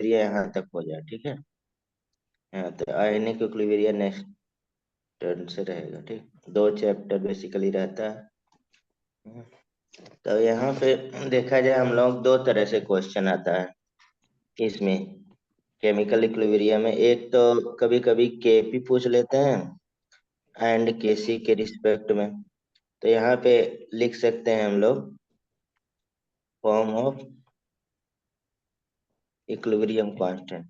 यहाँ तक हो जाए, ठीक है। यहाँ तो आयनिक इक्विलिब्रियम नेक्स्ट टर्न से रहेगा, ठीक। 2 चैप्टर बेसिकली रहता है। तो यहाँ पे देखा जाए हम लोग 2 तरह से क्वेश्चन आता है इसमें केमिकल इक्विलिब्रियम में। एक तो कभी कभी केपी पूछ लेते हैं एंड केसी के रिस्पेक्ट में। तो यहाँ पे लिख सकते हैं हम लोग फॉर्म ऑफ इक्विलिब्रियम कांस्टेंट।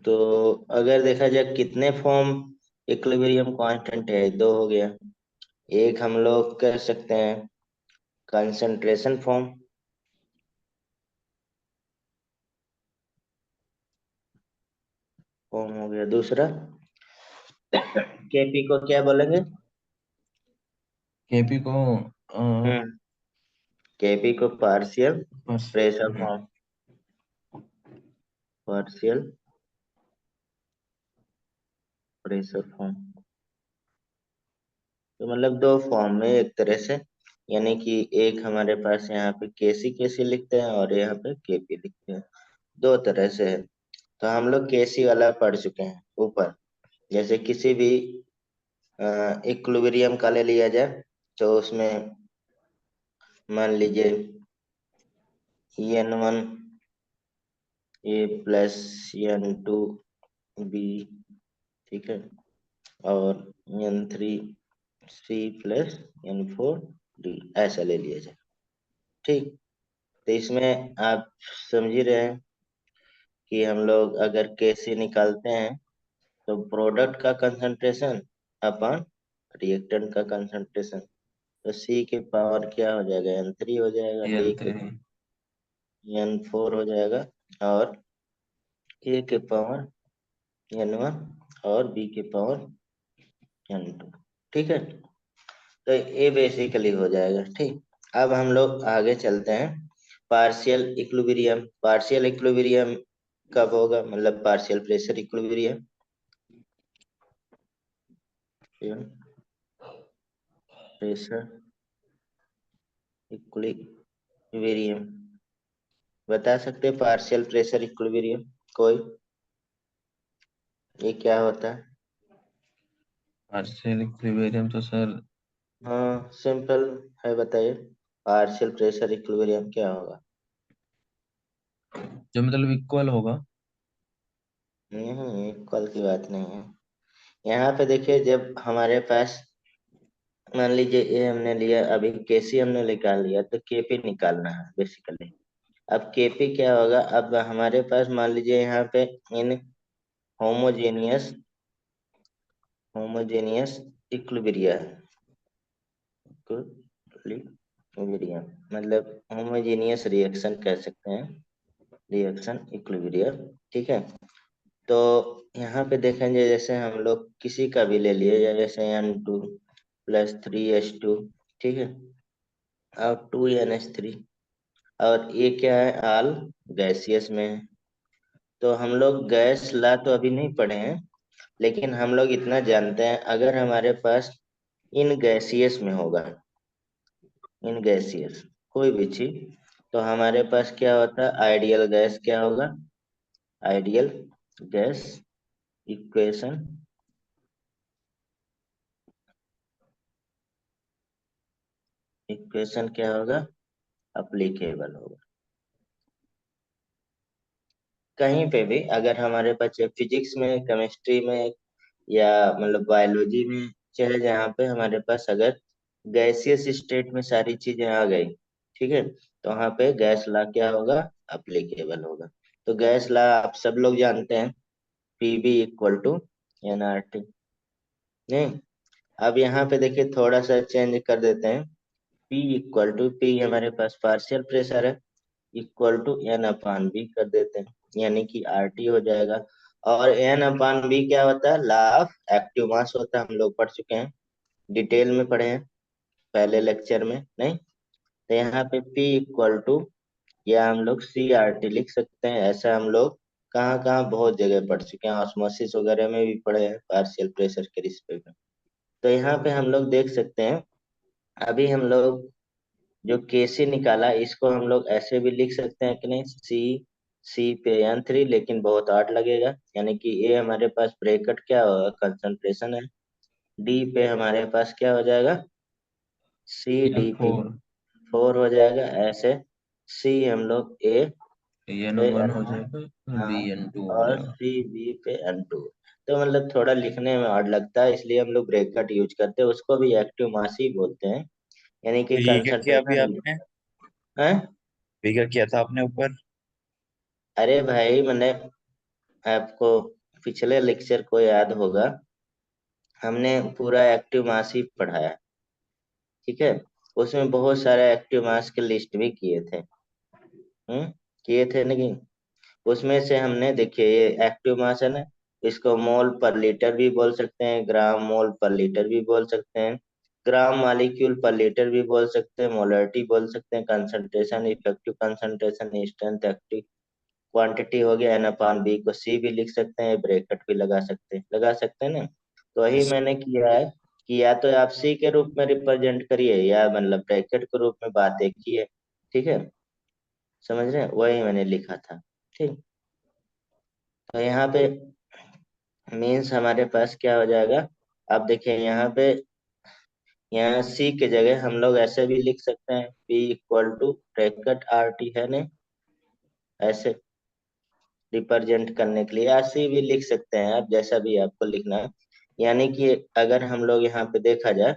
तो अगर देखा जाए कितने फॉर्म इक्विलिब्रियम कांस्टेंट है, 2 हो गया। एक हम लोग कह सकते हैं कंसंट्रेशन फॉर्म, फॉर्म हो गया। दूसरा केपी को क्या बोलेंगे? केपी को हम्म केपी को पार्शियल बस। Pressure form, partial pressure form. तो मतलब 2 फॉर्म में एक तरह से, यानी कि एक हमारे पास यहाँ पे केसी केसी लिखते हैं और यहाँ पे केपी लिखते हैं, 2 तरह से है। तो हम लोग केसी वाला पढ़ चुके हैं ऊपर। जैसे किसी भी इक्विलिब्रियम का ले लिया जाए तो उसमें मान लीजिए n1 ए प्लस n2 बी, ठीक है, और n3 C plus n4 D, ऐसा ले लिया जाए, ठीक। तो इसमें आप समझ ही रहे हैं कि हम लोग अगर केसी निकालते हैं तो प्रोडक्ट का कंसंट्रेशन अपन रिएक्टेंट का कंसंट्रेशन, तो सी के पावर क्या हो जाएगा, n3 हो जाएगा, डी के n3। n4 हो जाएगा, और ए के पावर n1 और बी के पावर n2, ठीक है। तो ये बेसिकली हो जाएगा, ठीक। अब हम लोग आगे चलते हैं। पार्शियल इक्विलिब्रियम, पार्शियल इक्विलिब्रियम कब होगा, मतलब partial pressure equilibrium, pressure equilibrium बता सकते हैं? पार्शियल प्रेशर इक्विलिब्रियम कोई, ये क्या होता है? पार्शियल इक्विलिब्रियम तो सर हाँ सिंपल है, बताइए पार्शियल प्रेशर इक्विलिब्रियम क्या होगा। जो मतलब इक्वल होगा। नहीं, इक्वल की बात नहीं है। यहाँ पे देखिए, जब हमारे पास मान लीजिए ये हमने लिया, अभी केसी हमने निकाल लिया, तो केपी निकालना है बेसिकली। अब केपी क्या होगा, अब हमारे पास मान लीजिए यहाँ पे इन होमोजेनियस होमोजेनियस इक्विलिब्रियम है, इक्विलिब्रियम मतलब होमोजेनियस रिएक्शन कह सकते हैं, रिएक्शन इक्विलिब्रियम, ठीक है। तो यहाँ पे देखेंगे, जैसे हम लोग किसी का भी ले लिए, या जैसे n2 + 3s2, ठीक है, और 2n3, और ये क्या है, आल गैसियस में है। तो हम लोग गैस ला तो अभी नहीं पढ़े हैं, लेकिन हम लोग इतना जानते हैं, अगर हमारे पास इन गैसियस में होगा, इन गैसियस कोई भी चीज, तो हमारे पास क्या होता है, आइडियल गैस क्या होगा, आइडियल गैस इक्वेशन, इक्वेशन क्या होगा, अप्लीकेबल होगा। कहीं पे भी अगर हमारे पास फिजिक्स में, केमिस्ट्री में, या मतलब बायोलॉजी में, चाहे जहाँ पे हमारे पास अगर गैसियस स्टेट में सारी चीजें आ गई, ठीक है, तो वहाँ पे गैस लॉ क्या होगा, अप्लीकेबल होगा। तो गैस लॉ आप सब लोग जानते हैं, PV = nRT, नहीं। अब यहाँ पे देखिए थोड़ा सा चेंज कर देते हैं, P हमारे पास पार्शियल प्रेशर है, N/V कर देते हैं, यानी कि RT हो जाएगा। और N/V क्या होता है, लॉ ऑफ एक्टिव मास होता है, हम लोग पढ़ चुके हैं, डिटेल में पढ़े हैं पहले लेक्चर में, नहीं। तो यहाँ पे P या हम लोग CRT लिख सकते हैं। ऐसा हम लोग कहाँ कहाँ बहुत जगह पढ़ चुके हैं, ऑस्मोसिस वगैरह में भी पढ़े हैं पार्शियल प्रेशर के रिस्पेक्ट में। तो यहाँ पे हम लोग देख सकते हैं, अभी हम लोग जो केसी निकाला इसको हम लोग ऐसे भी लिख सकते हैं कि नहीं, सी पे n3, लेकिन बहुत हार्ड लगेगा। यानी कि ए हमारे पास ब्रैकेट क्या होगा, कंसंट्रेशन है। डी पे हमारे पास क्या हो जाएगा, C D N P, four, 4 हो जाएगा ऐसे। सी हम लोग ए एन पे वन हो N1, जाएगा, बी हाँ, एन टू हो और जाएगा। सी बी पे N2। तो मतलब थोड़ा लिखने में हार्ड लगता है, इसलिए हम लोग ब्रैकेट यूज करते हैं, उसको भी एक्टिव मास ही बोलते हैं। यानी कि तो ये क्या किया अभी कंसंट्रेशन आपने? है। फिगर किया था आपने ऊपर? अरे भाई मैंने आपको पिछले लेक्चर को याद होगा, हमने पूरा एक्टिव मास ही पढ़ाया, ठीक है। उसमें बहुत सारे एक्टिव मास के लिस्ट भी किए थे। किए थे नहीं, उसमें से हमने देखिए ये एक्टिव मास है ना, इसको मोल पर लीटर भी बोल सकते हैं, ग्राम मोल पर लीटर भी बोल सकते हैं, ग्राम मालिक्यूल पर लीटर भी बोल सकते हैं, मोलरिटी बोल सकते हैं, concentration, effective concentration, strength, active quantity हो गया, n/b को c भी लिख सकते हैं, ब्रैकेट भी लगा सकते हैं ना। तो वही मैंने किया है कि या तो आप c के रूप में रिप्रेजेंट करिए, या मतलब ब्रैकेट के रूप में, बात एक ही है, ठीक है। समझ रहे हैं, वही मैंने लिखा था, ठीक। तो यहाँ पे मीन्स हमारे पास क्या हो जाएगा, आप देखिए यहाँ पे, यहाँ सी के जगह हम लोग ऐसे भी लिख सकते हैं, P equal to bracket RT है नहीं, ऐसे रिप्रेजेंट करने के लिए, या सी भी लिख सकते हैं आप, जैसा भी आपको लिखना है। यानी कि अगर हम लोग यहाँ पे देखा जाए,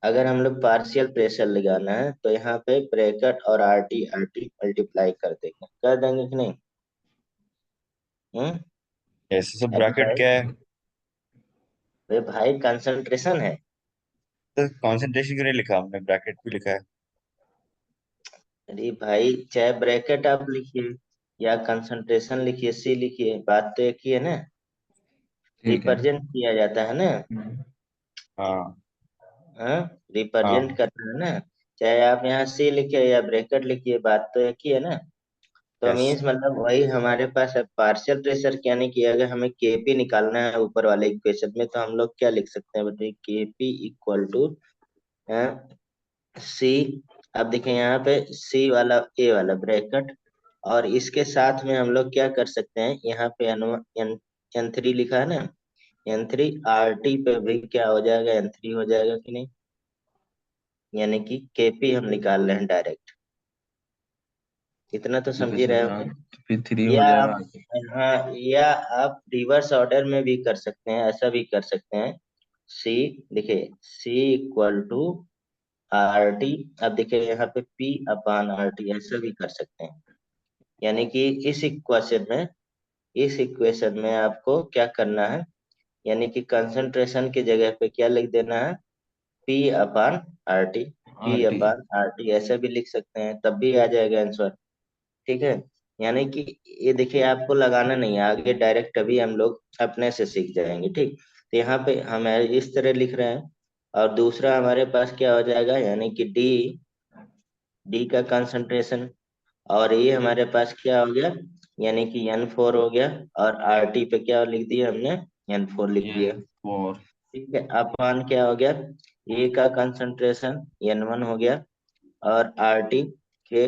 अगर हम लोग पार्शियल प्रेशर लगाना है तो यहाँ पे ब्रैकेट और RT RT मल्टीप्लाई कर देंगे कि नहीं। हम्म। ऐसे सब अरे ब्रैकेट भाई, क्या है? वे भाई कंसंट्रेशन है। तो कॉन्सेंट्रेशन क्यों नहीं लिखा हमने, ब्रैकेट भी लिखा है। अरे भाई, चाहे ब्रैकेट आप लिखिए या कंसंट्रेशन लिखिए, सी लिखिए, बात तो एक ही है ना, ठीक है। रिप्रेजेंट किया जाता है ना। हाँ। हाँ, रिप्रेजेंट हाँ। करना है ना। चाहे आप यहाँ सी लिखिए या ब्रैकेट लिखिए, बात तो एक ही है ना। तो यस। मीन्स मतलब वही हमारे पास है, पार्शियल प्रेशर, यानी कि अगर हमें केपी निकालना है ऊपर वाले इक्वेशन में, तो हम लोग क्या लिख सकते हैं, बताइए, केपी इक्वल टू सी। अब देखें यहाँ पे सी वाला, ए वाला ब्रैकेट, और इसके साथ में हम लोग क्या कर सकते हैं, यहाँ पे एन थ्री लिखा है ना, n3 RT पे भी क्या हो जाएगा, n3 हो जाएगा कि नहीं। यानी कि केपी हम निकाल रहे हैं डायरेक्ट, इतना तो ठीक है समझ ही रहे सर, हाँ, होंगे। तो फिर थ्री हो या जाएगा आप, आगे। हाँ, या आप रिवर्स ऑर्डर में भी कर सकते हैं, ऐसा भी कर सकते हैं। सी, देखिए सी इक्वल टू RT, अब देखिए यहाँ पे P/RT, ऐसा भी कर सकते हैं। यानी कि इस इक्वेशन में आपको क्या करना है, यानी कि कंसंट्रेशन की जगह पे क्या लिख देना है, P/RT, आर टी। P/RT ऐसे भी लिख सकते हैं, तब भी आ जाएगा आंसर, ठीक है। यानी कि ये देखिए, आपको लगाना नहीं है आगे, डायरेक्ट अभी हम लोग अपने से सीख जाएंगे, ठीक। तो यहाँ पे हम इस तरह लिख रहे हैं, और दूसरा हमारे पास क्या हो जाएगा, यानी कि डी, डी का कंसंट्रेशन, और ये हमारे पास क्या हो गया, यानी कि n4 हो गया, और RT पे क्या लिख दिया हमने, n4 लिख एन दिया, फोर। ठीक है। अपान क्या हो गया, ए का कंसंट्रेशन n1 हो गया, और RT के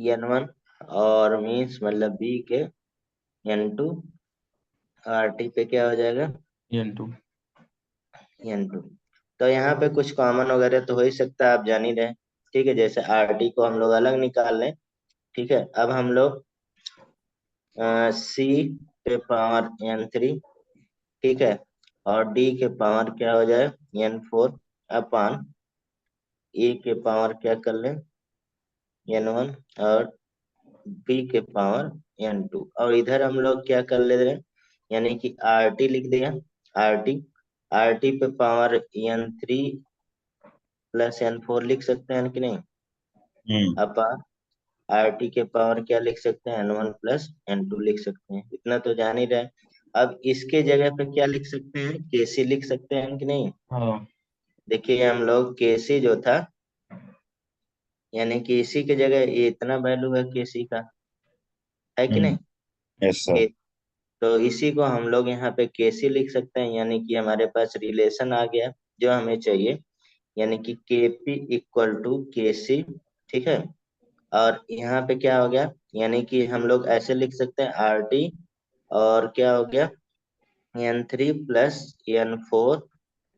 n1, और मीन्स मतलब बी के n2, RT पे क्या हो जाएगा, एन टू। n2। तो यहाँ पे कुछ कॉमन वगैरह तो हो ही सकता है, आप जान ही रहे, ठीक है। जैसे RT को हम लोग अलग निकाल लें, ठीक है। अब हम लोग सी पे पावर n3, ठीक है, और डी के पावर क्या हो जाए, n4, अपान ए के पावर क्या कर लें, n1, और बी के पावर n2, और इधर हम लोग क्या कर ले रहे हैं, यानी कि RT लिख दिया, RT, RT पे पावर n3 प्लस n4 लिख सकते हैं कि नहीं, हम्म। अपान RT के पावर क्या लिख सकते हैं, n1 प्लस n2 लिख सकते हैं, इतना तो जान ही रहे। अब इसके जगह पे क्या लिख सकते हैं, केसी लिख सकते हैं कि नहीं। हाँ। देखिए हम लोग केसी जो था, यानी कि इसी की जगह ये इतना वैल्यू है केसी का, है कि हम्म। नहीं। Yes sir. के, तो इसी को हम लोग यहाँ पे केसी लिख सकते हैं, यानी कि हमारे पास रिलेशन आ गया जो हमें चाहिए। यानी कि Kp इक्वल टू Kc, ठीक है। और यहाँ पे क्या हो गया, यानी कि हम लोग ऐसे लिख सकते हैं RT, और क्या हो गया, N3 प्लस N4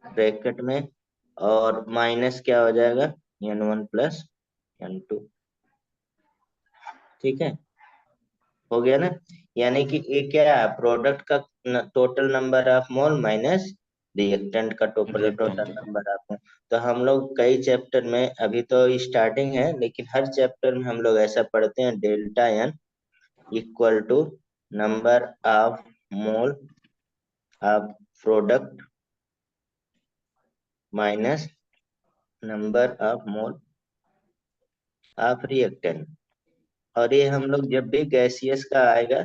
ब्रैकेट में, और माइनस क्या हो जाएगा, N1 प्लस N2, ठीक है, हो गया ना। यानी कि ये क्या है, प्रोडक्ट का total number of mole minus reactant का total total reactant. Number of mole. तो हम लोग कई चैप्टर में, अभी तो स्टार्टिंग है, लेकिन हर चैप्टर में हम लोग ऐसा पढ़ते हैं, delta N equal to number of mole of product minus number of mole of reactant. और ये हम लोग जब भी गैसियस का आएगा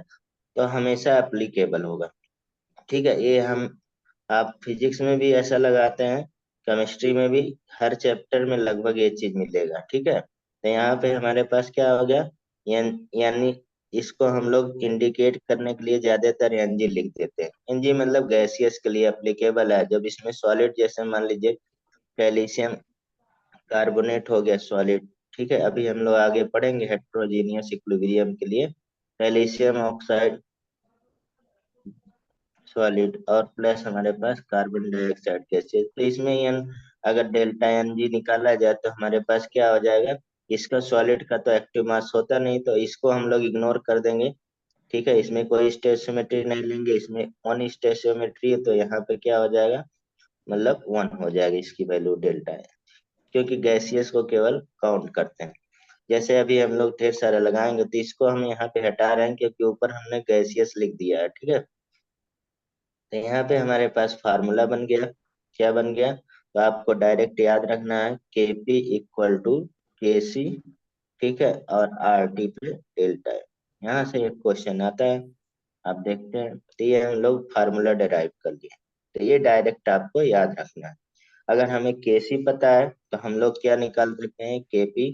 तो हमेशा एप्लीकेबल होगा, ठीक है। ये हम, आप फिजिक्स में भी ऐसा लगाते हैं, केमिस्ट्री में भी, हर चैप्टर में लगभग ये चीज मिलेगा, ठीक है। तो यहाँ पे हमारे पास क्या हो गया, यानी इसको हम लोग इंडिकेट करने के लिए ज्यादातर एनजी लिख देते हैं। एनजी मतलब गैसियस के लिए एप्लीकेबल है, जब इसमें सॉलिड, जैसे मान लीजिए कैल्शियम कार्बोनेट हो गया सॉलिड, ठीक है। अभी हम लोग आगे पढ़ेंगे हेट्रोजीनियस इक्विलिब्रियम के लिए कैल्शियम ऑक्साइड सॉलिड, और प्लस हमारे पास कार्बन डाइऑक्साइड गैसेज। तो इसमें एन, अगर डेल्टा एन जी निकाला जाए तो हमारे पास क्या हो जाएगा, इसका सॉलिड का तो एक्टिव मास होता नहीं, तो इसको हम लोग इग्नोर कर देंगे, ठीक है। इसमें कोई स्टेशियोमेट्री नहीं लेंगे, इसमें वन स्टेशियोमेट्री है, तो यहाँ पे क्या हो जाएगा, मतलब वन हो जाएगा इसकी वैल्यू डेल्टा है, क्योंकि गैसियस को केवल काउंट करते हैं। जैसे अभी हम लोग ढेर सारा लगाएंगे, तो इसको हम यहाँ पे हटा रहे हैं क्योंकि ऊपर हमने गैसियस लिख दिया है, ठीक है। तो यहाँ पे हमारे पास फार्मूला बन गया, क्या बन गया, तो आपको डायरेक्ट याद रखना है Kp इक्वल टू Kc, ठीक है, और RT पे डेल्टा है। यहाँ से एक क्वेश्चन आता है, आप देखते हैं, तो ये हम लोग फार्मूला डिराइव कर लिए, तो ये डायरेक्ट आपको याद रखना है। अगर हमें Kc पता है तो हम लोग क्या निकाल सकते हैं, Kp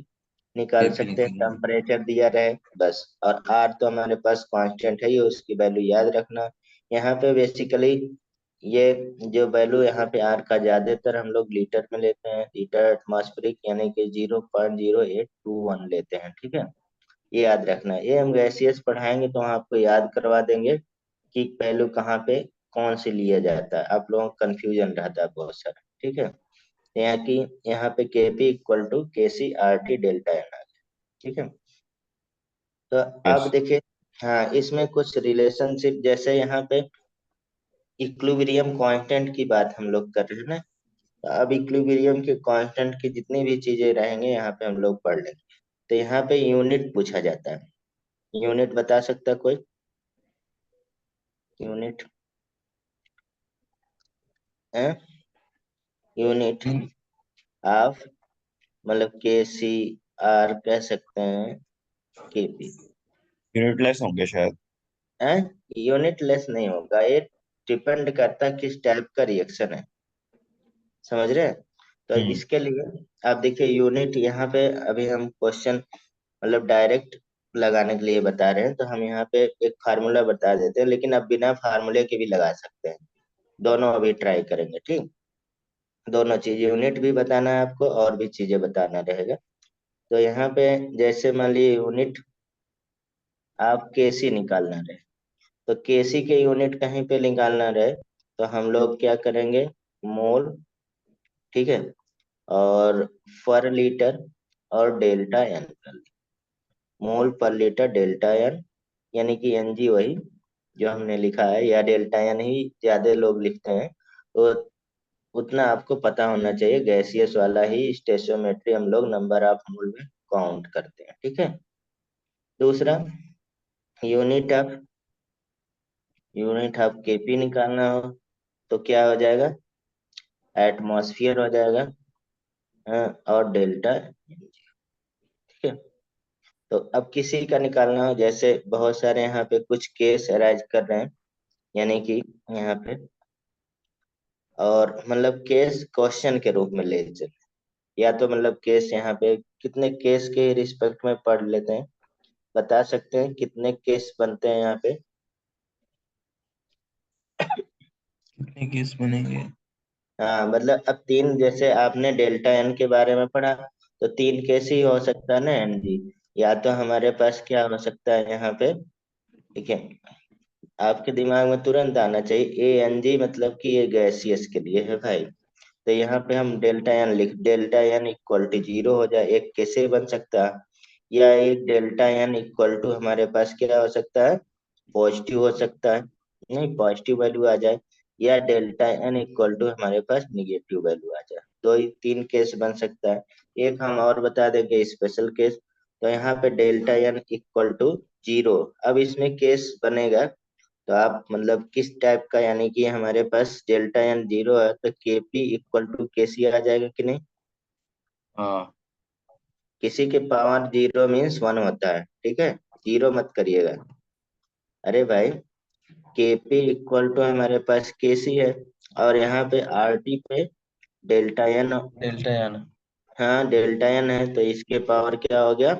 निकाल केपी सकते हैं, निकालना। टेम्परेचर दिया रहे बस, और R तो हमारे पास कांस्टेंट है ही, उसकी वैल्यू याद रखना। यहाँ पे बेसिकली ये जो वैल्यू यहाँ पे R का ज्यादातर हम लोग लीटर में लेते हैं, लीटर एटमॉस्फेरिक, यानी कि 0.0821 लेते हैं, ठीक है। ये याद रखना है, ये हम गैसियस पढ़ाएंगे तो हम आपको याद करवा देंगे कि वैल्यू कहाँ पे कौन से लिया जाता है, आप लोगों को कंफ्यूजन रहता है बहुत सारा, ठीक है। यहाँ की, यहाँ पे Kp equal to KC RT delta n आ गया, ठीक है। तो यस। अब देखिए, हाँ, इसमें कुछ रिलेशनशिप, जैसे यहाँ पे इक्विलिब्रियम कांस्टेंट की बात हम लोग कर रहे हैं ना, तो अब इक्विलिब्रियम के कांस्टेंट की जितनी भी चीजें रहेंगे यहाँ पे हम लोग पढ़ लेंगे। तो यहाँ पे यूनिट पूछा जाता है, यूनिट बता सकता है कोई, यूनिट है, यूनिट ऑफ, मतलब KC R कह सकते हैं, Kp यूनिटलेस होंगे शायद। है, यूनिट लेस नहीं होगा ये, डिपेंड करता है किस टाइप का रिएक्शन है, समझ रहे हैं। तो हम्म। इसके लिए आप देखिए यूनिट यहाँ पे, अभी हम क्वेश्चन मतलब डायरेक्ट लगाने के लिए बता रहे हैं, तो हम यहाँ पे एक फार्मूला बता देते हैं, लेकिन अब बिना फार्मूले के भी लगा सकते हैं, दोनों अभी ट्राई करेंगे, ठीक। दोनों चीज, यूनिट भी बताना है आपको और भी चीजें बताना रहेगा। तो यहाँ पे जैसे मान लीजिए यूनिट आप केसी निकालना रहे, तो केसी के यूनिट कहीं पे निकालना रहे, तो हम लोग क्या करेंगे, मोल, ठीक है, और पर लीटर, और डेल्टा एन, मोल पर लीटर डेल्टा एन, यानी कि एनजी वही जो हमने लिखा है, या डेल्टा एन ही ज्यादा लोग लिखते हैं, तो उतना आपको पता होना चाहिए, गैसियस वाला ही स्टेशियोमेट्री हम लोग नंबर ऑफ मोल में काउंट करते हैं, ठीक है। दूसरा, unit of, unit of KP निकालना हो तो क्या हो जाएगा, एटमॉस्फियर हो जाएगा, और डेल्टा, ठीक है। तो अब किसी का निकालना हो, जैसे बहुत सारे यहाँ पे कुछ केस अराइज कर रहे हैं, यानी कि यहाँ पे, और मतलब केस क्वेश्चन के रूप में ले चले, या तो मतलब केस यहाँ पे कितने केस के रिस्पेक्ट में पढ़ लेते हैं, बता सकते हैं कितने केस बनते हैं यहाँ पे, कितने केस बनेंगे? हाँ मतलब अब तीन, जैसे आपने डेल्टा एन के बारे में पढ़ा, तो तीन केस ही हो सकता है ना एन जी। या तो हमारे पास क्या हो सकता है यहाँ पे, ठीक है, आपके दिमाग में तुरंत आना चाहिए ए एन जी, मतलब कि ये गैसियस के लिए है भाई। तो यहाँ पे हम delta N delta N equal to zero हो जाए, एक कैसे बन सकता है, या एक डेल्टा एन इक्वल टू हमारे पास क्या हो सकता है, पॉजिटिव हो सकता है, नहीं पॉजिटिव वैल्यू आ जाए, या डेल्टा एन इक्वल टू हमारे पास निगेटिव वैल्यू आ जाए। तो ये तीन केस बन सकता है। एक हम और बता देंगे स्पेशल केस। तो यहाँ पे delta N equal to zero, अब इसमें केस बनेगा, तो आप मतलब किस टाइप का, यानी कि हमारे पास डेल्टा एन जीरो है तो के पी इक्वल टू के सी आ जाएगा कि नहीं। हाँ। किसी के पावर जीरो मीन्स वन होता है, ठीक है, जीरो मत करिएगा। अरे भाई, के पी इक्वल टू हमारे पास के सी है, और यहाँ पे आर टी पे डेल्टा एन, डेल्टा यान। हाँ डेल्टा एन है, तो इसके पावर क्या हो गया,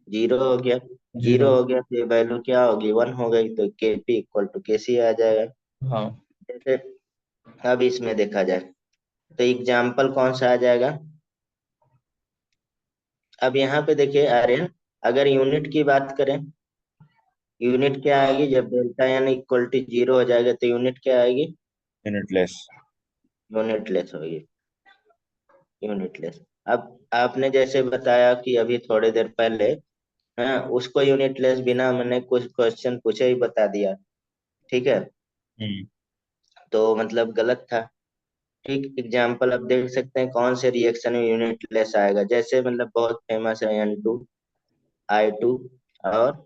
जीरो हो गया। जीरो। जीरो हो गया तो ये वैल्यू क्या होगी, वन हो गई, तो के पी इक्वल टू के सी आ जाएगा। हाँ। जैसे अब इसमें देखा जाए, तो एग्जाम्पल कौन सा आ जाएगा। अब यहाँ पे देखिए आर्यन, अगर यूनिट की बात करें, यूनिट क्या आएगी जब delta N equal to zero हो जाएगा, तो यूनिट क्या आएगी, यूनिटलेस। यूनिटलेस होगी, यूनिटलेस। अब आपने जैसे बताया कि अभी थोड़ी देर पहले, हाँ उसको यूनिटलेस बिना मैंने कुछ क्वेश्चन पूछे ही बता दिया, ठीक है, हम्म। तो मतलब गलत था। ठीक एग्जाम्पल अब देख सकते हैं कौन से रिएक्शन में यूनिटलेस आएगा, जैसे मतलब बहुत फेमस है एन टू आई टू, और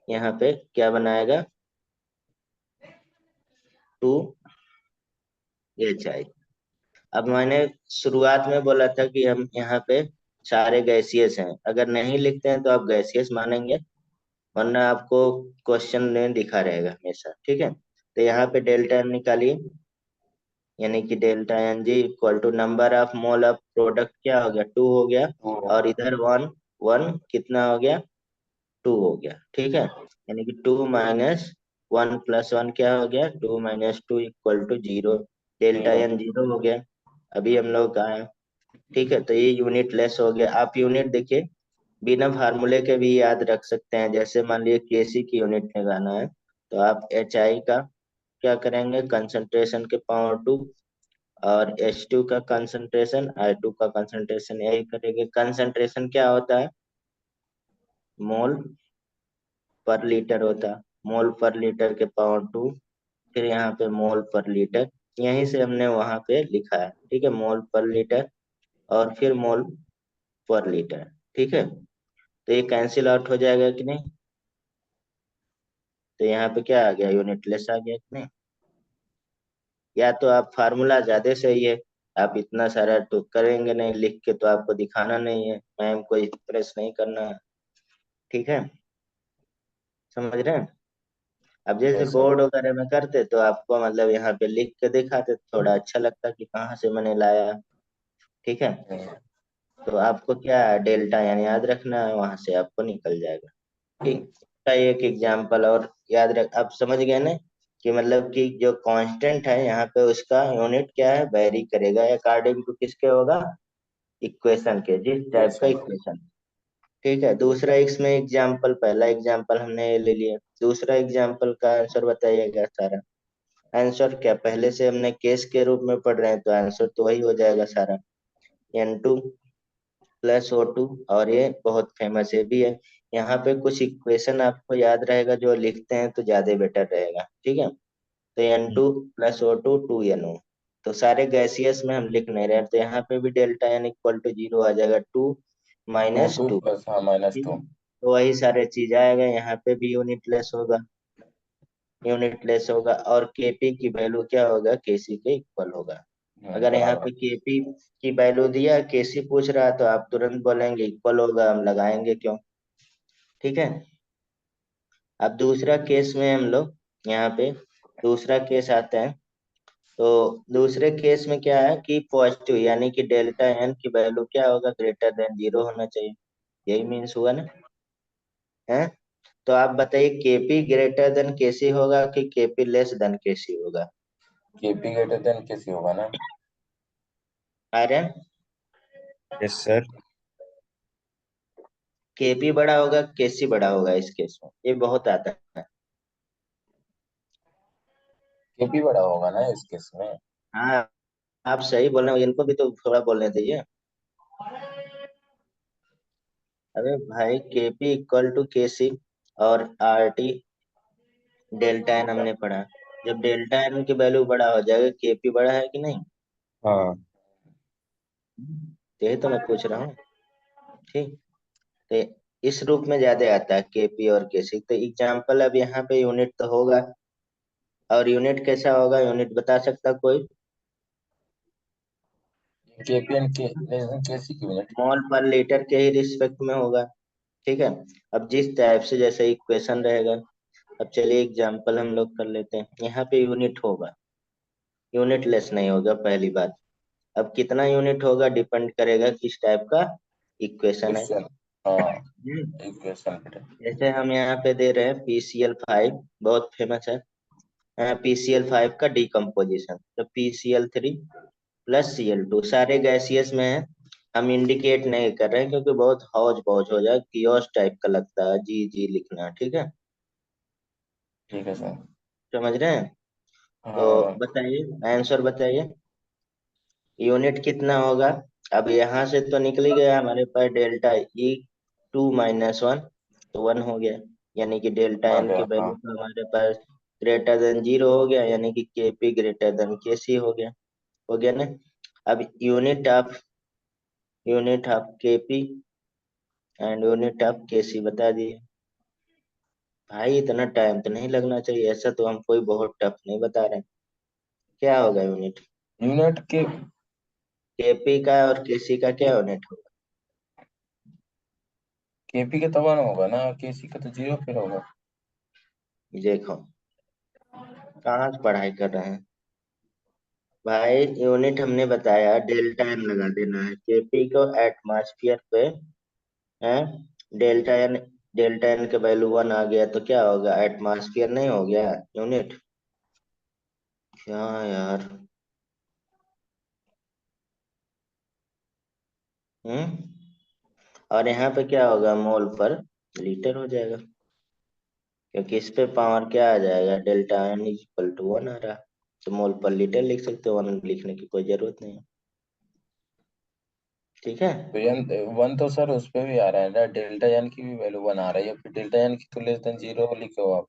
यहाँ पे क्या बनाएगा, टू एच आई। अब मैंने शुरुआत में बोला था कि हम यहाँ पे सारे गैसियस हैं, अगर नहीं लिखते हैं तो आप गैसियस मानेंगे, वरना आपको क्वेश्चन में दिखा रहेगा हमेशा, ठीक है। तो यहाँ पे डेल्टा एन निकालिए, यानी कि delta n g equal to number of mole of product क्या हो गया, टू हो गया, टू। और इधर वन, वन कितना हो गया, टू हो गया, ठीक है। यानी कि two minus one plus one क्या हो गया, two minus two equal to zero, delta zero. N zero हो गया। अभी हम लोग का है, ठीक है, तो ये यूनिट लेस हो गया। आप यूनिट देखिए, बिना फार्मूले के भी याद रख सकते हैं, जैसे मान लीजिए केसी की यूनिट निकालना है, तो आप एच आई का क्या करेंगे, कंसंट्रेशन के पावर टू, और एच टू का कंसंट्रेशन, आई टू का कंसंट्रेशन, यही करेंगे। कंसंट्रेशन क्या होता है, मोल पर लीटर होता है, मोल पर लीटर के पावर टू, फिर यहाँ पे मोल पर लीटर, यहीं से हमने वहां पे लिखा है, ठीक है, मोल पर लीटर, और फिर मोल पर लीटर, ठीक है। तो ये कैंसिल आउट हो जाएगा कि नहीं, तो यहाँ पे क्या आ गया, यूनिटलेस आ गया कि नहीं। या तो आप फार्मूला ज्यादा सही है, आप इतना सारा तो करेंगे नहीं लिख के, तो आपको दिखाना नहीं है, मैम को प्रेस नहीं करना है, ठीक है, समझ रहे हैं। अब जैसे यस सर। बोर्ड वगैरह में करते तो आपको मतलब यहाँ पे लिख के दिखाते तो थोड़ा अच्छा लगता कि कहाँ से मैंने लाया, ठीक है। तो आपको क्या है, डेल्टा यानी याद रखना है, वहां से आपको निकल जाएगा, ठीक। का एक एग्जांपल और याद रख, आप समझ गए ना, कि मतलब कि जो कांस्टेंट है यहाँ पे उसका यूनिट क्या है, वेरी करेगा अकॉर्डिंग टू किसके होगा, इक्वेशन के, जिस टाइप का इक्वेशन। इक्वेशन, ठीक है। दूसरा इसमें एग्जांपल, पहला एग्जांपल हमने ये ले लिया, दूसरा एग्जांपल का आंसर बताइएगा सारा। आंसर क्या, पहले से हमने केस के रूप में पढ़ रहे हैं, तो आंसर तो वही हो जाएगा सारा, N two plus O two, और ये बहुत फेमस है भी है। यहाँ पे कुछ इक्वेशन आपको याद रहेगा, जो लिखते हैं तो ज्यादा बेटर रहेगा, ठीक है। तो N two plus O two two N O, तो सारे गैसियस में हम लिख नहीं रहे, तो यहाँ पे भी delta N equal to zero आ जाएगा, two two minus two two, plus, हाँ, माइनस ठीक टू। है। तो वही सारे चीज आएगा, यहाँ पे भी यूनिटलेस होगा, यूनिटलेस होगा, और केपी की वैल्यू क्या होगा, केसी के इक्वल होगा। अगर यहाँ बराबर। पे केपी की वैल्यू दिया, केसी पूछ रहा है, तो आप तुरंत बोलेंगे इक्वल होगा, हम लगाएंगे क्यों, ठीक है। अब दूसरा केस में हम लोग यहाँ पे दूसरा केस आता है, तो दूसरे केस में क्या है कि पॉजिटिव, यानी कि डेल्टा एन की वैल्यू क्या होगा, ग्रेटर देन जीरो होना चाहिए, यही मीन्स हुआ ना, है। तो आप बताइए केपी ग्रेटर देन केसी होगा कि केपी लेस देन केसी होगा। केपी ग्रेटर देन केसी होगा ना। Aryan, yes sir. केपी बड़ा होगा केसी बड़ा होगा इस केस में, ये बहुत आता है। केपी बड़ा होगा ना इस केस में। हाँ, आप सही बोल रहे हो, इनको भी तो थोड़ा बोलने दीजिए। अरे भाई, केपी इक्वल टू केसी और आर टी डेल्टा एन हमने पढ़ा। जब डेल्टा एन की वैल्यू बड़ा हो जाएगा, केपी बड़ा है कि नहीं? हाँ। यही तो मैं पूछ रहा हूँ। ठीक। तो इस रूप में ज्यादा आता है केपी और केसी। तो एग्जाम्पल अब यहाँ पे यूनिट तो होगा, और यूनिट कैसा होगा, यूनिट बता सकता कोई? केपीएन के केसी की यूनिट। मोल पर लीटर के ही रिस्पेक्ट में होगा। ठीक है। अब जिस टाइप से जैसे इक्वेशन रहेगा। अब चलिए एग्जाम्पल हम लोग कर लेते हैं, यहाँ पे यूनिट होगा, यूनिट लेस नहीं होगा पहली बात। अब कितना यूनिट होगा डिपेंड करेगा किस टाइप का इक्वेशन है। क्वेश्चन। हाँ। हम्म, इक्वेशन पे। जैसे हम यहाँ पे दे रहे हैं PCl5, बहुत फेमस है। PCl5 का डिकम्पोजिशन, तो PCl3 प्लस Cl2 सारे गैसियस में है। हम इंडिकेट नहीं कर रहे हैं क्योंकि बहुत हौज पौज हो जाए, कियोस टाइप का लगता है जी जी लिखना, ठीक है। ठीक है सर। समझ रहे हैं? तो हाँ। बताइए, आंसर बताइए, यूनिट कितना होगा? अब यहाँ से तो निकल ही गया हमारे पास डेल्टा E2 - 1, तो 1 हो गया। यानी कि डेल्टा आ एन की गया हाँ। वैल्यू तो हमारे पास ग्रेटर देन 0 हो गया, यानी कि केपी ग्रेटर देन केसी हो गया। हो गया ना? अब unit of Kp and unit of Kc बता दिए। भाई इतना टाइम तो नहीं लगना चाहिए, ऐसा तो हम कोई बहुत टफ नहीं बता रहे हैं। क्या होगा यूनिट? यूनिट के। केपी का और केसी का क्या यूनिट होगा? केपी के तो 1 होगा ना, केसी का तो 0 फिर होगा। देखो, कहाँ से पढ़ाई कर रहे हैं भाई। यूनिट हमने बताया डेल्टा एन लगा देना है, केपी को एटमॉस्फेयर पे है। डेल्टा एन, डेल्टा एन के वैल्यू 1 आ गया तो क्या होगा, एटमॉस्फेयर नहीं हो गया यूनिट? क्या यार। हम्म। और यहाँ पे क्या होगा, मोल पर लीटर हो जाएगा, क्योंकि इस पे पावर क्या आ जाएगा, डेल्टा एन इक्वल टू 1 आ रहा। तो मोल पर लीटर लिख सकते हो, 1 लिखने की कोई जरूरत नहीं है। ठीक है। तो एन 1 तो सर उस पे भी आ रहा है ना, डेल्टा एन की भी वैल्यू 1 आ रही है, फिर डेल्टा एन की तो लेस देन 0 लिखे हो आप।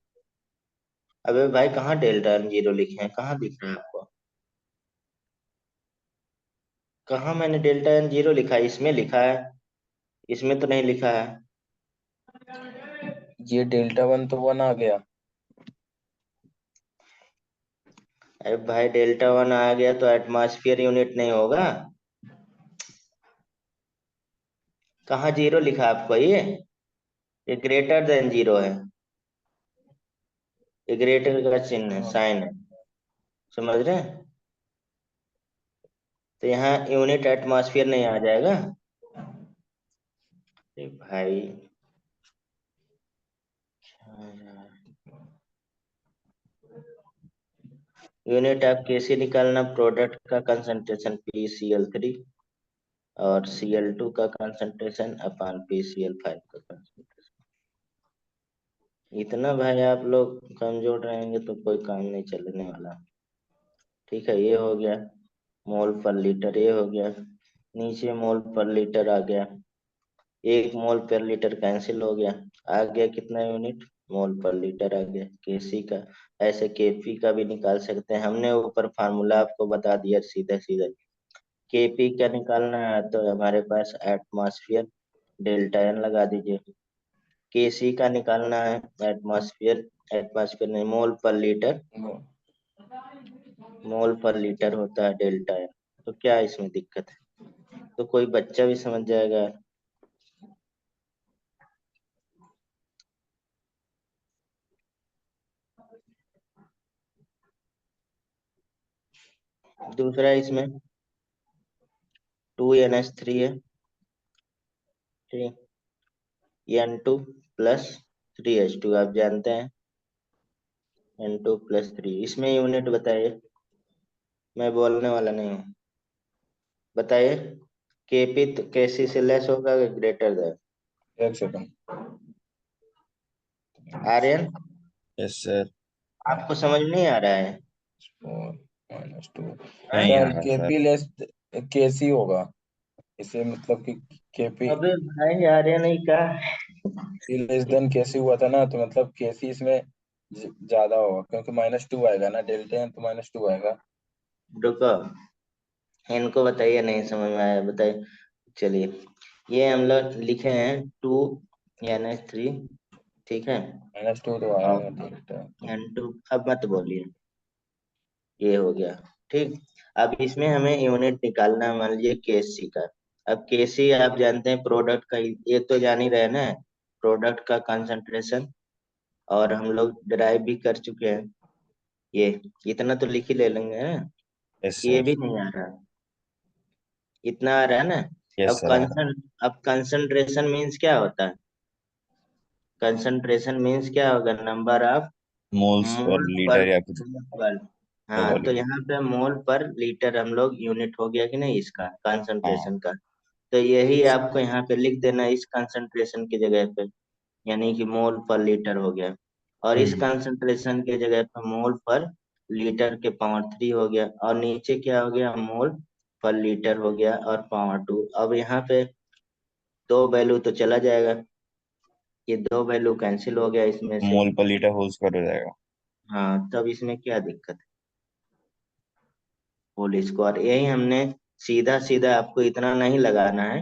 अबे भाई, कहाँ डेल्टा एन जीरो लिखे हैं, कहाँ दिख रहा है आपको? कहाँ मैंने डेल्टा एन जीरो लिखा है? इसमें लिखा है, इसमें तो नहीं लिखा है। ये डेल्टा 1 तो 1 आ गया। अरे भाई, डेल्टा 1 आ गया तो एटमॉस्फेयर यूनिट नहीं होगा? कहाँ जीरो लिखा है आपको? ये ग्रेटर देन जीरो है, ये ग्रेटर का चिन्ह है, हाँ। साइन है। समझ रहे हैं? तो यहाँ यूनिट एटमॉस्फेयर नहीं आ जाएगा। अरे भाई, यूनिट ऑफ केसी निकालना, प्रोडक्ट का कंसंट्रेशन PCl3 और Cl2 का कंसंट्रेशन अपॉन PCl5 का कंसंट्रेशन। इतना भाई आप लोग कमजोर रहेंगे तो कोई काम नहीं चलने वाला। ठीक है, ये हो गया। मोल पर लीटर ये हो गया। नीचे मोल पर लीटर आ गया, 1 मोल पर लीटर कैंसिल हो गया। आ गया कितना यूनिट, मोल पर लीटर आ गया केसी का। ऐसे केपी का भी निकाल सकते हैं, हमने ऊपर फार्मूला आपको बता दिया सीधे सीधे। केपी का निकालना है तो हमारे पास एटमॉस्फेयर डेल्टा एन लगा दीजिए। केसी का निकालना है एटमॉस्फेयर, एटमॉस्फेयर नहीं, मोल पर लीटर, मोल पर लीटर होता है डेल्टा एन। तो क्या इसमें दिक्कत है? तो कोई बच्चा भी समझ जाएगा। दूसरा इसमें 2NH3 है, ठीक। N2 + 3H2 आप जानते हैं, N2 + 3। इसमें यूनिट बताइए, मैं बोलने वाला नहीं हूँ, बताइए। केपी केसी से लेस होगा कि ग्रेटर देन? एक सेकंड। Aryan, yes sir. आपको समझ नहीं आ रहा है? 4 - 2 हाँ? नहीं आ सर, रहा सर। केपी लेस केसी होगा। इसे मतलब कि केपी अबे भाई, आर्यन नहीं कहा। लेस देन केसी हुआ था ना, तो मतलब केसी इसमें ज्यादा होगा, क्योंकि -2 आएगा ना, डेल्टा एन तो -2 आएगा। रुको, इनको बताइए, नहीं समझ में आया, बताइए। चलिए, ये हम लोग लिखे हैं 2 n/3, ठीक है। -2 तो आया और है डेल्टा। n2, अब मत बोलिए, ये हो गया। ठीक। अब इसमें हमें यूनिट निकालना है, मान लीजिए केसी का। अब केसी आप जानते हैं प्रोडक्ट का, ये तो जान ही रहे ना, प्रोडक्ट का कंसंट्रेशन। और हम लोग डिराइव भी कर चुके हैं ये, इतना तो लिख ही ले लेंगे ना, यस ये सर। भी नहीं आ रहा, इतना आ रहा है ना। यस अब सर आ रहा। कंसंट्रेशन मीन्स क्या होता है? कंसंट्रेशन मीन्स क्या होगा? नंबर ऑफ मोल्स पर मोल पर लीटर या कुछ पर। तो हाँ, तो वॉल्यूम। यहाँ पे मोल पर लीटर हम लोग यूनिट हो गया कि नहीं इसका, हाँ। कंसंट्रेशन का। तो यही आपको यहाँ पे लिख देना इस कंसंट्रेशन की जगह पे, यानी कि मोल पर लीटर हो गया। और इस हम्म। कंसंट्रेशन के जगह पे मोल पर लीटर के पावर 3 हो गया, और नीचे क्या हो गया? मोल पर लीटर हो गया और पावर 2। अब यहाँ पे दो वैल्यू तो चला जाएगा, ये दो वैल्यू कैंसिल हो गया इसमें से। मोल पर लीटर होल स्क्वायर हो जाएगा। हाँ, तब इसमें क्या दिक्कत है? होल स्क्वायर, यही हमने सीधा सीधा, आपको इतना नहीं लगाना है।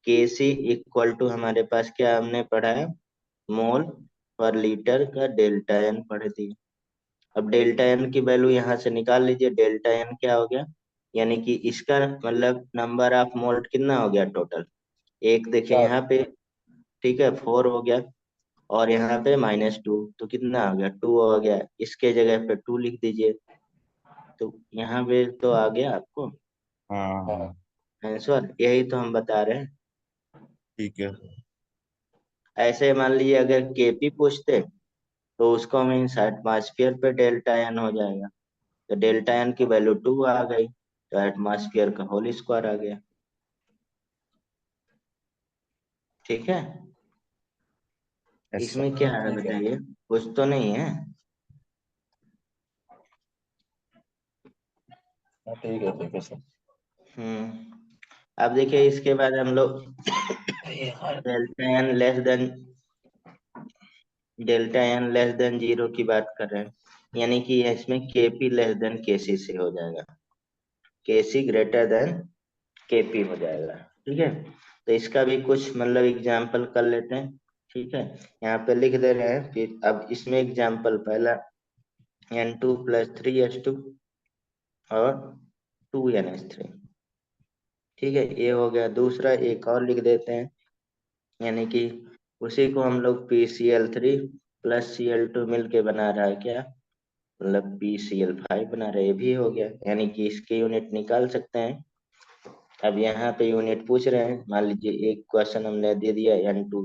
के सी इक्वल टू हमारे पास क्या हमने पढ़ा है? मोल पर लीटर का डेल्टा एन पढ़ दिए। अब डेल्टा एन की वैल्यू यहाँ से निकाल लीजिए, डेल्टा एन क्या हो गया? यानी कि इसका मतलब नंबर ऑफ मोल्ट कितना हो गया टोटल? एक देखिए 7। यहाँ पे, ठीक है, 4 हो गया। और यहाँ पे -2, तो कितना हो गया? 2 हो गया, इसके जगह पे 2 लिख दीजिए। तो यहाँ पे तो आ गया आपको हाँ। हाँ। आंसर, यही तो हम बता रहे हैं। ठीक है। ऐसे मान लीजिए अगर केपी पूछते, तो उसको मीन्स एटमॉस्फेयर पे डेल्टा एन हो जाएगा। तो डेल्टा एन की वैल्यू 2 आ गई, तो एटमॉस्फेयर का होल स्क्वायर आ गया। ठीक है। यस इसमें सर। क्या है ठीक है। बताइए, कुछ तो नहीं है? हाँ, ठीक है सर। अब देखिए, इसके बाद हम लोग यार। Delta n less than zero की बात कर रहे हैं, यानी कि इसमें केपी लेस देन केसी से हो जाएगा, केसी ग्रेटर देन केपी हो जाएगा। ठीक है। तो इसका भी कुछ मतलब एग्जाम्पल कर लेते हैं। ठीक है, यहाँ पे लिख दे रहे हैं। फिर अब इसमें एग्जाम्पल पहला, n2 + 3s2 और 2 n h3। ठीक है, ये हो गया। दूसरा एक और लिख देते हैं, यानी कि उसी को हम लोग PCl3 + Cl2 मिल के बना रहा है क्या, मतलब PCl5 बना रहे हैं, ये भी हो गया। यानी कि इसके यूनिट निकाल सकते हैं। अब यहाँ पे यूनिट पूछ रहे हैं, मान लीजिए एक क्वेश्चन हमने दे दिया n2,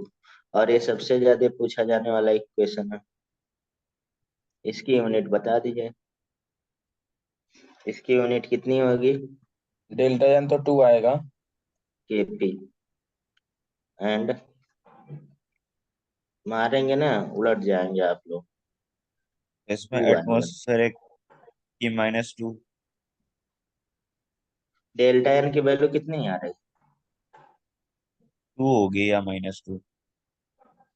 और ये सबसे ज्यादा पूछा जाने वाला एक क्वेश्चन है, इसकी यूनिट बता दीजिए। इसकी यूनिट कितनी होगी? डेल्टा एन तो 2 आएगा। केपी। एंड मारेंगे ना, उलट जाएंगे आप लोग। इसमें 2 आएगा। एटमॉस्फेरिक की -2। डेल्टा एन की वैल्यू कितनी आ रही? 2 होगी या -2।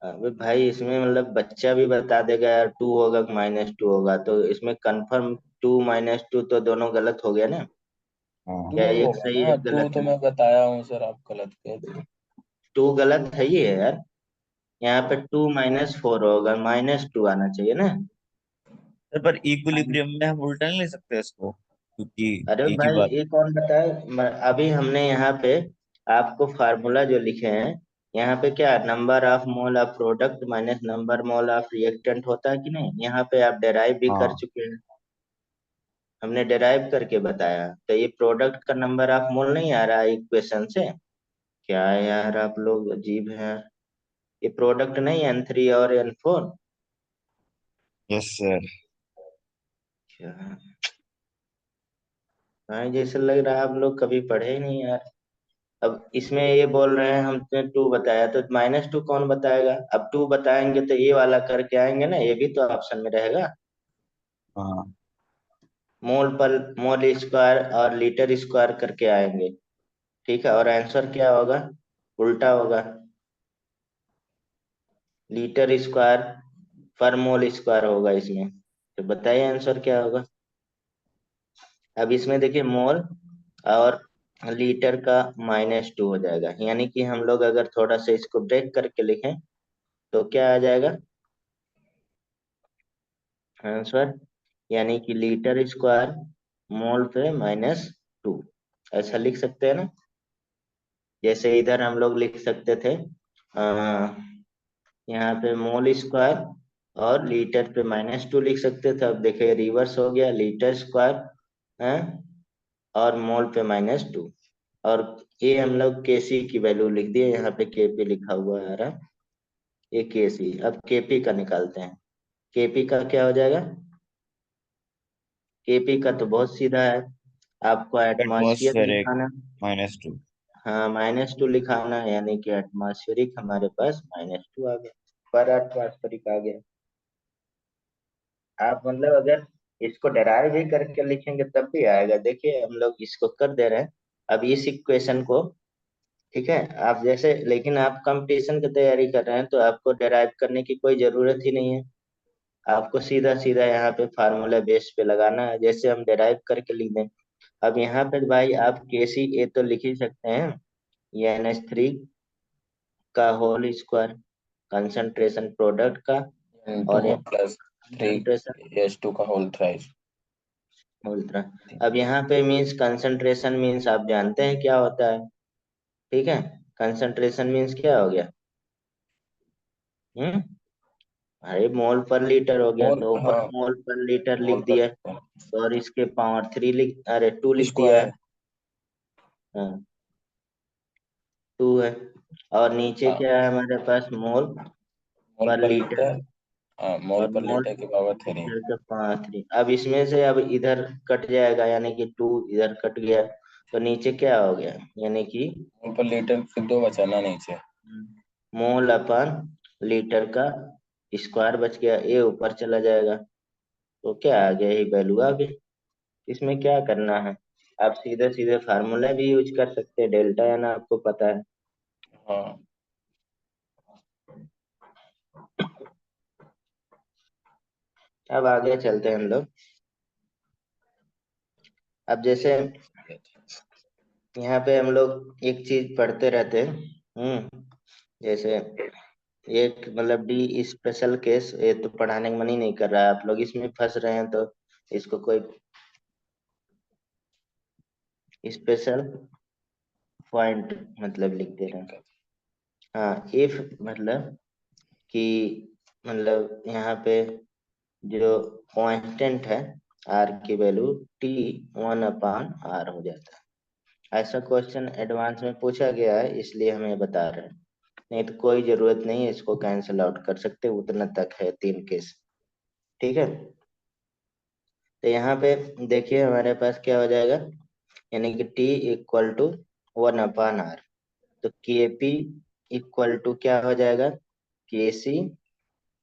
अबे भाई, इसमें मतलब बच्चा भी बता देगा यार 2 होगा कि -2 होगा, तो इसमें कंफर्म 2 - 2 तो दोनों गलत हो गया ना? टू हाँ। क्या एक होगा सही ना, एक 2 गलत तो है? मैं बताया हूँ सर, आप गलत कह दिए। 2 गलत है ही है यार। यहाँ पे 2 - 4 होगा, -2 आना चाहिए ना। सर पर इक्विलिब्रियम में हम उल्टा नहीं ले सकते इसको, क्योंकि अरे एक ही भाई, बात। एक और बताए, अभी हमने यहाँ पे आपको फार्मूला जो लिखे हैं, यहाँ पे क्या number of mole of product minus number mole of reactant होता है कि नहीं? यहाँ पे आप डेराइव भी कर हाँ। चुके हैं, हमने डेराइव करके बताया। तो ये प्रोडक्ट का नंबर ऑफ मोल नहीं आ रहा है इक्वेशन से? क्या है यार, आप लोग अजीब हैं। ये प्रोडक्ट नहीं, n3 और n4? Yes sir. क्या? हाँ जैसे लग रहा है आप लोग कभी पढ़े ही नहीं यार। अब इसमें ये बोल रहे हैं हमने 2 बताया, तो -2 कौन बताएगा? अब 2 बताएंगे तो ये वाला करके आएंगे ना, ये भी तो ऑप्शन में रहेगा। हाँ मोल पर मोल स्क्वायर और लीटर स्क्वायर करके आएंगे। ठीक है, और आंसर क्या होगा? उल्टा होगा, लीटर स्क्वायर पर मोल स्क्वायर होगा इसमें। तो बताइए आंसर क्या होगा? अब इसमें देखिए मोल और लीटर का -2 हो जाएगा, यानी कि हम लोग अगर थोड़ा सा इसको ब्रेक करके लिखें तो क्या आ जाएगा आंसर? यानी कि लीटर स्क्वायर मोल पे -2, ऐसा लिख सकते हैं ना। जैसे इधर हम लोग लिख सकते थे यहाँ पे मोल स्क्वायर और लीटर पे -2 लिख सकते थे। अब देखिए रिवर्स हो गया, लीटर स्क्वायर है और मोल पे -2। और ये हम लोग केसी की वैल्यू लिख दिए, यहाँ पे केपी लिखा हुआ आ रहा है, ये केसी। अब केपी का निकालते हैं। केपी का क्या हो जाएगा? केपी का तो बहुत सीधा है, आपको एटमॉस्फेयर एटमॉस्फेरिक लिखाना। -2। हाँ -2 लिखाना है, यानी कि एटमॉस्फेरिक हमारे पास -2 आ गया, पर एटमॉस्फेरिक आ गया। आप मतलब अगर इसको डराइव भी करके लिखेंगे तब भी आएगा। देखिए हम लोग इसको कर दे रहे हैं अब इस इक्वेशन को। ठीक है, आप जैसे, लेकिन आप कंपटीशन की तैयारी कर रहे हैं तो आपको डराइव करने की कोई जरूरत ही नहीं है। आपको सीधा सीधा यहाँ पे फार्मूला बेस पे लगाना है, जैसे हम डराइव करके लिख दें। अब यहाँ पे भाई आप केसी ए तो लिख ही सकते हैं, ये NH3 का होल स्क्वायर, कंसंट्रेशन प्रोडक्ट का, इंटू और यहाँ प्लस थ्री कंसंट्रेशन H2 का होल थ्राइस। अल्ट्रा। अब यहाँ पे मीन्स कंसंट्रेशन मीन्स आप जानते हैं क्या होता है। ठीक है, कंसंट्रेशन मीन्स क्या हो गया? हम्म अरे मोल पर लीटर हो गया, मोल, तो ऊपर हाँ, मोल पर लीटर मोल लिख पर दिया, और इसके पावर 3 लिख, अरे 2 लिख दिया स्क्वायर। है। हाँ 2 है। और नीचे हाँ, क्या है हमारे पास? मोल मोल पर पर लीटर, लीटर। हाँ, मोल और पर मोल लीटर की पावर 3। लीटर का पावर 3। अब इसमें से अब इधर कट जाएगा, यानी कि 2 इधर कट गया, तो नीचे क्या हो गया? यानी कि मोल पर लीटर फिर 2 बचाना नीचे। मोल अपन लीटर का स्क्वायर बच गया, ये ऊपर चला जाएगा, तो क्या आ गया? ये वैल्यू आ गई। इसमें क्या करना है? आप सीधे सीधे फार्मूला भी यूज कर सकते हैं, डेल्टा है ना, आपको पता है। हाँ, अब आगे चलते हैं हम लोग। अब जैसे यहाँ पे हम लोग एक चीज पढ़ते रहते हैं, जैसे एक मतलब डी स्पेशल केस, ये तो पढ़ाने का मन ही नहीं कर रहा है, आप लोग इसमें फंस रहे हैं, तो इसको कोई स्पेशल पॉइंट मतलब लिख दे रहे हैं। दिक्कत। हाँ इफ मतलब कि मतलब यहाँ पे जो कांस्टेंट है आर की वैल्यू टी 1/r हो जाता है। ऐसा क्वेश्चन एडवांस में पूछा गया है, इसलिए हमें बता रहे हैं। नहीं तो कोई जरूरत नहीं है, इसको कैंसिल आउट कर सकते, उतना तक है 3 केस। ठीक है, तो यहाँ पे देखिए हमारे पास क्या हो जाएगा, यानी कि T इक्वल टू 1/r, तो Kp इक्वल टू क्या हो जाएगा? Kc।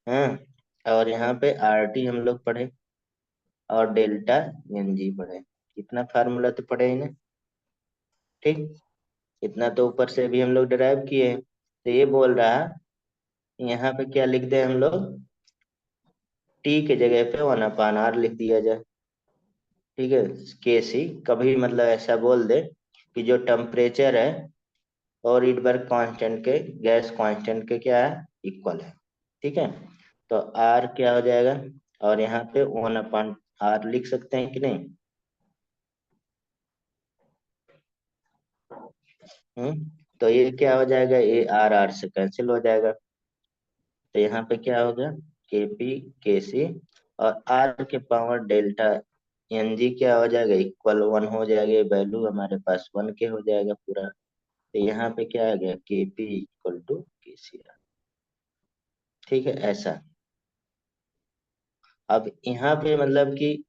हाँ, और यहाँ पे RT हम लोग पढ़े, और डेल्टा Ng पढ़े। इतना फार्मूला तो पढ़े ही ना। ठीक, इतना तो ऊपर से भी हम लोग डिराइव किए हैं। तो ये बोल रहा है यहाँ पे क्या लिख दे हम लोग? टी के जगह पे 1/r लिख दिया जाए। ठीक है, केसी कभी मतलब ऐसा बोल दे कि जो टेम्परेचर है और हीटवर्क कांस्टेंट के, गैस कांस्टेंट के क्या है? इक्वल है। ठीक है, तो आर क्या हो जाएगा? और यहाँ पे 1/r लिख सकते हैं कि नहीं? तो ये क्या हो जाएगा? ये आर आर से कैंसिल हो जाएगा, तो यहाँ पे क्या हो गया? केपी केसी, और आर के पावर डेल्टा एनजी क्या हो जाएगा? इक्वल 1 हो जाएगा, वैल्यू हमारे पास 1 के हो जाएगा पूरा। तो यहाँ पे क्या आ गया? Kp equal to Kc. ठीक है, ऐसा। अब यहाँ पे मतलब कि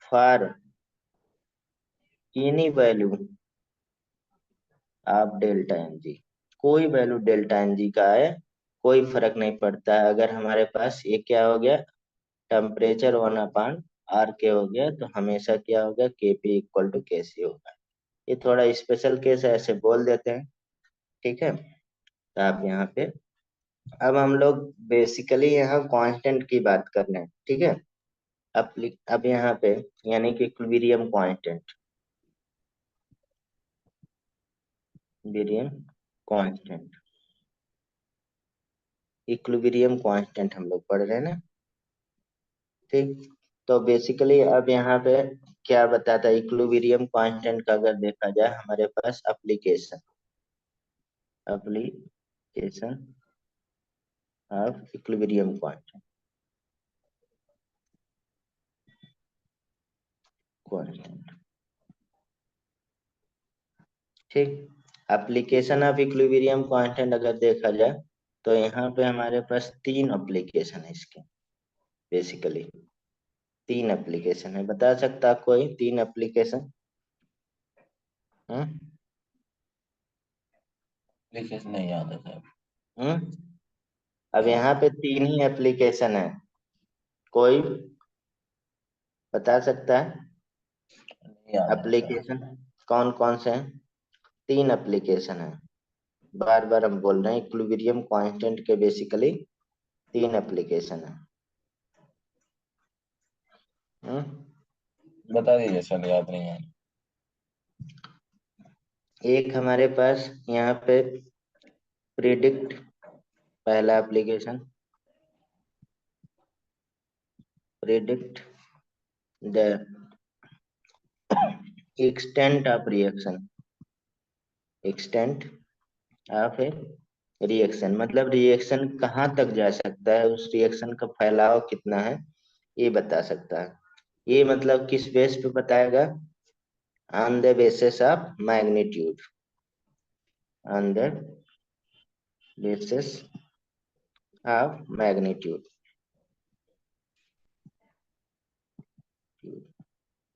for any value of delta n g, कोई वैल्यू डेल्टा एन जी का है, कोई फर्क नहीं पड़ता है। अगर हमारे पास ये क्या हो गया, टेम्परेचर 1 आर के हो गया, तो हमेशा क्या होगा, के पी इक्वल टू के सी होगा। ये थोड़ा स्पेशल केस है, ऐसे बोल देते हैं, ठीक है। तो आप यहाँ पे, अब हम लोग बेसिकली यहाँ कांस्टेंट की बात कर रहे हैं, ठीक है। अब यहाँ पे यानी कि equilibrium constant, constant equilibrium constant हम लोग पढ़ रहे हैं ना, ठीक। तो बेसिकली अब यहाँ पे क्या बताता है, इक्विलिब्रियम कांस्टेंट का अगर देखा जाए हमारे पास एप्लीकेशन ऑफ इक्विलिब्रियम कांस्टेंट, ठीक। एप्लीकेशन ऑफ इक्विलिब्रियम कांस्टेंट अगर देखा जाए तो यहाँ पे हमारे पास 3 एप्लीकेशन है इसके, बेसिकली 3 एप्लीकेशन है। बता सकता कोई 3 एप्लीकेशन? हम्म एप्लीकेशन नहीं याद है साहब। अब यहाँ पे 3 ही एप्लीकेशन है, कोई बता सकता है नहीं याद है साहब। एप्लीकेशन कौन कौन से हैं? 3 एप्लीकेशन है, बार बार हम बोल रहे हैं, इक्विलिब्रियम कांस्टेंट के बेसिकली 3 एप्लीकेशन है। बता दीजिए सर, याद नहीं है। एक हमारे पास यहाँ पे प्रिडिक्ट, पहला application, predict the extent of reaction, extent of A reaction मतलब रिएक्शन कहाँ तक जा सकता है, उस रिएक्शन का फैलाव कितना है, ये बता सकता है। ये मतलब किस बेस पे बताएगा, on the basis of magnitude, on the basis of magnitude,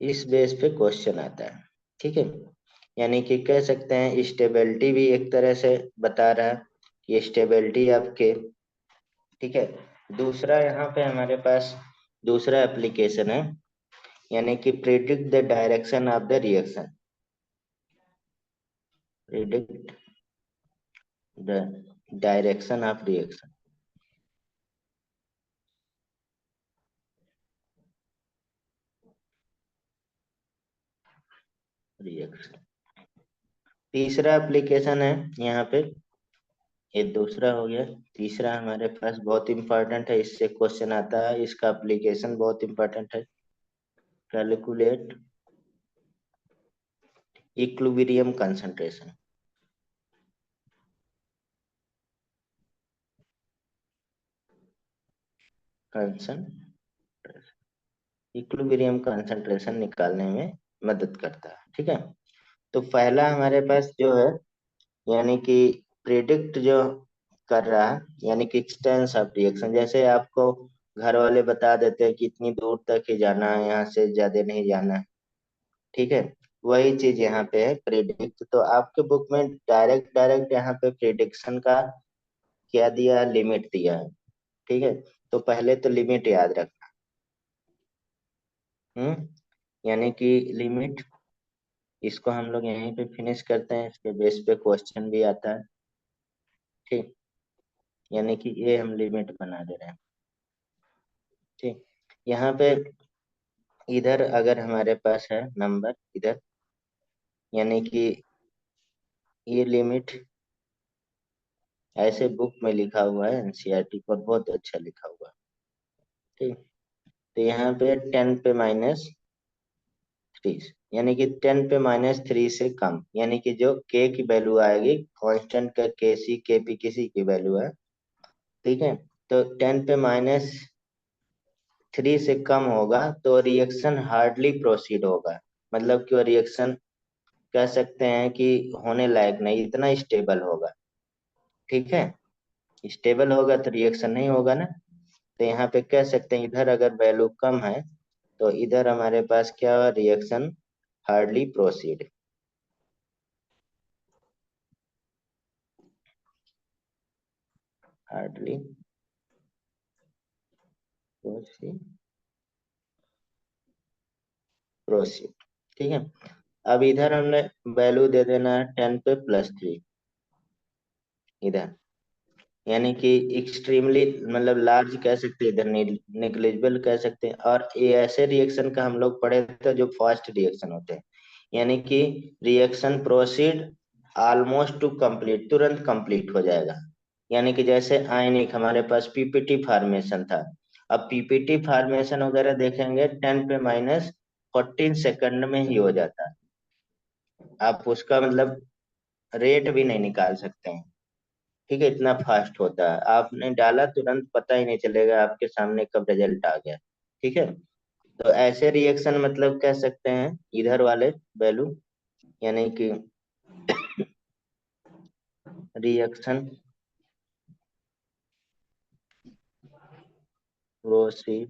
इस बेस पे क्वेश्चन आता है, ठीक है। यानी कि कह सकते हैं स्टेबिलिटी भी एक तरह से बता रहा है कि स्टेबिलिटी आपके, ठीक है। दूसरा यहाँ पे हमारे पास दूसरा एप्लीकेशन है, यानी कि predict the direction of the reaction, predict the direction of reaction, reaction तीसरा एप्लीकेशन है यहाँ पे, ये दूसरा हो गया। तीसरा हमारे पास बहुत इंपॉर्टेंट है, इससे क्वेश्चन आता है, इसका एप्लीकेशन बहुत इंपॉर्टेंट है, calculate equilibrium concentration, equilibrium concentration निकालने में मदद करता है, ठीक है। तो पहला हमारे पास जो है, यानी कि प्रिडिक्ट जो कर रहा है, यानी कि एक्सटेंस ऑफ रिएक्शन, जैसे आपको घर वाले बता देते हैं कि इतनी दूर तक ही जाना है, यहाँ से ज्यादा नहीं जाना है, ठीक है। वही चीज यहाँ पे है प्रिडिक्ट। तो आपके बुक में डायरेक्ट डायरेक्ट यहाँ पे प्रिडिक्शन का क्या दिया, लिमिट दिया है, ठीक है। तो पहले तो लिमिट याद रखना, यानी कि लिमिट, इसको हम लोग यहीं पे फिनिश करते हैं, इसके बेस पे क्वेश्चन भी आता है, ठीक। यानी कि ये हम लिमिट बना दे रहे हैं, ठीक। यहाँ पे इधर अगर हमारे पास है नंबर इधर, यानी कि ये लिमिट ऐसे बुक में लिखा हुआ है एनसीईआरटी पर, बहुत अच्छा लिखा हुआ है, ठीक। तो यहाँ पे 10 पे -3, यानी कि 10 पे -3 से कम, यानी कि जो के की वैल्यू आएगी, कांस्टेंट का के सी के पी किसी की वैल्यू है, ठीक है। तो 10 पे -3 से कम होगा तो रिएक्शन हार्डली प्रोसीड होगा, मतलब कि वो रिएक्शन कह सकते हैं कि होने लायक नहीं, इतना स्टेबल होगा, ठीक है। स्टेबल होगा तो रिएक्शन नहीं होगा ना। तो यहाँ पे कह सकते हैं इधर अगर वैल्यू कम है तो इधर हमारे पास क्या हुआ, reaction hardly proceed. Hardly proceed. ठीक है, अब इधर हमने वैल्यू दे देना है 10 पे +3 इधर, यानी कि एक्सट्रीमली मतलब लार्ज कह सकते हैं, इधर नेग्लिजिबल कह सकते हैं। और ये ऐसे रिएक्शन का हम लोग पढ़े थे जो फास्ट रिएक्शन होते हैं, यानी कि reaction proceed almost two complete, तुरंत कंप्लीट हो जाएगा। यानी कि जैसे आयनिक हमारे पास पीपीटी फॉर्मेशन था, अब पीपीटी फॉर्मेशन वगैरह देखेंगे 10 पे -14 सेकंड में ही हो जाता है। आप उसका मतलब रेट भी नहीं निकाल सकते हैं। ठीक है, इतना फास्ट होता है, आपने डाला तुरंत पता ही नहीं चलेगा आपके सामने कब रिजल्ट आ गया। ठीक है, तो ऐसे रिएक्शन मतलब कह सकते हैं इधर वाले वैल्यू, यानी कि reaction proceed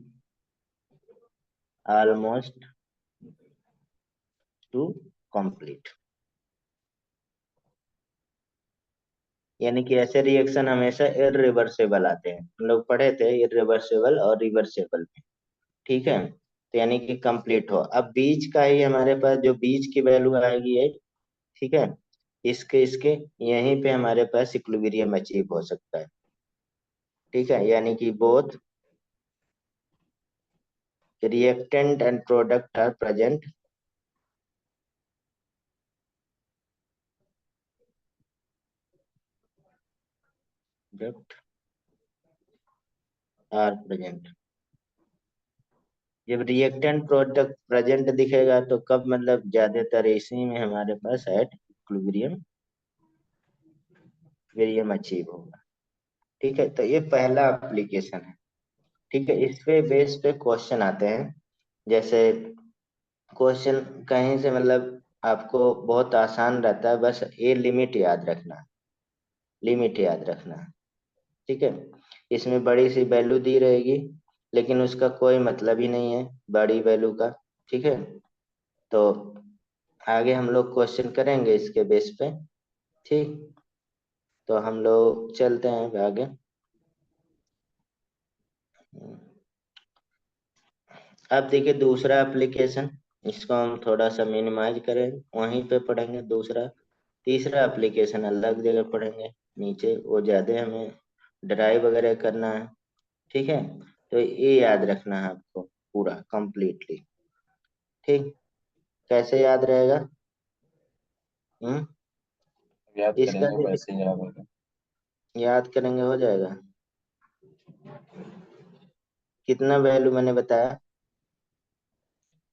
almost two complete, यानी कि ऐसे रिएक्शन हमेशा इरिवर्सिबल आते हैं। हम लोग पढ़े थे इरिवर्सिबल और रिवर्सिबल में। ठीक है, तो यानी कि कंप्लीट हो। अब बीच का ही हमारे पास जो बीच की वैल्यू आएगी है, ठीक है, इसके इसके यहीं पे हमारे पास इक्विलिब्रियम अचीव हो सकता है। ठीक है, यानी कि both reactant and product are present are present. जब रिएक्टेंट प्रोडक्ट प्रेजेंट दिखेगा तो कब, मतलब ज्यादातर इसी में हमारे पास एट इक्विलिब्रियम वेरियम अचीव होगा। ठीक है, तो ये पहला एप्लीकेशन है। ठीक है, इस पे बेस पे क्वेश्चन आते हैं। जैसे क्वेश्चन कहीं से मतलब आपको बहुत आसान रहता है, बस ये लिमिट याद रखना, लिमिट याद रखना। ठीक है, इसमें बड़ी सी वैल्यू दी रहेगी, लेकिन उसका कोई मतलब ही नहीं है बड़ी वैल्यू का। ठीक है, तो आगे हम लोग क्वेश्चन करेंगे इसके बेस पे। ठीक, तो हम लोग चलते हैं आगे। अब देखिए दूसरा एप्लीकेशन, इसको हम थोड़ा सा मिनिमाइज करें, वहीं पे पढ़ेंगे दूसरा। तीसरा एप्लीकेशन अलग जगह पढ़ेंगे, नीचे वो ज्यादा हमें ड्राइव वगैरह करना है। ठीक है, तो ये याद रखना है आपको पूरा कंप्लीटली। ठीक, कैसे याद रहेगा? हम्म, याद इसका करेंगे देखिए, वैसे ही याद होगा। याद करेंगे हो जाएगा। कितना वैल्यू मैंने बताया?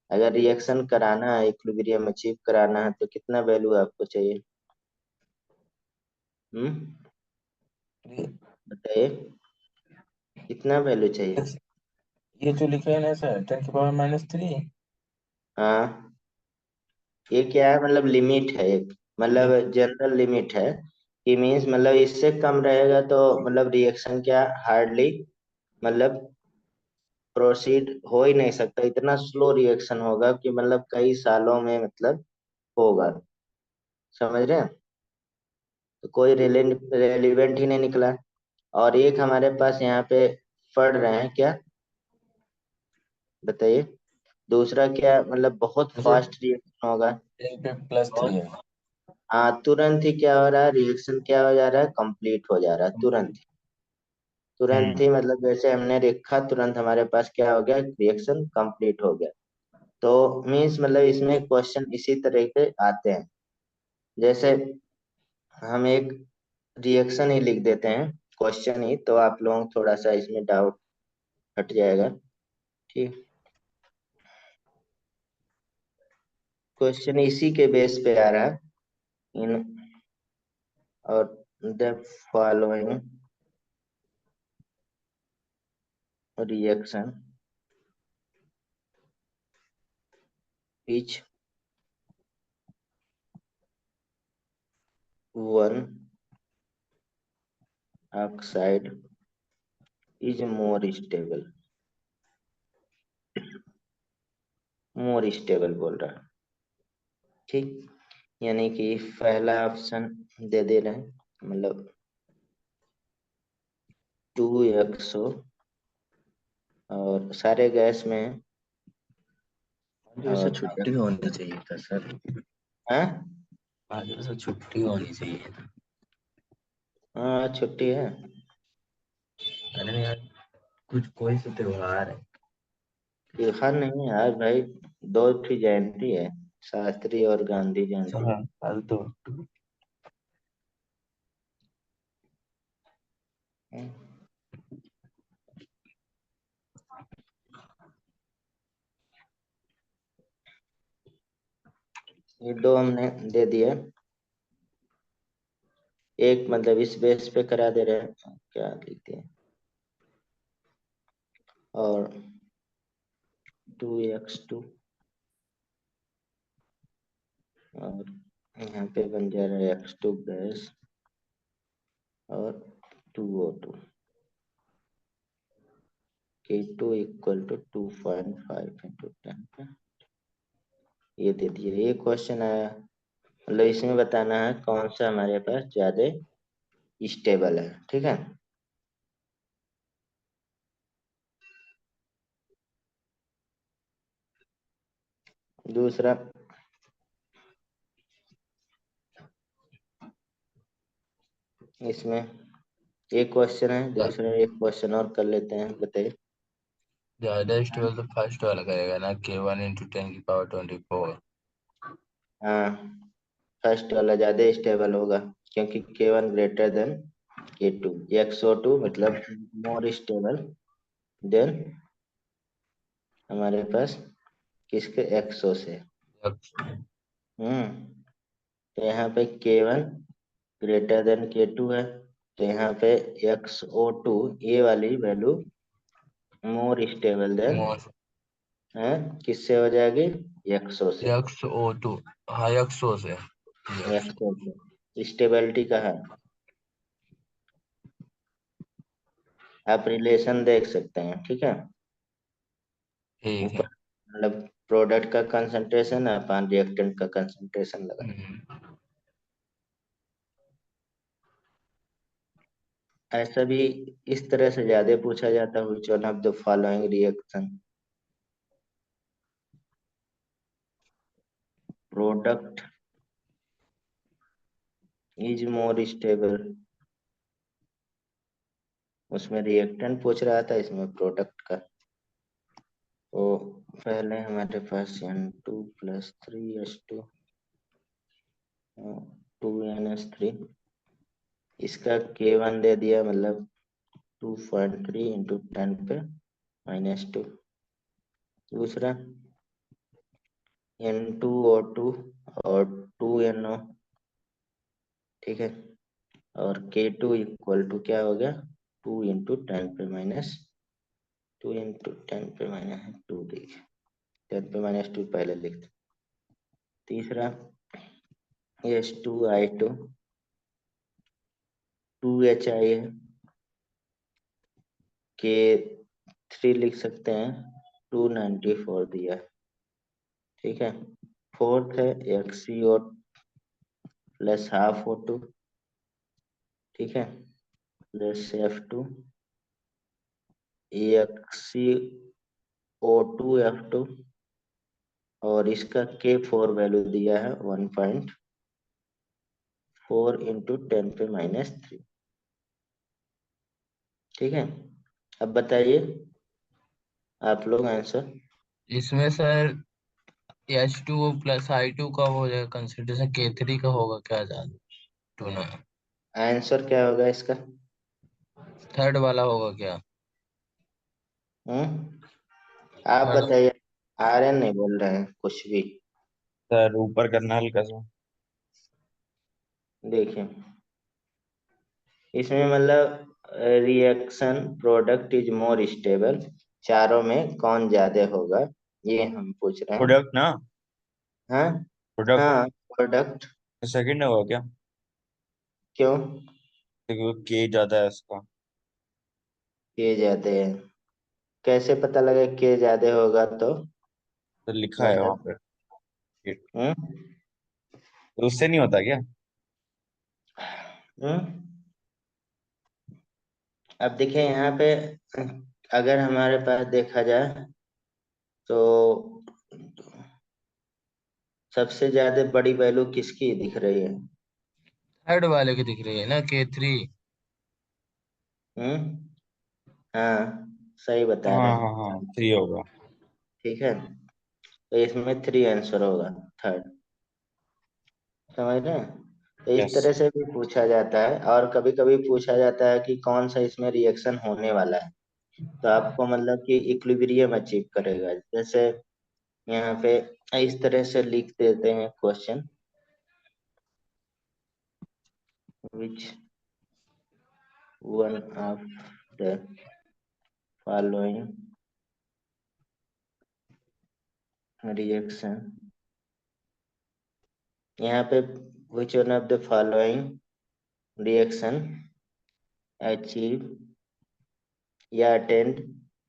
अगर रिएक्शन कराना है, इक्विलिब्रियम अचीव कराना है, तो कितना वैल्यू आपको चाहिए? हम्म, ये बताइए कितना वैल्यू चाहिए? ये जो लिखे हैं ना सर 10⁻³ हाँ, ये क्या है, मतलब लिमिट है एक, मतलब जनरल लिमिट है कि मीन्स मतलब इससे कम रहेगा तो मतलब रिएक्शन क्या हार्डली मतलब प्रोसीड हो ही नहीं सकता, इतना स्लो रिएक्शन होगा कि मतलब कई सालों में मतलब होगा। समझ रहे हैं? तो कोई रेलिवेंट ही नहीं निकला। और एक हमारे पास यहाँ पे पढ़ रहे हैं क्या, बताइए दूसरा क्या, मतलब बहुत जैसे फास्ट रिएक्शन होगा 10 पे +3 और है। हाँ तुरंत ही क्या हो रहा है, रिएक्शन क्या हो जा रहा है, कंप्लीट हो जा रहा है तुरंत। तुरंत ही मतलब जैसे हमने देखा तुरंत हमारे पास क्या हो गया, रिएक्शन कंप्लीट हो गया। तो मीन्स मतलब इसमें क्वेश्चन इसी तरह के आते हैं। जैसे हम एक रिएक्शन ही लिख देते हैं, क्वेश्चन ही, तो आप लोगों को थोड़ा सा इसमें डाउट हट जाएगा। ठीक, क्वेश्चन इसी के बेस पे आ रहा है। इन और the following reaction each one oxide is more stable बोल रहा है। ठीक, यानी कि पहला ऑप्शन दे दे रहे हैं, मतलब 2xo, और सारे गैस में है। आज वैसे और छुट्टी होनी चाहिए था सर, हाँ आज वैसे छुट्टी होनी चाहिए था। हाँ, छुट्टी है। अरे यार कुछ कोई सा त्योहार है। त्योहार नहीं है आज भाई, दो की जयंती है, शास्त्री और गांधी जयंती। हाँ कल तो हम्म, ये दो हमने दे दिया, एक मतलब इस बेस पे करा दे रहे हैं, क्या लिखते हैं, और 2x2, और यहाँ पे बन जा रहा है x2 गैस, और 2O2, K2 equal to 2.5 into 10 पे, ये दे दिया। ये क्वेश्चन आया, मतलब इसमें बताना है कौन सा हमारे पास ज्यादा स्टेबल है, ठीक है। दूसरा, इसमें एक क्वेश्चन है, दूसरा एक क्वेश्चन और कर लेते हैं, बताइए। ज्यादा स्टेबल तो फर्स्ट वाला करेगा ना, K1 इंटू 10 की पावर 24। हाँ, फर्स्ट वाला ज्यादा स्टेबल होगा, क्योंकि K1 greater than K2, XO2 मतलब मोर स्टेबल देन हमारे पास किसके, एक्सो से। हम्म, तो यहाँ पे K1 ग्रेटर देन K2 है, तो यहाँ पे XO2 ये वाली वैल्यू मोर स्टेबल देन है, किससे हो जाएगी, एक्सो से। XO2, हाँ XO से। एक्सो से स्टेबिलिटी का है, आप रिलेशन देख सकते हैं, ठीक है। ठीक ऊपर है। मतलब प्रोडक्ट का कंसंट्रेशन है, अपन रिएक्टेंट का कंसंट्रेशन लगा। ऐसा भी इस तरह से ज्यादा पूछा जाता है, which one of the following reaction product is more stable, उसमें रिएक्टेंट पूछ रहा था, इसमें प्रोडक्ट का। तो पहले हमारे पास N2 प्लस 3H2 2NH3, इसका K1 दे दिया, मतलब 2.3 इंटू 10 पे -2। दूसरा N2O2 और 2NO, ठीक है, और K2 इक्वल टू क्या हो गया, 2 इंटू 10 पे -2 इंटू 10 पे -2, देखिए 10 पे -2 पहले लिखते। तीसरा H2I2 2HI है, K3 लिख सकते हैं, 294 दिया है, ठीक है। फोर्थ है XCO प्लस ½ O2, ठीक है, प्लस F2 XCO2F2, और इसका K4 वैल्यू दिया है 1.4 इंटू 10 पे -3, ठीक है। अब बताइए आप लोग आंसर। इसमें सर H2O प्लस I2 का हो जाएगा कंसिडरेशन, K3 का होगा क्या जान टू ना, आंसर क्या होगा इसका? थर्ड वाला होगा क्या? आप थर्ड। बताइए, आर्यन नहीं बोल रहे हैं कुछ भी। सर ऊपर करना हल्का सा। देखिए, इसमें मतलब reaction product is more stable, चारों में कौन ज्यादा होगा, ये हम पूछ रहे हैं। प्रोडक्ट ना, हाँ प्रोडक्ट हाँ, प्रोडक्ट। सेकंड होगा क्या? क्यों क्योंकि के ज्यादा है इसका। के ज्यादा है? कैसे पता लगा के ज्यादा होगा तो? तो लिखा है वहां मतलब पे। हम्म तो उससे नहीं होता क्या? हम्म। अब देखिए यहाँ पे, अगर हमारे पास देखा जाए तो सबसे ज्यादा बड़ी वैल्यू किसकी दिख रही है? थर्ड वाले की दिख रही है ना, K3। हम्म। हाँ, सही बता रहे हाँ हाँ हैं। हाँ, 3 होगा। ठीक है, तो इसमें 3 आंसर होगा, थर्ड। समझ रहे हैं? तो इस यस। तरह से भी पूछा जाता है, और कभी कभी पूछा जाता है कि कौन सा इसमें रिएक्शन होने वाला है। तो आपको मतलब कि इक्विलिब्रियम अचीव करेगा। जैसे यहाँ पे इस तरह से लिख देते हैं question, which one of the following reaction, यहाँ पे which one of the following reaction achieve या अटेंड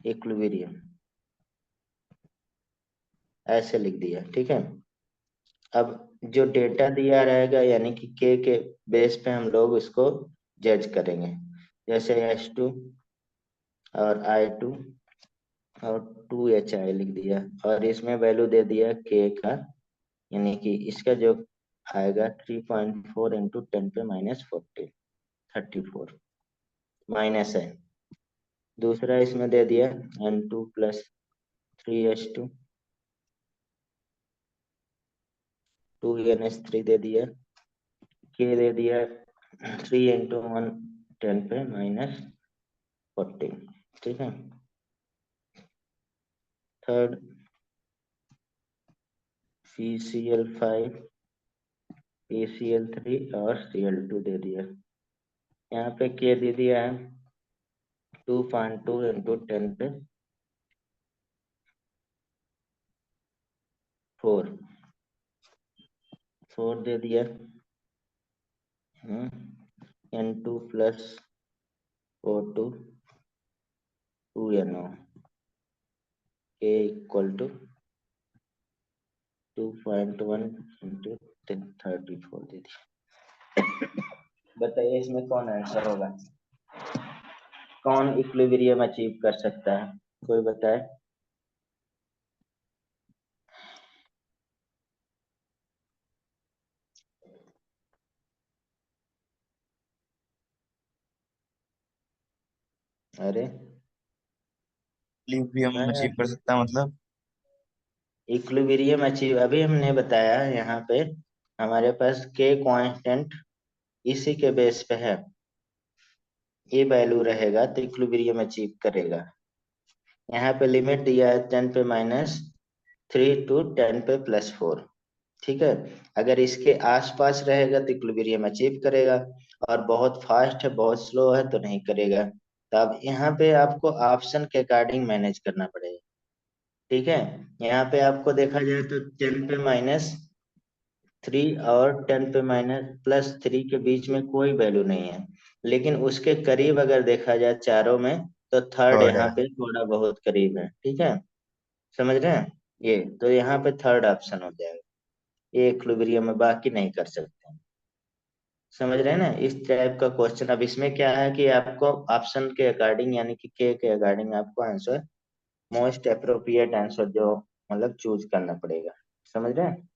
इक्विलिब्रियम, ऐसे लिख दिया। ठीक है, अब जो डेटा दिया रहेगा यानी कि के बेस पे हम लोग इसको जज करेंगे। जैसे H2 और I2 और 2HI लिख दिया, और इसमें वैल्यू दे दिया के का, यानी कि इसका जो आएगा 3.4 इंटू 10⁻⁴, 34 माइनस है। दूसरा इसमें दे दिया N2 प्लस 3H2, 2NH3 दे दिया, के दे दिया 3 इंटू 1 10⁻⁴। ठीक है, थर्ड CCl5, ACl3 और Cl2 दे दिया। यहाँ पे के दे दिया है 2.2 इंटू 10⁴, 4 दे दिया। N2 प्लस O2 2NO, के इक्वल टू 2.1 इंटू 34 दे दिया। बताइए इसमें कौन आंसर होगा? कौन इक्विलिब्रियम अचीव कर सकता है? कोई बताए। अरे इक्विलिब्रियम नहीं, अचीव कर सकता है मतलब? इक्विलिब्रियम अचीव अभी हमने बताया यहाँ पे, हमारे पास के कांस्टेंट इसी के बेस पे है, ये वैल्यू रहेगा तो इक्विलिब्रियम अचीव करेगा। यहाँ पे लिमिट दिया है 10⁻³ टू 10⁻+4। ठीक है, अगर इसके आसपास रहेगा तो इक्विलिब्रियम अचीव करेगा, और बहुत फास्ट है बहुत स्लो है तो नहीं करेगा। तो अब यहाँ पे आपको ऑप्शन के अकॉर्डिंग मैनेज करना पड़ेगा। ठीक है, यहाँ पे आपको देखा जाए तो 10⁻³ और 10⁻+3 के बीच में कोई वैल्यू नहीं है, लेकिन उसके करीब अगर देखा जाए चारों में, तो थर्ड थर्ड यहाँ है। पे थोड़ा बहुत करीब है। ठीक है, समझ रहे हैं? ये तो यहाँ पे थर्ड ऑप्शन हो जाएगा, ये इक्विलिब्रियम में बाकी नहीं कर सकते। समझ रहे हैं ना? इस टाइप का क्वेश्चन। अब इसमें क्या है कि आपको ऑप्शन के अकॉर्डिंग यानी कि के अकॉर्डिंग आपको आंसर, मोस्ट अप्रोप्रिएट आंसर जो मतलब चूज करना पड़ेगा। समझ रहे हैं?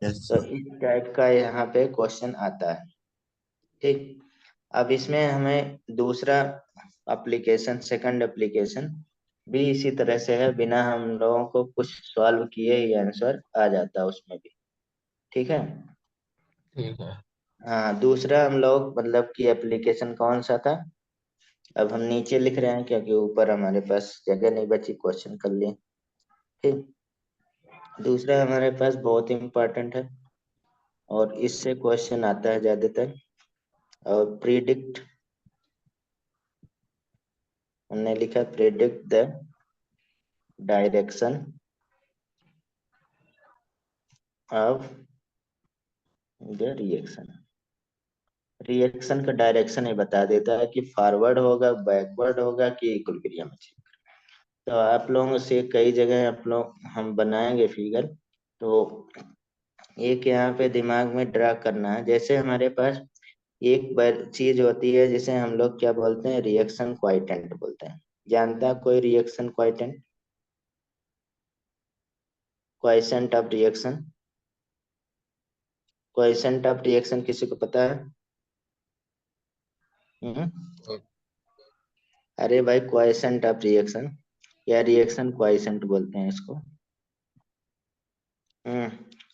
यस तो सर। इस टाइप का यहाँ पे क्वेश्चन आता है। ठीक, अब इसमें हमें दूसरा एप्लीकेशन, सेकंड एप्लीकेशन भी इसी तरह से है, बिना हम लोगों को कुछ सॉल्व किए ही आंसर आ जाता है उसमें भी। ठीक है, ठीक है। हाँ, दूसरा हम लोग मतलब कि एप्लीकेशन कौन सा था, अब हम नीचे लिख रहे हैं क्योंकि ऊपर हमारे पास जगह नहीं बची, क्वेश्चन कर लिए। ठीक, दूसरा हमारे पास बहुत इंपॉर्टेंट है, और इससे क्वेश्चन आता है ज्यादातर, और प्रिडिक्ट, हमने लिखा predict the direction of the reaction. Reaction का डायरेक्शन ये बता देता है कि फॉरवर्ड होगा, बैकवर्ड होगा, कि इक्विलिब्रियम अचीव। तो आप लोगों से कई जगह आप लोग हम बनाएंगे फिगर, तो एक यहाँ पे दिमाग में ड्रा करना है। जैसे हमारे पास एक चीज होती है जिसे हम लोग क्या बोलते हैं, रिएक्शन क्वाइटेंट बोलते हैं। जानता है कोई reaction quotient? Quotient of reaction, quotient of reaction किसी को पता है? हम्म? अरे भाई, क्वाइसेंट ऑफ रिएक्शन या रिएक्शन क्वाइसेंट बोलते हैं इसको।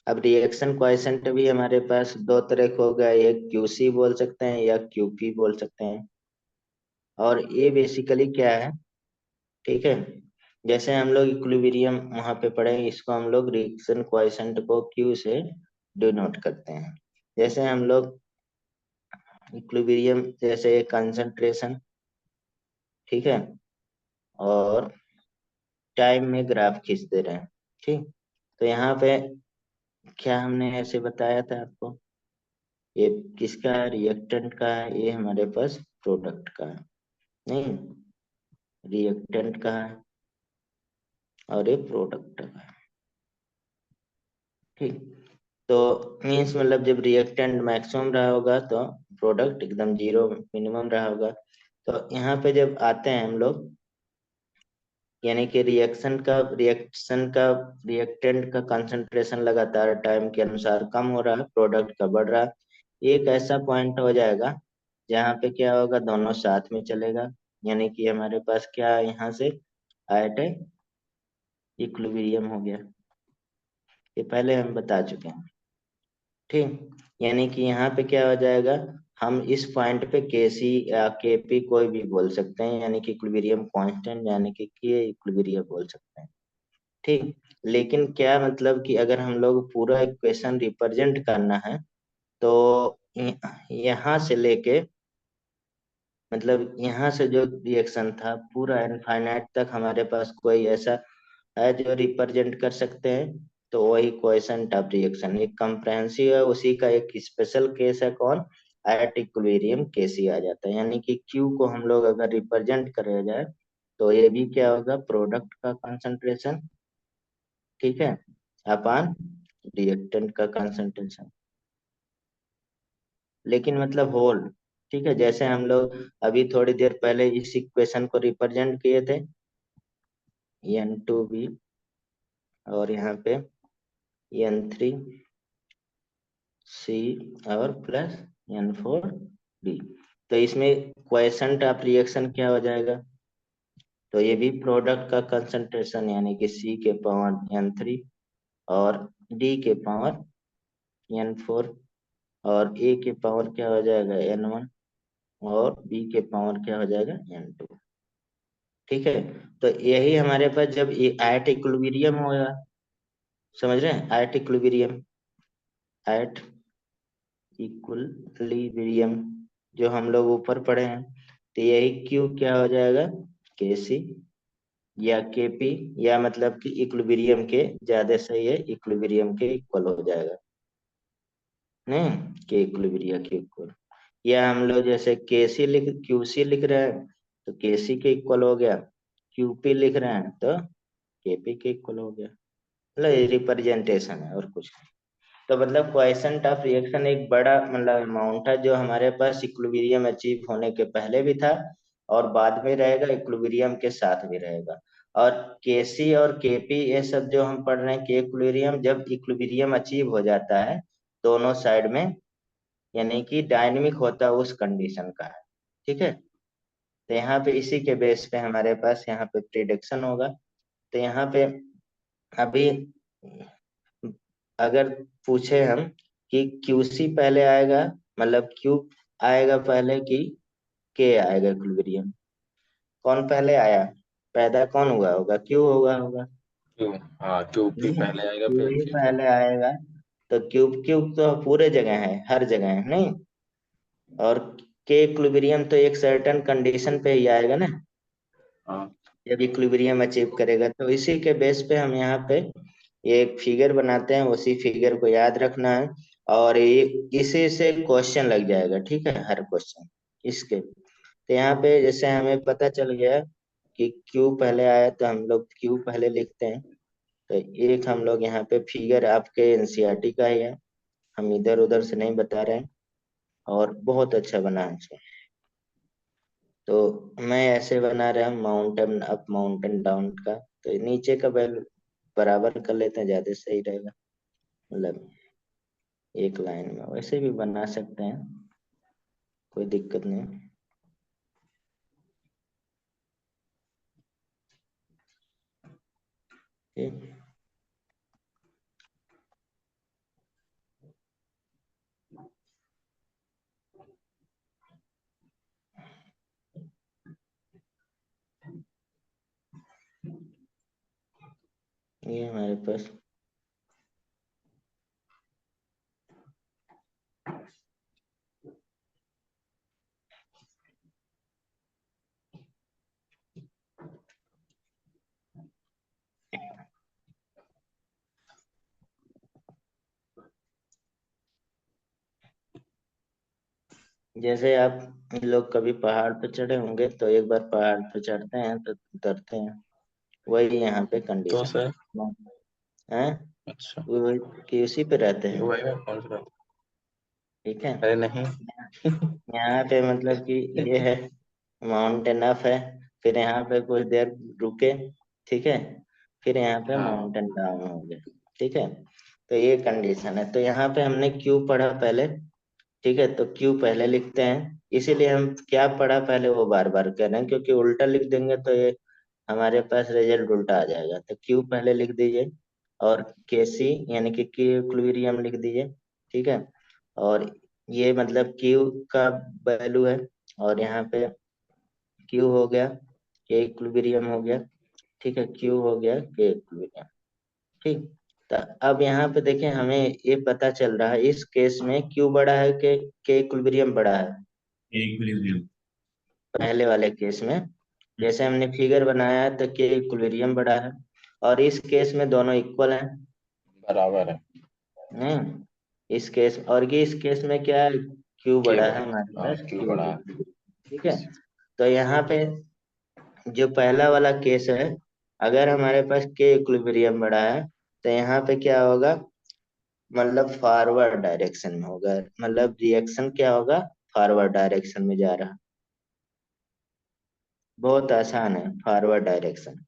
अब रिएक्शन क्वाइसेंट भी हमारे पास दो तरह का होगा, एक क्यूसी बोल सकते हैं या क्यूपी बोल सकते हैं। और ये बेसिकली क्या है, ठीक है, जैसे हम लोग इक्विलिब्रियम वहां पे पढ़े, इसको हम लोग रिएक्शन क्वाइसेंट को क्यू से डिनोट करते हैं। जैसे हम लोग इक्विलिब्रियम, जैसे कंसंट्रेशन, ठीक है, और टाइम में ग्राफ खींच दे रहे हैं, ठीक। तो यहाँ पे क्या हमने ऐसे बताया था आपको, ये किसका है, रिएक्टेंट का है, ये हमारे पास प्रोडक्ट का है, नहीं, रिएक्टेंट का है और ये प्रोडक्ट का है, ठीक। तो मीन्स मतलब जब रिएक्टेंट मैक्सिमम रहा होगा तो प्रोडक्ट एकदम जीरो मिनिमम रहा होगा। तो यहाँ पे जब आते हैं हम लोग, यानी कि रिएक्टेंट का कंसंट्रेशन लगातार टाइम के अनुसार कम हो रहा है, प्रोडक्ट का बढ़ रहा है। एक ऐसा पॉइंट हो जाएगा जहाँ पे क्या होगा, दोनों साथ में चलेगा, यानी कि हमारे पास क्या यहाँ से एट इक्विलिब्रियम हो गया। ये पहले हम बता चुके हैं, ठीक। यानी कि यहाँ पे क्या हो जाएगा, हम इस पॉइंट पे केसी या केपी कोई भी बोल सकते हैं, यानी कि इक्विलिब्रियम कांस्टेंट, यानी कि के इक्विलिब्रियम बोल सकते हैं, ठीक। लेकिन क्या मतलब कि अगर हम लोग पूरा इक्वेशन रिप्रेजेंट करना है तो यहाँ से लेके, मतलब यहाँ से जो रिएक्शन था पूरा इनफाइनाइट तक हमारे पास कोई ऐसा है जो रिप्रेजेंट कर सकते हैं, तो वही क्वेश्चन ऑफ रिएक्शन एक कंप्रेहेंसिव है, उसी का एक स्पेशल केस है, कौन, एट इक्विलिब्रियम केस ही आ जाता है। यानी कि क्यू को हम लोग अगर रिप्रेजेंट करा जाए तो ये भी क्या होगा, प्रोडक्ट का कंसंट्रेशन, ठीक है, अपान रिएक्टेंट का कंसंट्रेशन, लेकिन मतलब होल, ठीक है। जैसे हम लोग अभी थोड़ी देर पहले इस इक्वेशन को रिप्रेजेंट किए थे, N2B और यहाँ पे N3C और प्लस N4D। तो इसमें क्वेश्चन ऑफ रिएक्शन क्या हो जाएगा, तो ये भी प्रोडक्ट का कंसंट्रेशन, यानी कि C के पावर N3 और D के पावर N4 और A के पावर क्या हो जाएगा, N1 और B के पावर क्या हो जाएगा, N2, ठीक है। तो यही हमारे पास जब ये एट इक्विलिब्रियम होगा, समझ रहे हैं, एट इक्विलिब्रियम, एट इक्विलिब्रियम जो हम लोग ऊपर पढ़े हैं, तो यही क्यू क्या हो जाएगा, केसी या केपी, या मतलब कि इक्विलिब्रियम के, ज्यादा सही है, इक्विलिब्रियम के इक्वल हो जाएगा, नहीं, के इक्विलिब्रियम के इक्वल। या हम लोग जैसे केसी लिख क्यूसी लिख रहे हैं तो केसी के इक्वल हो गया, क्यूपी लिख रहे हैं तो केपी के इक्वल हो गया, मतलब रिप्रेजेंटेशन है और कुछ नहीं। तो मतलब क्वेश्चन ऑफ रिएक्शन एक बड़ा मतलब अमाउंट है जो हमारे पास इक्विलिब्रियम अचीव होने के पहले भी था और बाद में रहेगा, इक्विलिब्रियम के साथ भी रहेगा। और केसी और केपी ये सब जो हम पढ़ रहे हैं, के इक्विलिब्रियम जब इक्विलिब्रियम अचीव हो जाता है दोनों साइड में, यानी कि डायनेमिक होता है उस कंडीशन का है, ठीक है। तो यहाँ पे इसी के बेस पे हमारे पास यहाँ पे प्रिडिक्शन होगा। तो यहाँ पे अभी अगर पूछे हम कि क्यूसी पहले आएगा, मतलब क्यू आएगा पहले कि के आएगा इक्विलिब्रियम, कौन पहले आया, पैदा कौन हुआ होगा, क्यू हुआ होगा, क्यू, हाँ क्यूपी नहीं, पहले आएगा क्यू फिर ही क्यू। पहले आएगा। तो क्यूब क्यूब तो पूरे जगह है, हर जगह है, नहीं, और के इक्विलिब्रियम तो एक सर्टेन कंडीशन पे ही आएगा ना, हाँ जब इक्विलिब्रियम अचीव करेगा। तो इसी के बेस पे हम यहाँ पे ये एक फिगर बनाते हैं, उसी फिगर को याद रखना है और ये इसी से क्वेश्चन लग जाएगा, ठीक है, हर क्वेश्चन इसके। तो यहाँ पे जैसे हमें पता चल गया कि क्यू पहले आया तो हम लोग क्यू पहले लिखते हैं, तो एक हम लोग यहाँ पे फिगर आपके एनसीईआरटी का ही है, हम इधर उधर से नहीं बता रहे हैं, और बहुत अच्छा बना है इसका। तो मैं ऐसे बना रहा हूँ माउंटेन अप माउंटेन डाउन का, तो नीचे का वैल्यू बराबर कर लेते हैं, ज्यादा सही रहेगा, मतलब एक लाइन में वैसे भी बना सकते हैं, कोई दिक्कत नहीं। ठीक, ये हमारे पास जैसे आप लोग कभी पहाड़ पे चढ़े होंगे, तो एक बार पहाड़ पे चढ़ते हैं तो उतरते हैं, वही यहाँ पे तो कंडीशन सर है, अच्छा वही कि उसी पे रहते हैं। वही मैं पहुंच रहा हूँ। ठीक है, अरे नहीं। यहाँ पे मतलब कि ये है माउंटेन अप है, फिर यहाँ पे कुछ देर रुके, ठीक है, फिर यहाँ पे हाँ माउंटेन डाउन हो गया। ठीक है, तो ये कंडीशन है। तो यहाँ पे हमने क्यू पढ़ा पहले, ठीक है, तो क्यू पहले लिखते हैं, इसीलिए हम क्या पढ़ा पहले वो बार बार कर रहे हैं, क्योंकि उल्टा लिख देंगे तो ये हमारे पास रिजल्ट उल्टा आ जाएगा। तो क्यू पहले लिख दीजिए, और के सी यानी कि क्यू इक्विलिब्रियम लिख दीजिए। ठीक है, और ये मतलब क्यू का वैल्यू है, और यहाँ पे क्यू हो गया, के इक्विलिब्रियम हो गया। ठीक है, क्यू हो गया के इक्विलिब्रियम। ठीक, तो अब यहाँ पे देखें, हमें ये पता चल रहा है इस केस में क्यू बड़ा है के इक्विलिब्रियम बड़ा है। इक्विलिब्रियम। पहले वाले केस में जैसे हमने फिगर बनाया है तो के इक्विलिब्रियम बड़ा है, और इस केस में दोनों इक्वल हैं। बराबर है। इस केस और ये इस केस में क्या है, क्यू के बड़ा है बड़ा। हमारे हाँ पास क्यू के बड़ा है। इक्विलिब्रियम। ठीक है, तो यहाँ पे जो पहला वाला केस है, अगर हमारे पास के इक्विलिब्रियम बड़ा है, तो यहाँ पे क्या होगा, मतलब फॉरवर्ड डायरेक्शन में होगा, मतलब रिएक्शन क्या होगा, फॉरवर्ड डायरेक्शन में जा रहा। बहुत आसान है फॉरवर्ड डायरेक्शन।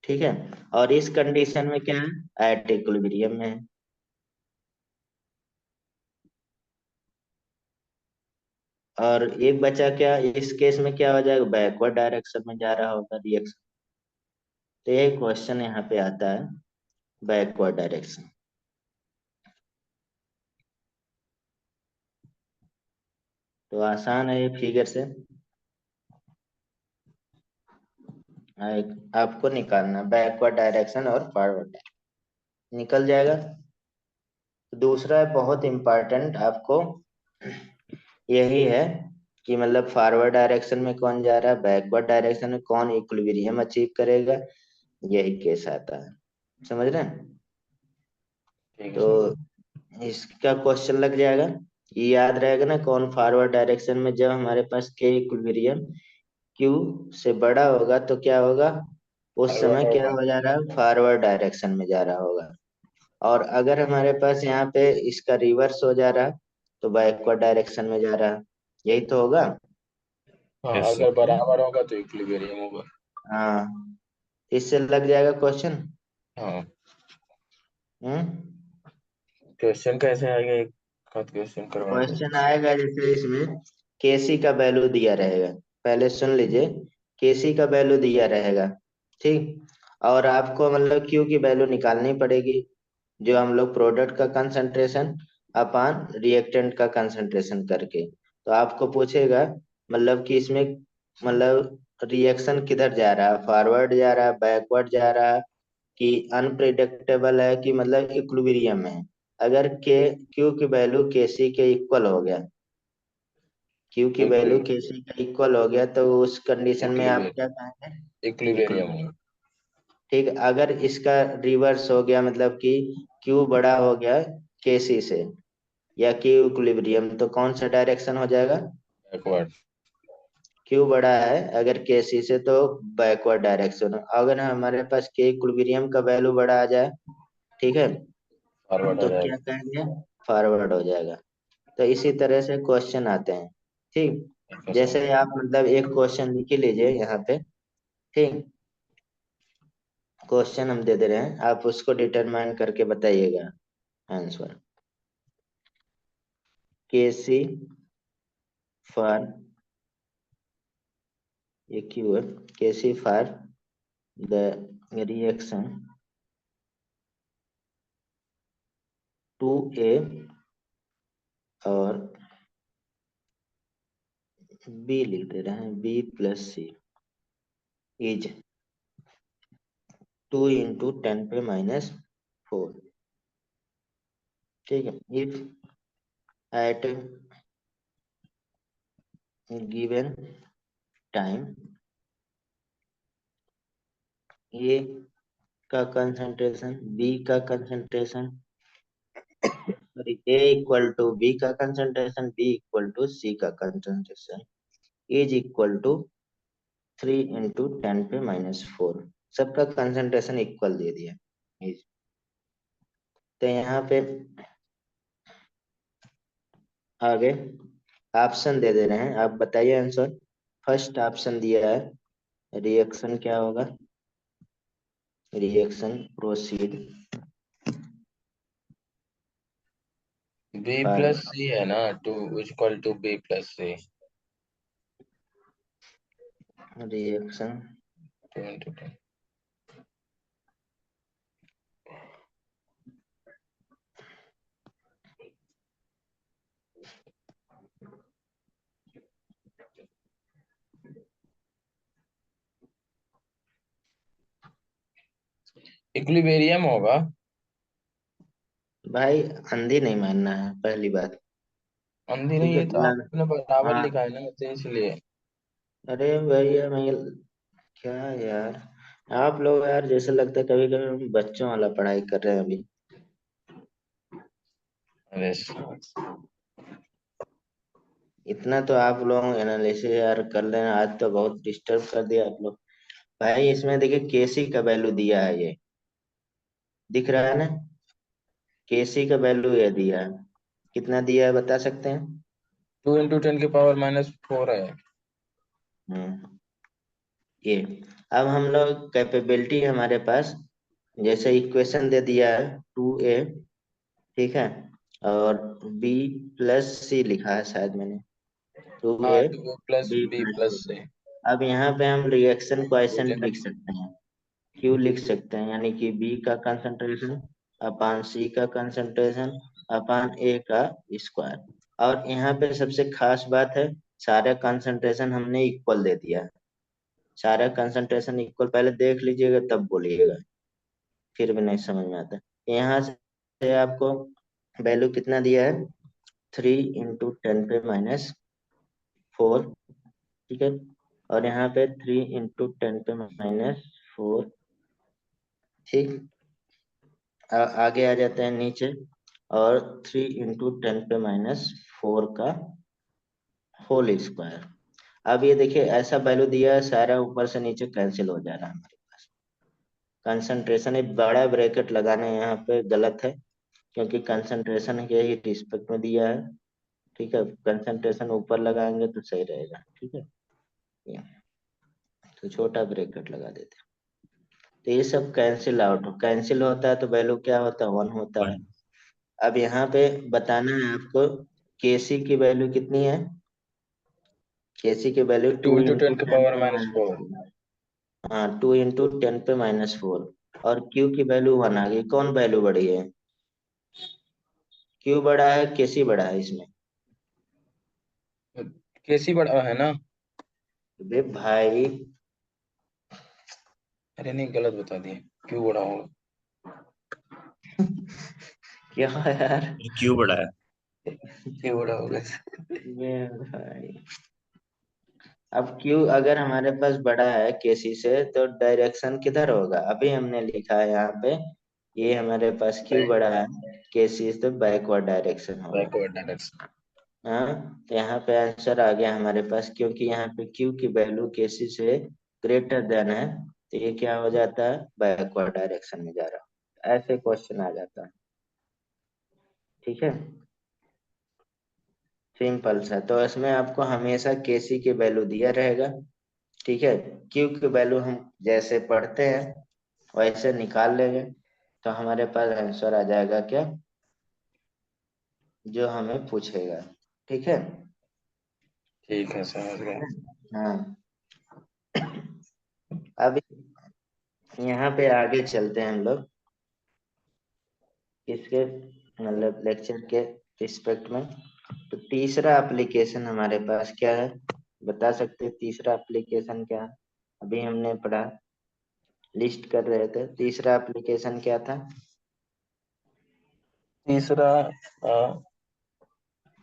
ठीक है, और इस कंडीशन में क्या है, एट इक्विलिब्रियम में है। और एक बचा क्या, इस केस में क्या हो जाएगा, बैकवर्ड डायरेक्शन में जा रहा होगा रिएक्शन। तो ये क्वेश्चन यहाँ पे आता है, बैकवर्ड डायरेक्शन। तो आसान है ये फिगर से, आपको निकालना बैकवर्ड डायरेक्शन और फॉरवर्ड डायरेक्शन, निकल जाएगा। दूसरा बहुत इंपॉर्टेंट आपको यही है कि मतलब फॉरवर्ड डायरेक्शन में कौन जा रहा है, बैकवर्ड डायरेक्शन में कौन इक्विलिब्रियम अचीव करेगा, यही केस आता है। समझ रहे हैं? ठीक है तो सर। इसका क्वेश्चन लग जाएगा, ये याद रहेगा ना, कौन फॉरवर्ड डायरेक्शन में, जब हमारे पास के इक्विलिब्रियम क्यू से बड़ा होगा तो क्या होगा, उस फॉरवर्ड समय क्या होगा। हो जा रहा है, फॉरवर्ड डायरेक्शन में जा रहा होगा। और अगर हमारे पास यहाँ पे इसका रिवर्स हो जा रहा है, तो बैकवर्ड डायरेक्शन में जा रहा है, यही तो होगा। हाँ यस अगर सर। बराबर होगा तो इक्विलिब्रियम होगा। हाँ, इससे लग जाएगा क्वेश्चन। हाँ हम्म, क्वेश्चन कैसे आएगा, एक हाथ क्वेश्चन करवा दो। क्वेश्चन आएगा जैसे इसमें केसी का वैल्यू दिया रहेगा, पहले सुन लीजिए, केसी का वैल्यू दिया रहेगा, ठीक, और आपको मतलब क्यू की वैल्यू निकालनी पड़ेगी, जो हम लोग प्रोडक्ट का कंसंट्रेशन अपान रिएक्टेंट का कंसंट्रेशन करके। तो आपको पूछेगा मतलब कि इसमें मतलब रिएक्शन किधर जा रहा है, फॉरवर्ड जा रहा है, बैकवर्ड जा रहा है, कि अनप्रिडिक्टेबल है, कि मतलब इक्विलिब्रियम में है। अगर के क्यू की वैल्यू के सी के इक्वल हो गया, क्यू की वैल्यू के सी के इक्वल हो गया, तो उस कंडीशन में आप क्या कहेंगे, इक्विलिब्रियम इक्विलिब्रियम। होगा। ठीक, अगर इसका रिवर्स हो गया, मतलब कि क्यू बड़ा हो गया के सी से, या क्यू इक्विलिब्रियम, तो कौन सा डायरेक्शन हो जाएगा, बैकवर्ड। क्यू बड़ा है अगर के सी से तो बैकवर्ड डायरेक्शन। अगर हमारे पास के इक्विलिब्रियम का वैल्यू बड़ा आ जाए, ठीक है, फॉरवर्ड हो तो क्या जाएगा। कहेंगे, फॉरवर्ड हो जाएगा। तो इसी तरह से क्वेश्चन आते हैं। ठीक, ठीक है सर। जैसे आप मतलब एक क्वेश्चन लिख ही लीजिए यहाँ पे। ठीक, क्वेश्चन हम दे दे रहे हैं, आप उसको डिटरमाइन करके बताइएगा आंसर। के सी फॉर, ये क्यू है, के सी फॉर द रिएक्शन 2A और B लिख दे रहे हैं, B plus C is 2 into 10⁻⁴। ठीक है, if at given time A का कंसंट्रेशन, बी का concentration, sorry, A equal to B का concentration, B equal to C का concentration is equal to 3 into 10⁻⁴। सबका कंसंट्रेशन इक्वल दे दिया। तो यहाँ पे आगे ऑप्शन दे दे रहे हैं, आप बताइए आंसर। फर्स्ट ऑप्शन दिया है, रिएक्शन क्या होगा, reaction proceed B for plus C है ना, two equal to B plus C. Reaction 2 into 10। Equilibrium होगा। भाई अंधी नहीं मानना है पहली बात। अंधी ठीक नहीं, है ये तो ना। आपने बराबर हाँ, लिखा है ना, तो इसलिए। अरे भैया मैं क्या यार, आप लोग यार जैसे लगता है कभी कभी हम बच्चों वाला पढ़ाई कर रहे हैं अभी। अरे इतना तो आप लोग एनालिसिस यार कर रहे हैं, आज तो बहुत डिस्टर्ब कर दिया आप लोग। भाई इसमें देखिए केसी का वैल्यू दिया है, ये दिख रहा है ना, केसी का वैल्यू ये दिया है, कितना दिया है बता सकते हैं। 2 इंटू 10⁻⁴ है। हम्म, ये अब हम लोग कैपेबिलिटी हमारे पास, जैसे इक्वेशन दे दिया है 2A, ठीक है, और B प्लस सी लिखा है शायद मैंने, टू हाँ, ए 2 प्लस बी बी प्लस सी। प्लस सी। अब यहाँ पे हम रिएक्शन क्वाइसेंट लिख 2 सकते हैं, क्यू लिख सकते हैं, यानी कि बी का कंसंट्रेशन अपान सी का कंसंट्रेशन अपान ए का स्क्वायर। और यहाँ पे सबसे खास बात है, सारे कंसंट्रेशन हमने इक्वल दे दिया है। सारा कंसंट्रेशन इक्वल पहले देख लीजिएगा तब बोलिएगा, फिर भी नहीं समझ में आता। यहाँ से आपको वैल्यू कितना दिया है, 3 इंटू 10⁻⁴, ठीक है, और यहाँ पे 3 इंटू 10⁻⁴। ठीक, आगे आ जाते हैं नीचे, और 3 इंटू 10⁻⁴ का होल स्क्वायर। अब ये देखिए ऐसा वैल्यू दिया है, सारा ऊपर से नीचे कैंसिल हो जा रहा है हमारे पास। कंसंट्रेशन, एक बड़ा ब्रैकेट लगाना यहाँ पे गलत है, क्योंकि कंसंट्रेशन के ही रिस्पेक्ट में दिया है। ठीक है, कंसंट्रेशन ऊपर लगाएंगे तो सही रहेगा। ठीक है, ये तो छोटा ब्रैकेट लगा देते हैं। तो ये सब कैंसिल आउट, कैंसिल होता है तो वैल्यू क्या होता है, 1 होता है। अब यहाँ पे बताना है आपको, केसी की वैल्यू कितनी है, केसी की वैल्यू 2 टू इंटू इंटू 10 के टेन पावर पे माइनस माइनस 4 हाँ, 2 इंटू 10⁻⁴। और क्यू की वैल्यू 1 आ गई, कौन वैल्यू बढ़ी है, क्यू बड़ा है केसी बड़ा है इसमें। केसी बड़ा है ना। बे भाई अरे नहीं, गलत बता दिए, क्यों बड़ा होगा। क्या यार, क्यों बड़ा है? क्यों बड़ा होगा। बे भाई, अब क्यू अगर हमारे पास बड़ा है केसी से तो डायरेक्शन किधर होगा, अभी हमने लिखा है यहाँ पे, ये हमारे पास क्यू बड़ा है, केसी से बैकवर्ड डायरेक्शन होगा। Backward direction. हाँ, तो यहाँ पे आंसर आ गया हमारे पास, क्योंकि यहाँ पे क्यू की वैल्यू केसी से ग्रेटर देन है, तो ये क्या हो जाता है, बैकवर्ड डायरेक्शन में जा रहा है। ऐसे क्वेश्चन आ जाता है। ठीक है, सिंपल सा। तो इसमें आपको हमेशा केसी की वैल्यू दिया रहेगा। ठीक है, क्यू की वैल्यू हम जैसे पढ़ते हैं वैसे निकाल लेंगे, तो हमारे पास आंसर आ जाएगा क्या, जो हमें पूछेगा। ठीक है। ठीक है, समझ गए। हाँ, अब यहाँ पे आगे चलते हैं हम लोग इसके मतलब लेक्चर के रिस्पेक्ट में। तो तीसरा एप्लीकेशन हमारे पास क्या है, बता सकते हैं तीसरा एप्लीकेशन क्या है? अभी हमने पढ़ा, लिस्ट कर रहे थे, तीसरा एप्लीकेशन क्या था? तीसरा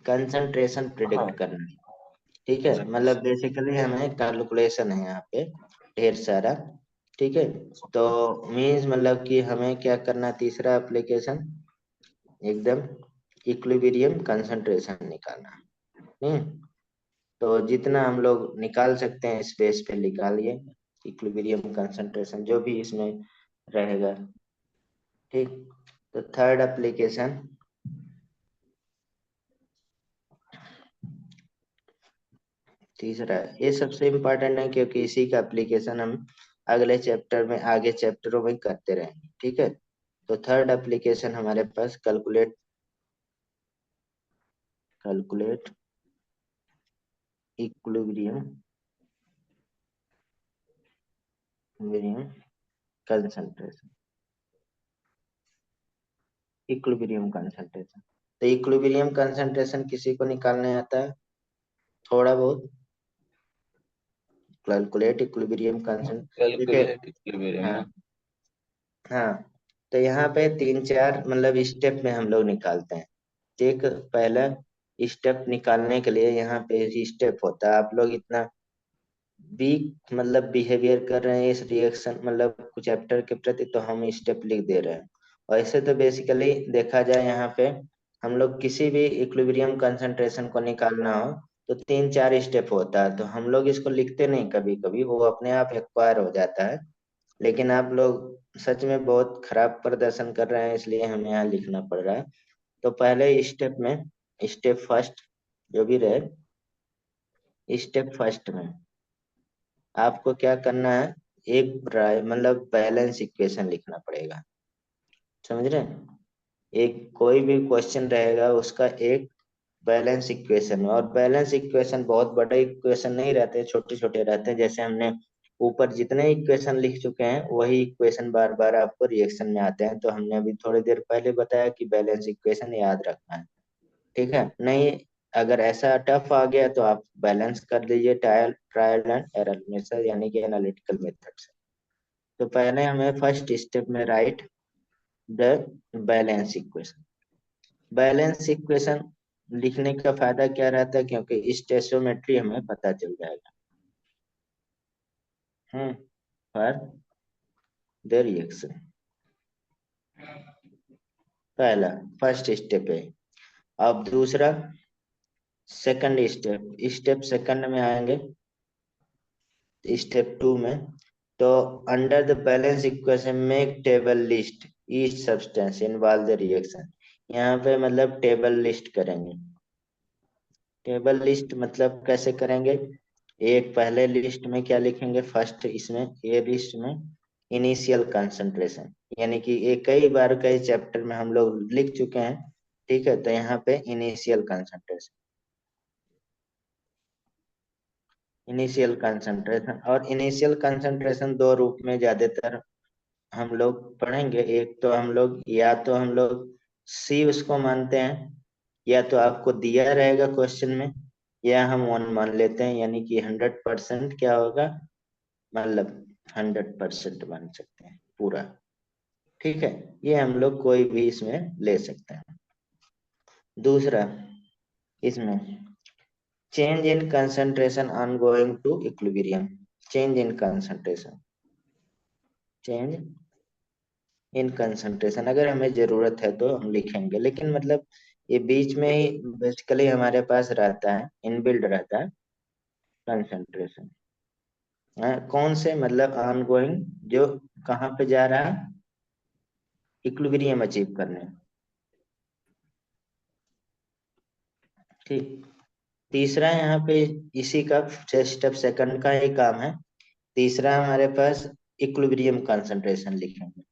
कंसंट्रेशन हाँ, प्रिडिक्ट करना। ठीक है, मतलब बेसिकली हमें कैलकुलेशन है यहाँ पे ढेर सारा। ठीक है, तो मीन्स मतलब कि हमें क्या करना, तीसरा एप्लीकेशन एकदम इक्विलिब्रियम कंसंट्रेशन निकालना। हम्म, तो जितना हम लोग निकाल सकते हैं स्पेस पे निकालिए, इक्विलिब्रियम कंसंट्रेशन जो भी इसमें रहेगा। ठीक, तो थर्ड एप्लीकेशन, तीसरा ये सबसे इम्पोर्टेंट है, क्योंकि इसी का एप्लीकेशन हम अगले चैप्टर में, आगे चैप्टरों में करते रहेंगे। ठीक है, तो थर्ड एप्लीकेशन हमारे पास calculate calculate equilibrium concentration, equilibrium concentration. तो इक्विलिब्रियम कंसंट्रेशन किसी को निकालने आता है थोड़ा बहुत? कैलकुलेट इक्विलिब्रियम कंसंट्रेशन, देखिए। कैलकुलेट इक्विलिब्रियम हाँ, ना। हाँ, तो यहाँ पे तीन चार मतलब स्टेप में हम लोग निकालते हैं। एक पहला स्टेप निकालने के लिए यहाँ पे स्टेप होता है, आप लोग इतना वीक मतलब बिहेवियर कर रहे हैं इस रिएक्शन मतलब कुछ चैप्टर के प्रति, तो हम स्टेप लिख दे रहे हैं। वैसे तो बेसिकली देखा जाए यहाँ पे, हम लोग किसी भी इक्विलिब्रियम कंसंट्रेशन को निकालना हो तो तीन चार स्टेप होता है, तो हम लोग इसको लिखते नहीं, कभी कभी वो अपने आप एक्वायर हो जाता है। लेकिन आप लोग सच में बहुत खराब प्रदर्शन कर रहे हैं, इसलिए हमें यहाँ लिखना पड़ रहा है। तो पहले स्टेप में, स्टेप फर्स्ट जो भी रहे, स्टेप फर्स्ट में आपको क्या करना है, एक मतलब बैलेंस इक्वेशन लिखना पड़ेगा। समझ रहे हैं? एक कोई भी क्वेश्चन रहेगा उसका एक बैलेंस इक्वेशन, और बैलेंस इक्वेशन बहुत बड़े इक्वेशन नहीं रहते, छोटे छोटे रहते हैं। जैसे हमने ऊपर जितने इक्वेशन लिख चुके हैं वही इक्वेशन बार बार आपको रिएक्शन में आते हैं, तो हमने अभी थोड़ी देर पहले बताया कि बैलेंस इक्वेशन याद रखना है। ठीक है, नहीं अगर ऐसा टफ आ गया तो आप बैलेंस कर लीजिए trial trial and error method यानी कि एनालिटिकल मेथड से। तो पहले हमें फर्स्ट स्टेप में right the balance equation. Balance equation लिखने का फायदा क्या रहता है, क्योंकि स्टेशियोमेट्री हमें पता चल जाएगा। फॉर द रिएक्शन, पहला फर्स्ट स्टेप है। अब दूसरा सेकंड स्टेप, स्टेप सेकंड में आएंगे स्टेप टू में। तो under the balance equation make table list each substance involve the reaction. यहाँ पे मतलब टेबल लिस्ट करेंगे। टेबल लिस्ट मतलब कैसे करेंगे, एक पहले लिस्ट में क्या लिखेंगे, फर्स्ट इसमें ए लिस्ट में इनिशियल कंसंट्रेशन, यानी कि ये कई बार कई चैप्टर में हम लोग लिख चुके हैं। ठीक है, तो यहाँ पे इनिशियल कंसंट्रेशन, इनिशियल कंसंट्रेशन और इनिशियल कंसंट्रेशन दो रूप में ज्यादातर हम लोग पढ़ेंगे। एक तो हम लोग या तो हम लोग सी उसको मानते हैं, या तो आपको दिया रहेगा क्वेश्चन में, या हम वन मान लेते हैं, यानी कि 100% क्या होगा, मतलब 100% मान सकते हैं पूरा। ठीक है, ये हम लोग कोई भी इसमें ले सकते हैं। दूसरा इसमें change in concentration on going to equilibrium, change in concentration, change in concentration अगर हमें जरूरत है तो हम लिखेंगे, लेकिन मतलब ये बीच में ही बेसिकली हमारे पास रहता है, इनबिल्ड रहता है कंसंट्रेशन। कौन से, मतलब ऑनगोइंग, जो कहाँ पे जा रहा है, इक्विलिब्रियम अचीव करने। ठीक। तीसरा यहाँ पे इसी का स्टेप सेकंड का ही काम है। तीसरा हमारे पास इक्विलिब्रियम कंसंट्रेशन लिखेंगे।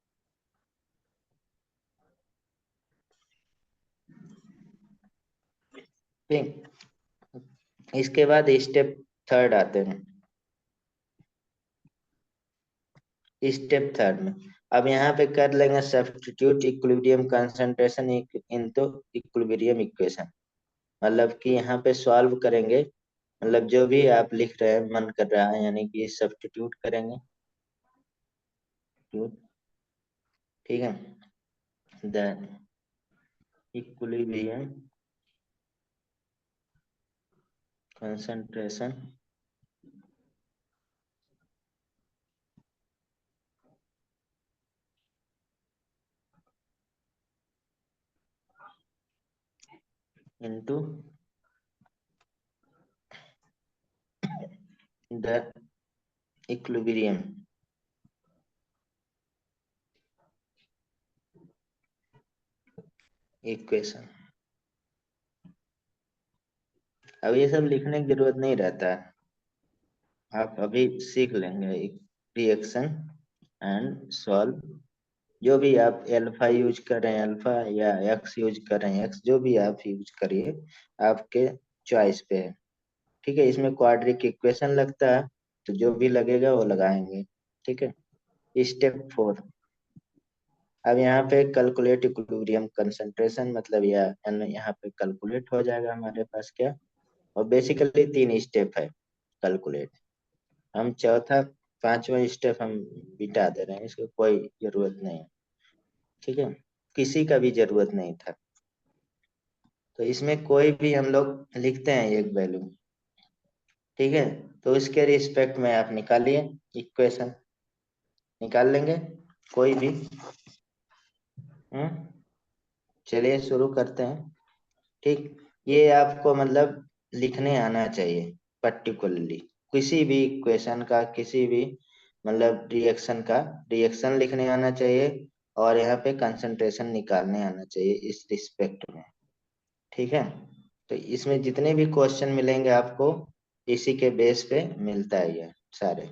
ठीक। इसके बाद स्टेप थर्ड आते हैं। स्टेप थर्ड में अब यहाँ पे कर लेंगे substitute equilibrium concentration into equilibrium equation. मतलब कि यहाँ पे सॉल्व करेंगे, मतलब जो भी आप लिख रहे हैं मन कर रहा है, यानी कि सब्स्टिट्यूट करेंगे। ठीक है। The equilibrium concentration into the equilibrium equation. अब ये सब लिखने की जरूरत नहीं रहता है, आप अभी सीख लेंगे। रिएक्शन एंड सॉल्व, जो भी आप अल्फा यूज कर रहे हैं अल्फा, या एक्स यूज कर रहे हैं एक्स, जो भी आप यूज करिए, आपके चॉइस पे है। ठीक है। इसमें क्वाड्रिक इक्वेशन लगता है, तो जो भी लगेगा वो लगाएंगे। ठीक है। Step four. अब यहाँ पे कैलकुलेट इक्विलिब्रियम कंसंट्रेशन, मतलब यहाँ पे कैलकुलेट हो जाएगा हमारे पास क्या। और बेसिकली 3 स्टेप है कैलकुलेट। हम चौथा पांचवा स्टेप हम बिटा दे रहे हैं, इसको कोई जरूरत नहीं है। ठीक है। किसी का भी जरूरत नहीं था। तो इसमें कोई भी हम लोग लिखते हैं एक वैल्यू। ठीक है। तो इसके रिस्पेक्ट में आप निकालिए इक्वेशन, निकाल लेंगे कोई भी। हम्म चलिए शुरू करते हैं। ठीक। ये आपको मतलब लिखने आना चाहिए पर्टिकुलरली, किसी भी इक्वेशन का, किसी भी मतलब रिएक्शन का रिएक्शन लिखने आना चाहिए, और यहाँ पे कंसंट्रेशन निकालने आना चाहिए इस रिस्पेक्ट में। ठीक है। तो इसमें जितने भी क्वेश्चन मिलेंगे आपको, इसी के बेस पे मिलता है ये सारे।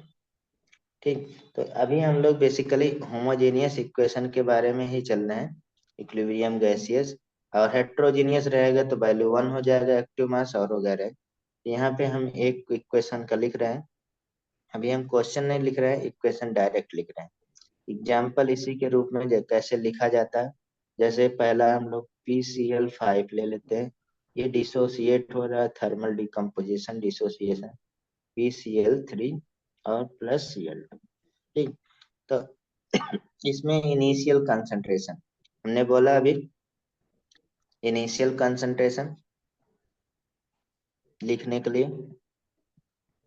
ठीक। तो अभी हम लोग बेसिकली होमोजेनियस इक्वेशन के बारे में ही चल रहे हैं, इक्विलिब्रियम गैसियस। और हेट्रोजीनियस रहेगा तो वैल्यू 1 हो जाएगा, एक्टिव मास और वगैरह। यहाँ पे हम एक इक्वेशन का लिख रहे हैं, अभी हम क्वेश्चन नहीं लिख रहे हैं, इक्वेशन डायरेक्ट लिख रहे हैं। एग्जाम्पल इसी के रूप में कैसे लिखा जाता है। जैसे पहला हम लोग PCl5 ले लेते हैं, ये डिसोसिएट हो रहा है, थर्मल डिकम्पोजिशन डिसोसिएशन, PCl3 और प्लस Cl2। ठीक। तो इसमें इनिशियल कंसंट्रेशन हमने बोला अभी, इनिशियल कंसंट्रेशन लिखने के लिए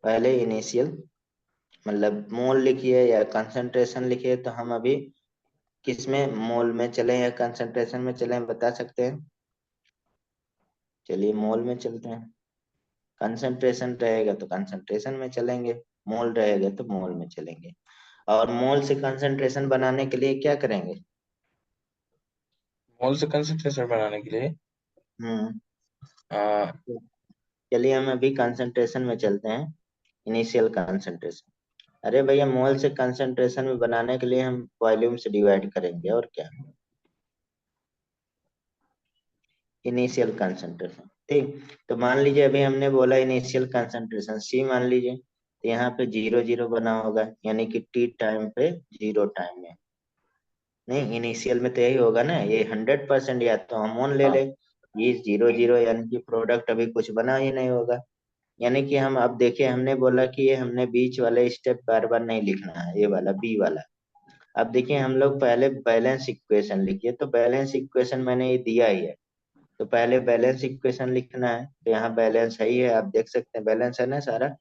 पहले इनिशियल मतलब मोल लिखिए या कंसंट्रेशन लिखिए। तो हम अभी किस में, मोल में चले या कंसंट्रेशन में चले, बता सकते हैं। चलिए मोल में चलते हैं। कंसंट्रेशन रहेगा तो कंसंट्रेशन में चलेंगे, मोल रहेगा तो मोल में चलेंगे। और मोल से कंसंट्रेशन बनाने के लिए क्या करेंगे। मोल से कंसंट्रेशन बनाने के लिए हम्म आ, चलिए हम अभी कंसंट्रेशन में चलते हैं, इनिशियल कंसंट्रेशन। अरे भैया, मोल से कंसंट्रेशन में बनाने के लिए हम वॉल्यूम से डिवाइड करेंगे, और क्या। Initial concentration. ठीक। तो मान लीजिए अभी हमने बोला इनिशियल कंसंट्रेशन C मान लीजिए, तो यहाँ पे 0 0 बना होगा, यानी कि T टाइम पे 0 टाइम में। नहीं, इनिशियल में तो यही होगा ना, ये 100%, या तो हम ऑन ले ले, ये 0 0, यानी कि प्रोडक्ट अभी कुछ बना ही नहीं होगा। यानी कि हम अब देखिए, हमने बोला कि ये हमने बीच वाले स्टेप बार बार नहीं लिखना है, ये वाला बी वाला। अब देखिए हम लोग पहले बैलेंस इक्वेशन लिखिए, तो बैलेंस इक्वेशन मैंने ये दिया ही है। तो पहले बैलेंस इक्वेशन लिखना है, तो यहाँ बैलेंस है ही है, आप देख सकते हैं बैलेंस है ना, सारा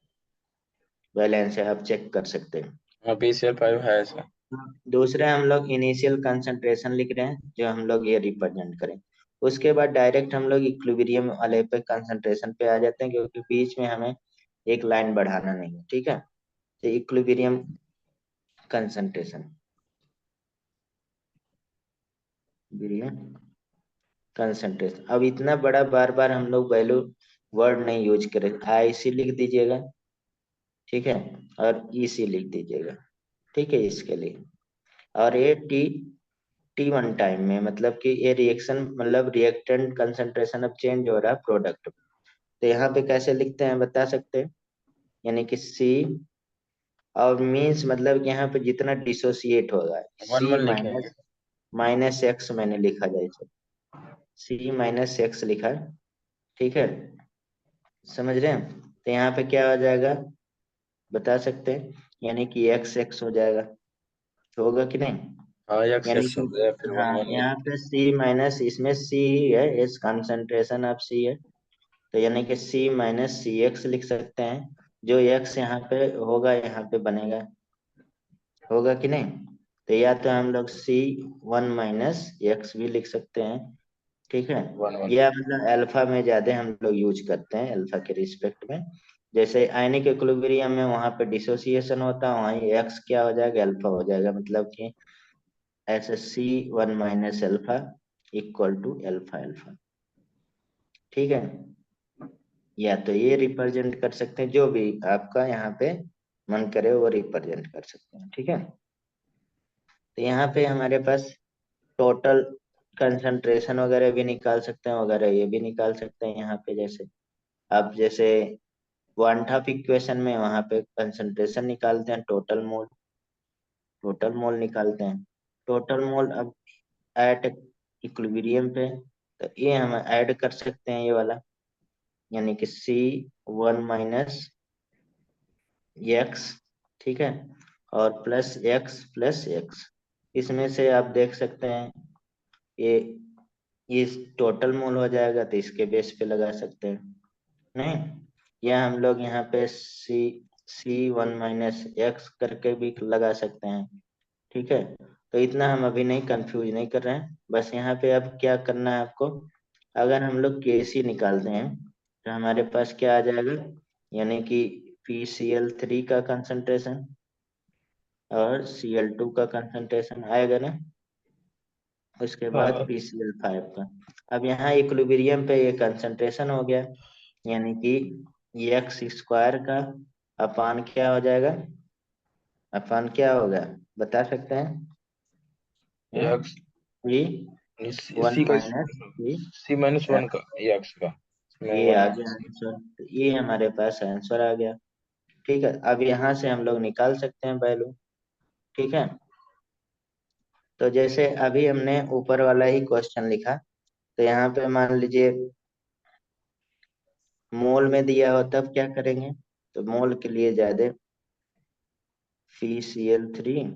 बैलेंस है, आप चेक कर सकते हैं। PCl5 है ऐसा। दूसरा हम लोग इनिशियल कंसंट्रेशन लिख रहे हैं, जो हम लोग ये रिप्रेजेंट करें। उसके बाद डायरेक्ट हम लोग इक्विलिब्रियम वाले पे कंसंट्रेशन पे आ जाते हैं, क्योंकि बीच में हमें एक लाइन बढ़ाना नहीं है। ठीक है, तो इक्विलिब्रियम कंसंट्रेशन, कंसंट्रेशन। अब इतना बड़ा बार बार हम लोग वैल्यू वर्ड नहीं यूज करें, IC लिख दीजिएगा, ठीक है, और EC लिख दीजिएगा, ठीक है, इसके लिए। और ये T1 टाइम में, मतलब कि ये रिएक्शन, मतलब रिएक्टेंट कंसंट्रेशन अब चेंज हो रहा है प्रोडक्ट। तो यहाँ पे कैसे लिखते हैं बता सकते हैं, यानी कि C, और मीन्स मतलब कि यहाँ पे जितना डिसोसिएट होगा, 1 C 1 लिखेंगे। माइनस माइनस एक्स मैंने लिखा जाए, C माइनस एक्स लिखा, ठीक है, समझ रहे हैं। तो यहाँ पे क्या हो जाएगा बता सकते हैं, यानी कि एक्स एक्स हो जाएगा, होगा कि नहीं। हाँ, एक्स यानी एक्स कि हो गया, फिर 1 हाँ, 1 लिख यहाँ के। पे C माइनस, इसमें C ही है, इस कंसंट्रेशन ऑफ C है, तो यानी कि C माइनस सी एक्स लिख सकते हैं। जो एक्स यहाँ पे होगा, यहाँ पे बनेगा, होगा कि नहीं। तो या तो हम लोग C1 माइनस एक्स भी लिख सकते हैं, ठीक है, 1 1 या मतलब अल्फा में ज्यादा हम लोग यूज करते हैं, अल्फा के रिस्पेक्ट में। जैसे आयनिक इक्विलिब्रियम में वहां पे डिसोसिएशन होता है, वहीं एक्स क्या हो जाएगा, अल्फा हो जाएगा, मतलब कि ऐसे C1 minus alpha equal to alpha alpha, ठीक है। या तो ये रिप्रेजेंट कर सकते हैं, जो भी आपका यहाँ पे मन करे वो रिप्रेजेंट कर सकते हैं, ठीक है। तो यहाँ पे हमारे पास टोटल कंसंट्रेशन वगैरह भी निकाल सकते हैं, वगैरह ये भी निकाल सकते हैं यहाँ पे। जैसे अब जैसे वन टॉप इक्वेशन में वहां पे कंसंट्रेशन निकालते हैं, टोटल मोल निकालते हैं। टोटल मोल अब एट इक्विलिब्रियम पे, तो ये हम ऐड कर सकते हैं ये वाला, यानी कि C1 माइनस एक्स, ठीक है, और प्लस एक्स। इसमें से आप देख सकते हैं ये इस टोटल मोल हो जाएगा, तो इसके बेस पे लगा सकते हैं, नहीं, या हम लोग यहाँ पे C1 माइनस एक्स करके भी लगा सकते हैं, ठीक है। तो इतना हम अभी नहीं कंफ्यूज नहीं कर रहे हैं, बस यहाँ पे अब क्या करना है आपको। अगर हम लोग KC निकालते हैं तो हमारे पास क्या आ जाएगा, यानी कि PCl3 का कंसंट्रेशन और Cl2 का कंसंट्रेशन आएगा ना, उसके बाद हाँ, PCl5 का। अब यहाँ इक्विलिब्रियम पे ये कंसंट्रेशन हो गया, यानी कि एक्स स्क्वायर का अपान क्या हो जाएगा, अपान क्या होगा बता सकते हैं, एक्स थ्री वन सी का, माइनस थ्री, C-1 का, ये एक्स का, इसमें ये 1 आ गया माइनस। आंसर, तो ये हमारे पास आंसर आ गया, ठीक है। अब यहाँ से हम लोग निकाल सकते हैं वैल्यू, ठीक है। तो जैसे अभी हमने ऊपर वाला ही क्वेश्चन लिखा, तो यहाँ पे मान लीजिए मोल में दिया हो तब क्या करेंगे, तो मोल के लिए ज्यादा FeCl3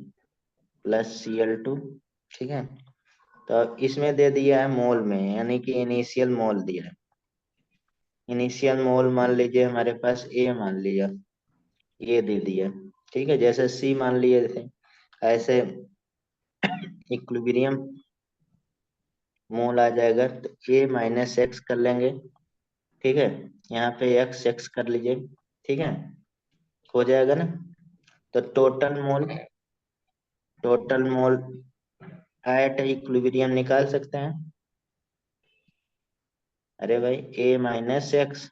प्लस Cl2, ठीक है। तो इसमें दे दिया है मोल में, यानी कि इनिशियल मोल दिया है। इनिशियल मोल मान लीजिए हमारे पास A मान लिया, ये दे दिया, ठीक है। जैसे C मान लिए थे, ऐसे इक्विलिब्रियम मोल आ जाएगा, तो A माइनस एक्स कर लेंगे, ठीक है। यहाँ पे एक्स एक्स कर लीजिए, ठीक है, हो जाएगा ना। तो टोटल मोल एट इक्विलिब्रियम निकाल सकते हैं। अरे भाई A minus x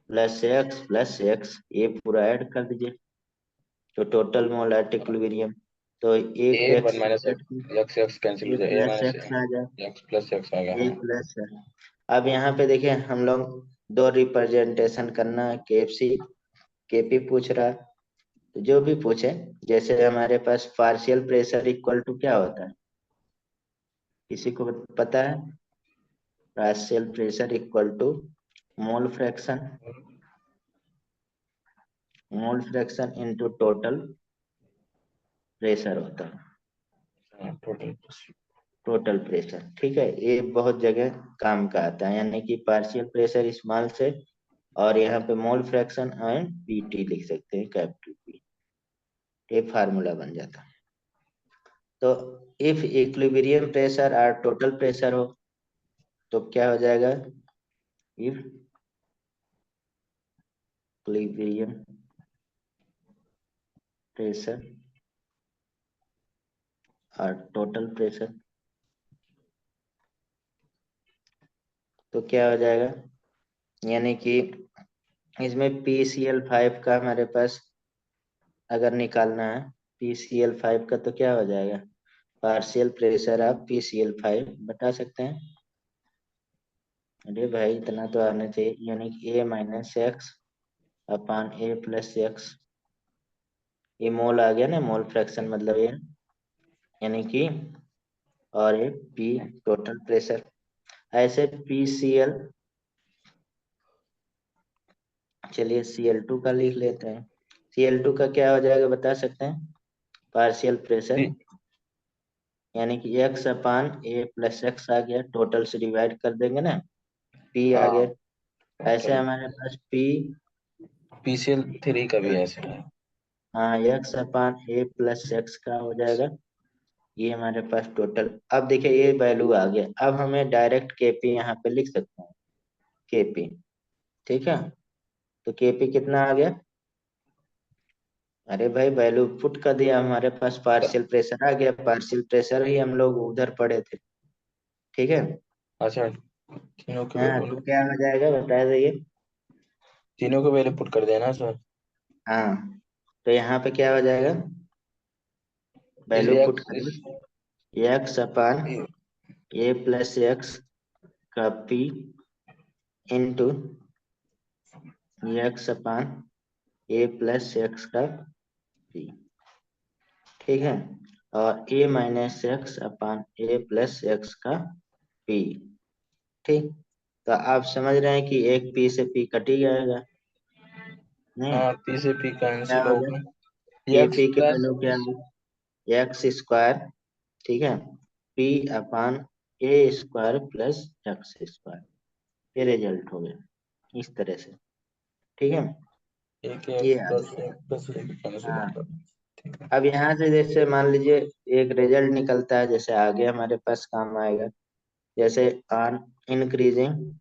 plus x ये पूरा ऐड कर दीजिए, तो टोटल मोल एट इक्विलिब्रियम, तो एक A 1 x minus x x cancel A हो जाए, ए प्लस माइनस एक्स आ जाए, एक्स प्लस एक्स आ गया। ए हाँ, प्लस है। अब यहाँ पे देखिए हम लोग दो रिप्रेजेंटेशन करना है, KFC KP पूछ रहा है, तो जो भी पूछे, जैसे हमारे पास पार्शियल प्रेशर इक्वल टू क्या होता है, किसी को पता है। Partial pressure equal to mole fraction, mole fraction into total pressure होता है, टोटल। टोटल प्रेशर, ठीक है। ये बहुत जगह काम का आता है, यानी कि पार्शियल प्रेशर स्मॉल से, और यहाँ पे मोल फ्रैक्शन एंड PT लिख सकते हैं, कैपिटल P, ये फार्मूला बन जाता है। तो इफ इक्विलिब्रियम प्रेशर और टोटल प्रेशर हो, तो क्या हो जाएगा, इफ इक्विलिब्रियम प्रेशर और टोटल प्रेशर, तो क्या हो जाएगा, यानी कि इसमें PCl5 का हमारे पास अगर निकालना है, PCl5 का तो क्या हो जाएगा, पार्शियल प्रेशर ऑफ PCl5 बता सकते हैं। अरे भाई इतना तो आना चाहिए, यानी कि A minus x upon A plus x, ये मोल आ गया ना, मोल फ्रैक्शन मतलब ये, यानी कि और ये P टोटल प्रेशर। ऐसे PCl, चलिए Cl2 का लिख लेते हैं। Cl2 का क्या हो जाएगा बता सकते हैं, पार्शियल प्रेशर, यानी कि x upon A plus x आ गया, टोटल से डिवाइड कर देंगे ना, P आ हाँ गया। ऐसे हमारे पास P, PCl3 का भी ऐसे है। हाँ x upon A plus x का हो जाएगा, ये हमारे पास टोटल। अब देखिए ये वैल्यू आ गया, अब हमें डायरेक्ट Kp यहाँ पे लिख सकते हैं, Kp, ठीक है। तो Kp कितना आ गया, अरे भाई वैल्यू पुट कर दिया, हमारे पास पार्शियल प्रेशर आ गया, पार्शियल प्रेशर ही हम लोग उधर पढ़े थे, ठीक है। अच्छा, तीनों के हाँ वैल्यू, तो क्या हो जाएगा बता दीजिए। तीनों के वैल्यू पुट कर देना सर। हाँ तो यहाँ पे क्या हो जाएगा, वैल्यू जैसे पुट एक्स कर, x upon A plus x का P into x upon A plus x का P, ठीक है, और A minus x upon A plus x का P, ठीक। तो आप समझ रहे हैं कि एक P से P कट ही जाएगा, नहीं हाँ, P से P क्या कैंसिल हो होगा, गया, एक्स Kp की प्लस, वैल्यू क्या है, एक्स स्क्वायर, ठीक है, P upon A square plus x square, ये रिजल्ट हो गया इस तरह से, ठीक है। एक ये एक्स आ प्लस गया। एक प्लस एक कैंसिल हाँ होगा। ठीक है। अब यहाँ से जैसे मान लीजिए एक रिजल्ट निकलता है, जैसे आगे हमारे पास काम आएगा, जैसे ऑन इंक्रीजिंग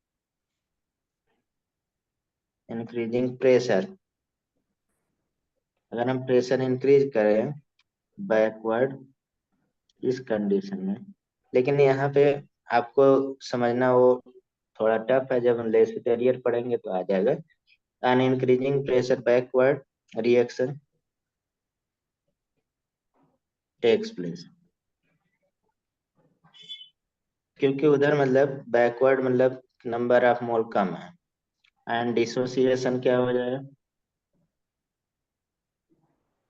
इंक्रीजिंग प्रेशर, अगर हम प्रेशर इंक्रीज करें बैकवर्ड इस कंडीशन में, लेकिन यहाँ पे आपको समझना वो थोड़ा टफ है, जब हम लेसपेरियर पढ़ेंगे तो आ जाएगा। On increasing pressure backward reaction takes place, क्योंकि उधर मतलब बैकवर्ड मतलब नंबर ऑफ मोल कम है, एंड डिसोसिएशन क्या हो जाएगा,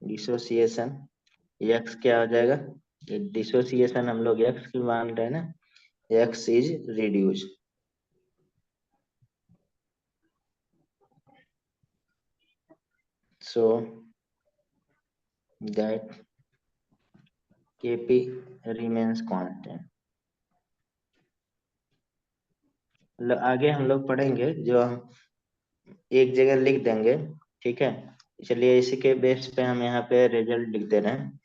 डिसोसिएशन एक्स क्या हो जाएगा, डिसोसिएशन हम लोग एक्स की मान रहे हैं ना, x is reduce, so that Kp remains constant। मतलब आगे हम लोग पढ़ेंगे, जो हम एक जगह लिख देंगे, ठीक है। चलिए इसी के बेस पे हम यहाँ पे रिजल्ट लिख दे रहे हैं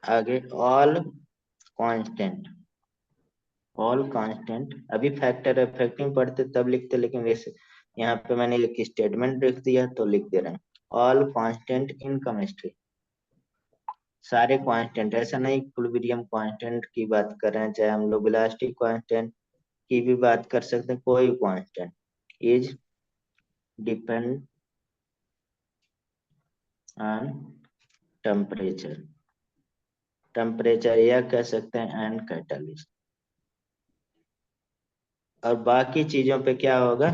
आगे, ऑल कांस्टेंट, ऑल कांस्टेंट, अभी फैक्टर अफेक्टिंग पढ़ते तब लिखते, लेकिन वैसे यहाँ पे मैंने एक स्टेटमेंट लिख दिया तो लिख दे रहे हैं, ऑल कांस्टेंट इन केमिस्ट्री, सारे कांस्टेंट, ऐसा नहीं इक्विलिब्रियम कांस्टेंट की बात कर रहे हैं, चाहे हम लोग इलास्टिक कांस्टेंट की भी बात कर सकते हैं, कोई constant is depend on temperature, temperature या कह सकते हैं एंड कैटलिस्ट, और बाकी चीजों पे क्या होगा,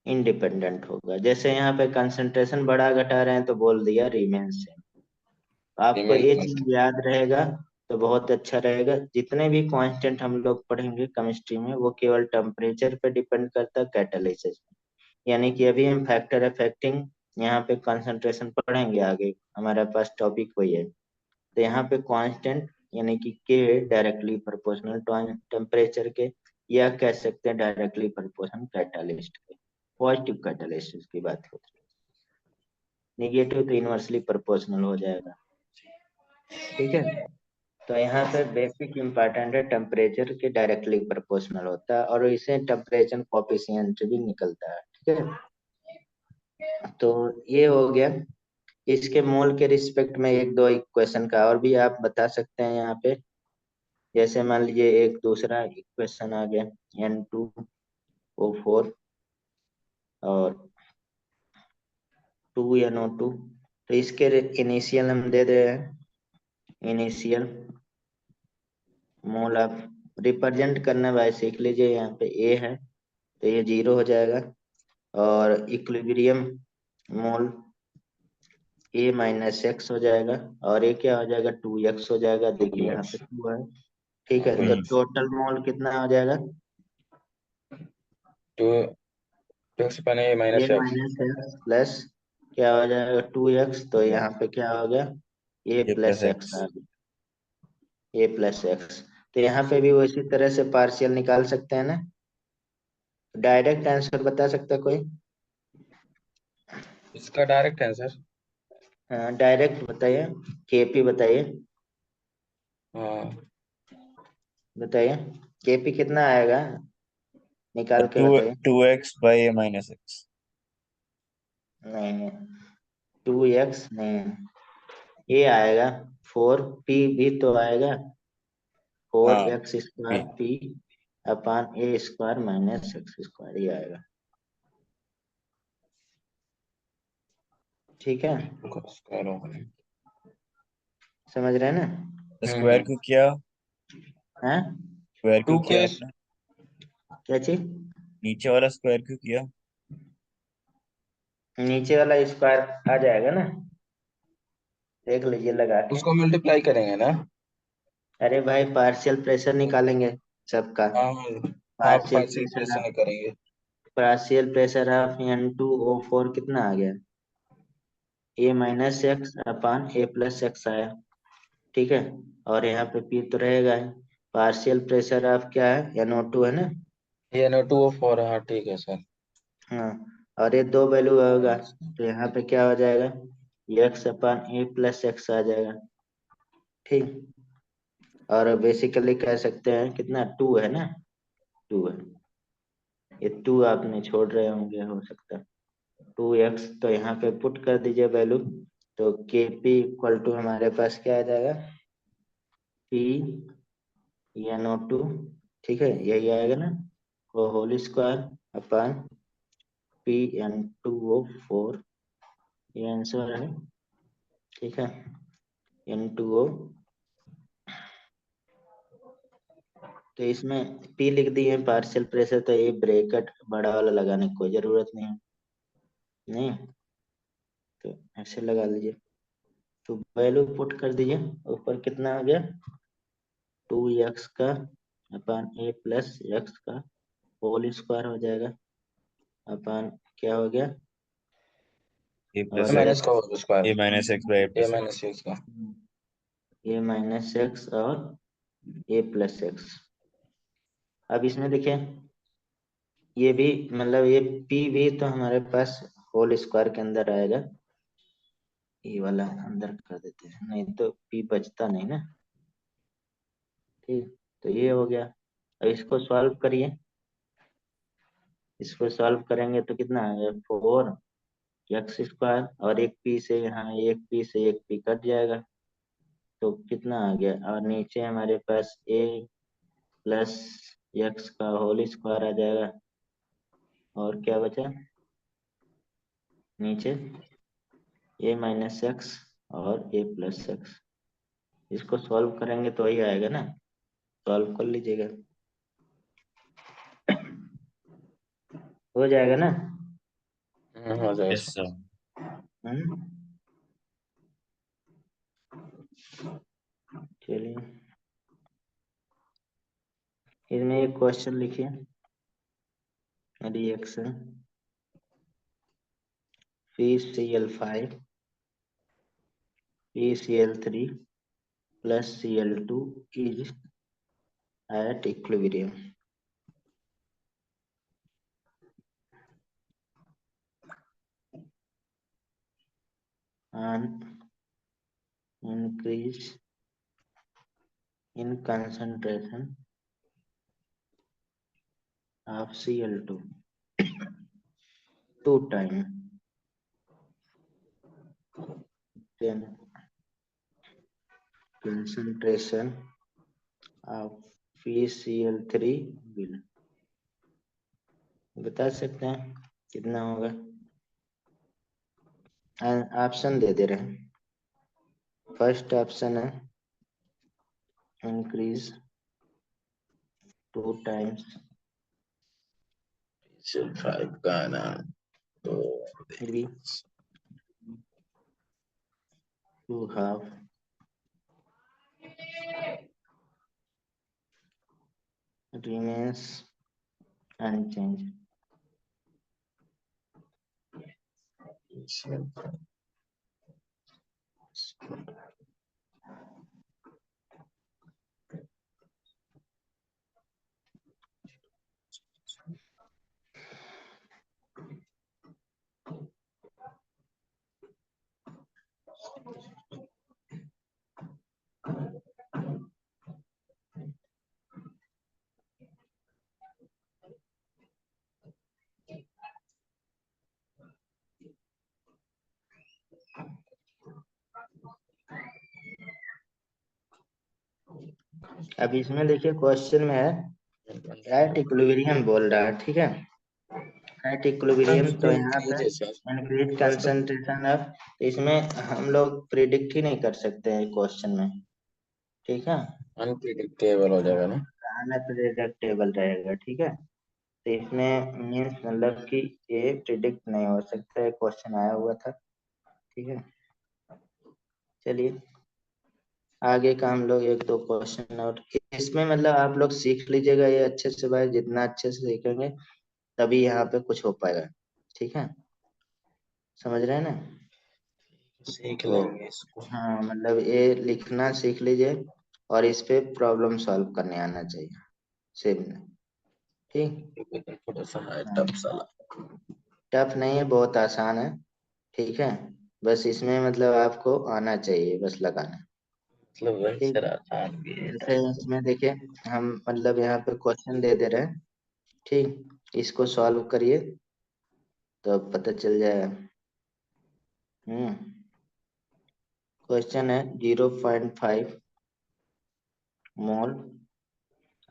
इंडिपेंडेंट होगा। जैसे यहाँ पे कंसंट्रेशन बढ़ा घटा रहे हैं तो बोल दिया रिमेन सेम, आपको रिमेन ये चीज कांस्टेंट। याद रहेगा तो बहुत अच्छा रहेगा। जितने भी कांस्टेंट हम लोग पढ़ेंगे केमिस्ट्री में वो केवल टेम्परेचर पे डिपेंड करता है, कैटालिसिस, यानी कि अभी हम फैक्टर अफेक्टिंग यहाँ पे कंसंट्रेशन पढ़ेंगे, आगे हमारे पास टॉपिक वही है। तो यहाँ पे कांस्टेंट यानी कि के डायरेक्टली प्रोपोर्शनल टेम्परेचर के, या कह सकते हैं डायरेक्टली प्रोपोर्शनल कैटालिस्ट के, पॉजिटिव कैटालिस्ट की बात होती है, निगेटिव तो इनवर्सली प्रोपोर्शनल हो जाएगा, ठीक है। तो यहाँ पे बेसिक इम्पोर्टेंट है, टेम्परेचर के डायरेक्टली प्रोपोर्शनल होता है और इसे टेम्परेचर कोफिशिएंट भी निकलता है। ठीक है, तो ये हो गया। इसके मोल के रिस्पेक्ट में एक दो इक्वेशन का और भी आप बता सकते हैं यहाँ पे। जैसे मान लीजिए एक दूसरा इक्वेशन आ गया N2O4 और 2NO2। तो इसके इनिशियल हम दे दे रहे हैं। इनिशियल मोल आप रिप्रेजेंट करना भाई सीख लीजिए। यहाँ पे ए है तो ये 0 हो जाएगा और इक्विलिब्रियम मोल A-X हो जाएगा और ये क्या हो जाएगा 2x हो जाएगा। देखिए यहाँ पे 2 है। ठीक है, तो टोटल मोल कितना हो जाएगा? टू टू से पहले A -x। Minus x plus क्या हो जाएगा 2x। तो यहाँ पे क्या हो गया A A plus plus x x. आ गया। A+x। तो यहाँ पे भी उसी तरह से पार्शियल निकाल सकते हैं ना। डायरेक्ट आंसर बता सकता है कोई? इसका डायरेक्ट आंसर। हाँ डायरेक्ट बताइए। केपी बताइए। हाँ, बताइए केपी कितना आएगा, निकाल के टू बताइए। 2x/A-x। नहीं नहीं, 2x नहीं, ये आएगा 4p भी तो आएगा। फोर हाँ, x p। Square P upon A square minus x square, ये आएगा। ठीक है, स्क्वायर होगा। समझ रहे हैं ना? स्क्वायर क्यों किया? हाँ, स्क्वायर क्यों टू किया के आपने? क्या चीज? नीचे वाला स्क्वायर क्यों किया? नीचे वाला स्क्वायर आ जाएगा ना, देख लीजिए लगा के। उसको मल्टीप्लाई करेंगे ना। अरे भाई पार्शियल प्रेशर निकालेंगे सबका। हाँ हाँ, partial partial pressure fraction of, नहीं करेंगे। पार्शियल प्रेशर ऑफ N2O4 कितना आ गया? A-X अपान A+X आया। ठीक है, और यहाँ पे पी तो रहेगा ही। पार्शियल प्रेशर ऑफ क्या है NO2 है ना। ये NO2O4। हाँ ठीक है सर। हाँ, और ये दो वैल्यू होगा तो यहाँ पे क्या हो जाएगा x अपान A+X आ जाएगा। ठीक, और बेसिकली कह सकते हैं कितना 2 है ना, 2 है। ये 2 आपने छोड़ रहे होंगे हो सकता है। 2x तो यहाँ पे पुट कर दीजिए वैल्यू। तो Kp इक्वल टू हमारे पास क्या आ जाएगा P/NO2। ठीक है, यही आएगा ना, वो होल स्क्वायर अपान P(N2O4), ये आंसर है। ठीक है, N2O। तो इसमें P लिख दिए पार्शियल प्रेशर, तो ये ब्रैकेट बड़ा वाला लगाने की कोई जरूरत नहीं है। नहीं, तो ऐसे लगा लीजिए। तो वैल्यू पुट कर दीजिए, ऊपर कितना आ गया 2x का अपान A+X का होल स्क्वायर हो जाएगा अपान क्या हो गया, ए और प्लस माइनस एक्स। का होगा ए स्क्वायर। माइनस एक्स बाई ए ये प्लस एक्स। -x का। A-X और A+X। अब इसमें देखिए ये भी मतलब ये P भी तो हमारे पास होल स्क्वायर के अंदर आएगा। ये वाला अंदर कर देते हैं, नहीं तो P बचता नहीं ना। ठीक, तो ये हो गया। अब इसको सॉल्व करिए। इसको सॉल्व करेंगे तो कितना आएगा 4x स्क्वायर और एक पी से यहाँ एक पी से एक पी कट जाएगा। तो कितना आ गया, और नीचे हमारे पास A+X का होल स्क्वायर आ जाएगा। और क्या बचा नीचे A-X और A+X। इसको सॉल्व करेंगे तो वही आएगा ना, सॉल्व कर लीजिएगा, हो जाएगा ना। हो जाएगा यस सर। सर। हम्म, चलिए इसमें एक क्वेश्चन लिखिए, reaction FeCl5 PCl3 plus Cl2 is at equilibrium and increase in concentration of Cl2 2 times, then concentration of FeCl3 will, बता सकते हैं कितना होगा? ऑप्शन दे दे रहे हैं। फर्स्ट ऑप्शन है इंक्रीज 2 times, 5 का है ना, तो B to half, remains unchanged. अब इसमें देखिए क्वेश्चन में है एट इक्विलिब्रियम बोल रहा है, ठीक है। एट इक्विलिब्रियम तो यहाँ पे इंक्रीज कंसंट्रेशन ऑफ, तो इसमें हम लोग प्रिडिक्ट ही नहीं कर सकते हैं क्वेश्चन में, ठीक है। अनप्रिडिक्टेबल हो जाएगा ना, अनप्रिडिक्टेबल रहेगा, ठीक है। तो इसमें मीन्स मतलब कि ये प्रिडिक्ट नहीं हो सकता है, क्वेश्चन आया हुआ था, ठीक है। चलिए आगे का हम लोग एक दो क्वेश्चन और इसमें मतलब आप लोग सीख लीजिएगा ये अच्छे से भाई, जितना अच्छे से सीखेंगे तभी यहाँ पे कुछ हो पाएगा, ठीक है। समझ रहे हैं ना? सीख तो लेंगे इसको। हाँ मतलब ये लिखना सीख लीजिए और इस पे प्रॉब्लम सॉल्व करने आना चाहिए सेम में, ठीक। थोड़ा सा है हाँ टफ साला, टफ नहीं है, बहुत आसान है, ठीक है। बस इसमें मतलब आपको आना चाहिए बस लगाना, मतलब वही ठीक। सर आसान भी है जैसे टफ। इसमें देखिए हम मतलब यहाँ पे क्वेश्चन दे दे रहे हैं, ठीक। इसको सॉल्व करिए तो पता चल जाएगा। क्वेश्चन है 0.5 मोल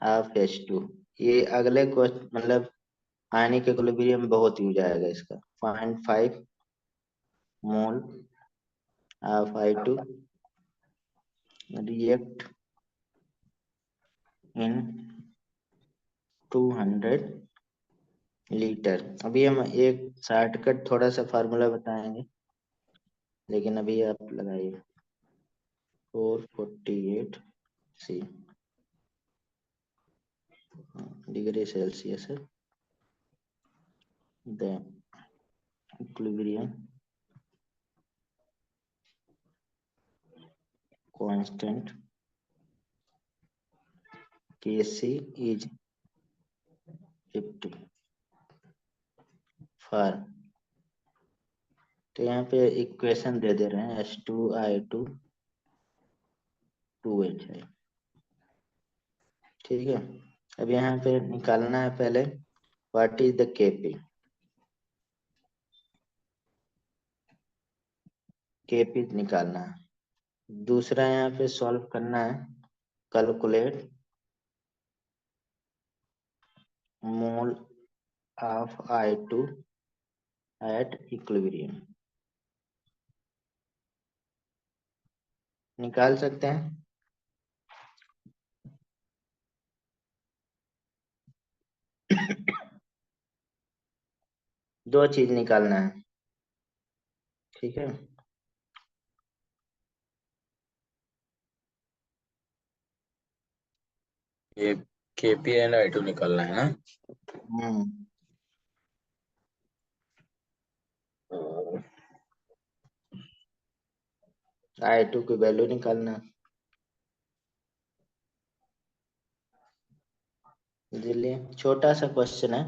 ऑफ H2, ये अगले क्वेश्चन मतलब आयनिक इक्विलिब्रियम बहुत यूज आएगा इसका। 0.5 mole of I2 react in 200 litre. अभी हम एक शॉर्टकट थोड़ा सा फार्मूला बताएंगे, लेकिन अभी आप लगाइए 448 C डिग्री सेल्सियस है the equilibrium constant Kc is 50 for, तो यहाँ पे इक्वेशन दे दे रहे हैं H2I2 2H है, ठीक है। अब यहाँ पे निकालना है पहले what is the Kp, Kp निकालना है। दूसरा यहाँ पे सॉल्व करना है calculate mole of I2 at equilibrium, निकाल सकते हैं। दो चीज निकालना है, ठीक है। ये केपी एंड I2 निकालना है ना। हम्म I2 की वैल्यू निकालना है, इसलिए छोटा सा क्वेश्चन है।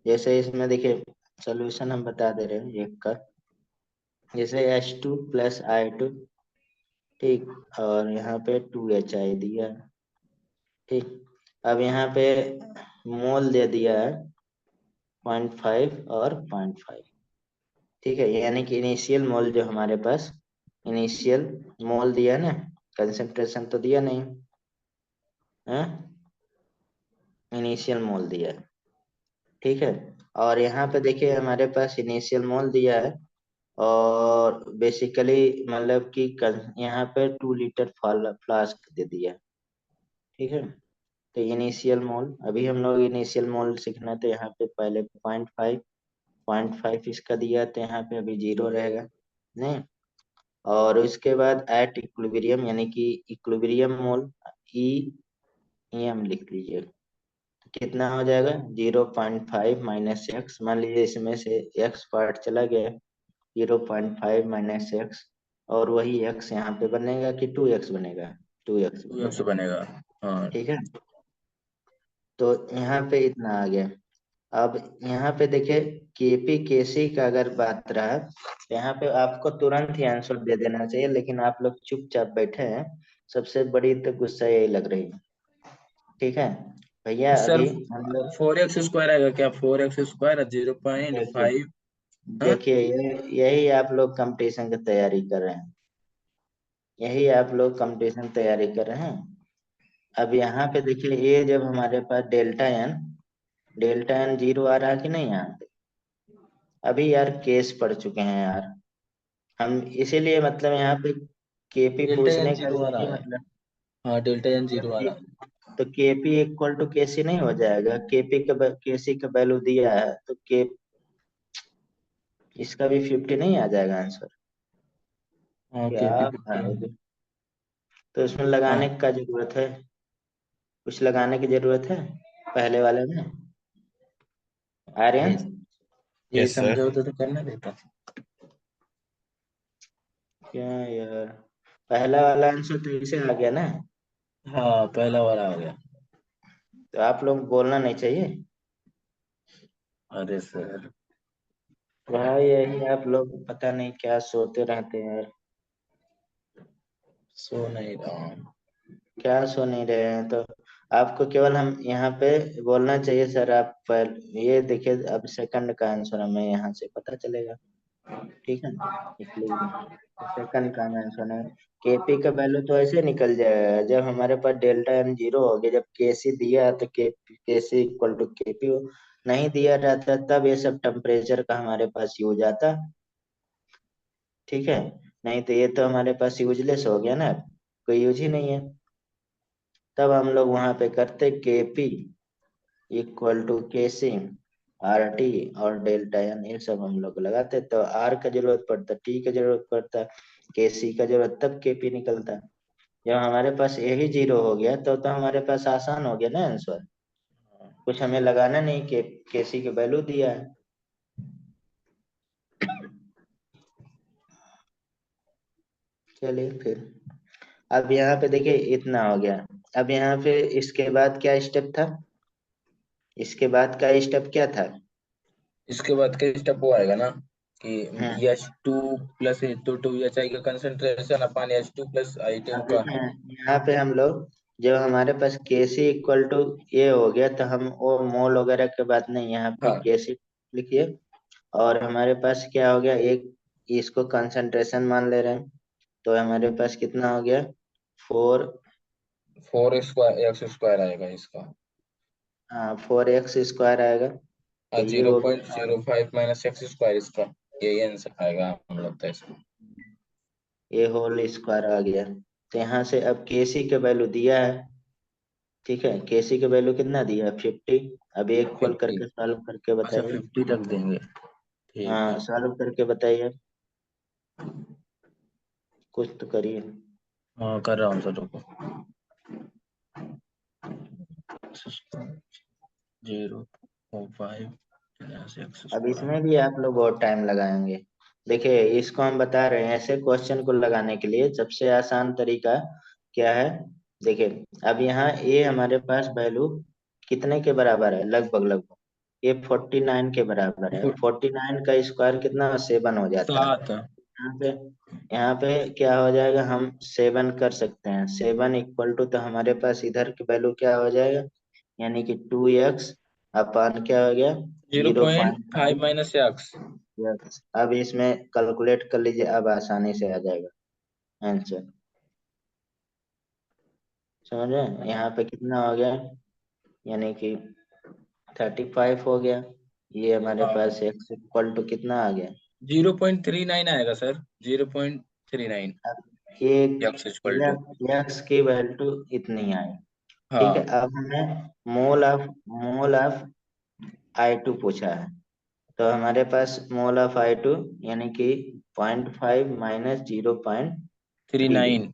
जैसे इसमें देखिए सॉल्यूशन हम बता दे रहे हैं एक का, जैसे H2 प्लस I2, ठीक, और यहाँ पे 2HI दिया है। ठीक, अब यहाँ पे मोल दे दिया है 0.5 और 0.5। ठीक है, यानी कि इनिशियल मोल जो हमारे पास इनिशियल मोल दिया ना, कंसेंट्रेशन तो दिया नहीं है, इनिशियल मोल दिया है। ठीक है, और यहाँ पे देखिए हमारे पास इनिशियल मोल दिया है, और बेसिकली मतलब कि यहाँ पे 2 लीटर फ्लास्क दे दिया। ठीक है, तो इनिशियल मोल, अभी हम लोग इनिशियल मोल सीखना, तो यहाँ पे पहले 0.5 इसका दिया, तो यहाँ पे अभी 0 रहेगा नहीं। और उसके बाद एट इक्विलिब्रियम, यानी कि इक्विलिब्रियम मोल ई एम लिख लीजिए, कितना हो जाएगा 0.5 माइनस एक्स, मान लीजिए इसमें से एक्स पार्ट चला गया, 0.5 माइनस एक्स, और वही एक्स यहाँ पे बनेगा कि 2x बनेगा, 2x 2x बनेगा। बनेगा। हाँ ठीक है, तो यहाँ पे इतना आ गया। अब यहाँ पे देखिए केपी केसी का अगर बात रहा, तो यहाँ पे आपको तुरंत ही आंसर दे देना चाहिए, लेकिन आप लोग चुपचाप बैठे हैं, सबसे बड़ी तो गुस्सा यही लग रही है। ठीक है भैया, सर, अभी हम लोग 4x² आएगा क्या? 4x² 0.5। देखिए, हाँ, देखिए यही आप लोग कंपटीशन की तैयारी कर रहे हैं, यही आप लोग कंपटीशन तैयारी कर रहे हैं। अब यहाँ पे देखिए, ये जब हमारे पास डेल्टा एन 0 आ रहा है कि नहीं यहाँ पे, अभी यार केस पढ़ चुके हैं यार हम, इसीलिए मतलब यहाँ पे केपी डेल्टा एन पूछने का 0 आ यही रहा है। मतलब। हाँ, डेल्टा एन 0 आ रहा है। तो केपी इक्वल टू केसी नहीं हो जाएगा, केपी का केसी का वैल्यू दिया है, तो के इसका भी 50 नहीं आ जाएगा आंसर? हाँ, क्या के पी 50 है। भाई, तो इसमें लगाने हाँ, का जरूरत है, कुछ लगाने की जरूरत है पहले वाले में, आर्यन? ये ये यस सर। समझो तो करना देता। क्या यार, पहला वाला आंसर तो इसे आ गया ना, हाँ, पहला वाला आ गया। तो आप लोग बोलना नहीं चाहिए अरे सर, भाई, यही आप लोग पता नहीं क्या सोते रहते हैं यार, सो नहीं रहा हूँ। क्या सो नहीं रहे हैं, तो आपको केवल हम यहाँ पे बोलना चाहिए सर, आप पर ये देखिए, अब सेकंड का आंसर हमें यहाँ से पता चलेगा। ठीक है, इसलिए तो सेकंड का आंसर है, केपी का वैल्यू तो ऐसे निकल जाएगा जब हमारे पास डेल्टा एन 0 हो गया, जब केसी दिया तो केसी इक्वल टू केपी हो, नहीं दिया रहता तब ये सब टेम्परेचर का हमारे पास यूज आता। ठीक है, नहीं तो ये तो हमारे पास यूजलेस हो गया ना, कोई यूज ही नहीं है। तब हम लोग वहां पे करते Kp equal to Kc R T, और डेल्टा एन, ये सब हम लोग लगाते, तो आर का जरूरत पड़ता, टी का जरूरत पड़ता, केसी का जरूरत, तब केपी निकलता। जब हमारे पास यही 0 हो गया तो हमारे पास आसान हो गया ना आंसर, कुछ हमें लगाना नहीं, के केसी के वैल्यू दिया है। चलिए फिर, अब यहाँ पे देखिए इतना हो गया। अब यहाँ पे इसके बाद क्या स्टेप था, इसके बाद का स्टेप क्या था? इसके बाद का स्टेप वो आएगा ना हम्म, कि H2 + H2 का कंसंट्रेशन अपन H2 + I2 अब का। देखें यहाँ पे हम लोग, जब हमारे पास केसी इक्वल टू ये हो गया, तो हम वो मोल वगैरह के बात नहीं, यहाँ पे हाँ, केसी लिखिए, और हमारे पास क्या हो गया, एक इसको कंसंट्रेशन मान ले रहे हैं, तो हमारे पास कितना हो गया, 4, 4x² आएगा इसका। 4x² आएगा, तो ये जीरो हो पॉइंट गया, और zero five minus x square इसका। यही आंसर आएगा हम लगता है इसको। ये होल स्क्वायर आ गया। तो यहाँ से अब केसी के वैल्यू दिया है, ठीक है, केसी के वैल्यू कितना दिया है, 50। अब एक कॉल 50। करके सॉल्व करके अच्छा, बताइए। 50 रख देंगे। ठीक हाँ, है। सॉल्व करके बताइए, कुछ तो करिए। हाँ, कर रहा हूँ सर, रुको। 0.5 एक्स अब स्क्वायर। इसमें भी आप लोग बहुत टाइम लगाएंगे, देखिए इसको हम बता रहे हैं, ऐसे क्वेश्चन को लगाने के लिए सबसे आसान तरीका क्या है, देखिए अब यहाँ ये हमारे पास वैल्यू कितने के बराबर है, लगभग लगभग ये 49 के बराबर है, 49 का स्क्वायर कितना, 7 हो जाता है। 7। यहाँ पे क्या हो जाएगा, हम 7 कर सकते हैं। 7 इक्वल टू, तो हमारे पास इधर की वैल्यू क्या हो जाएगा, यानी कि 2x अपान क्या हो गया, 0.5 0.5 माइनस एक्स। x। अब इसमें कैलकुलेट कर लीजिए, अब आसानी से आ जाएगा आंसर। समझ रहे, यहाँ पे कितना हो गया, यानी कि 35 हो गया। ये हमारे हाँ, पास x इक्वल टू कितना आ गया, 0.39 आएगा सर, 0.39 अब ये एक्स इक्वल टू। x की वैल्यू इतनी आई। ठीक है, हाँ, अब हमें मोल ऑफ I2 पूछा है, तो हमारे पास मोल ऑफ I2 यानी कि 0.5 माइनस 0.3, 39।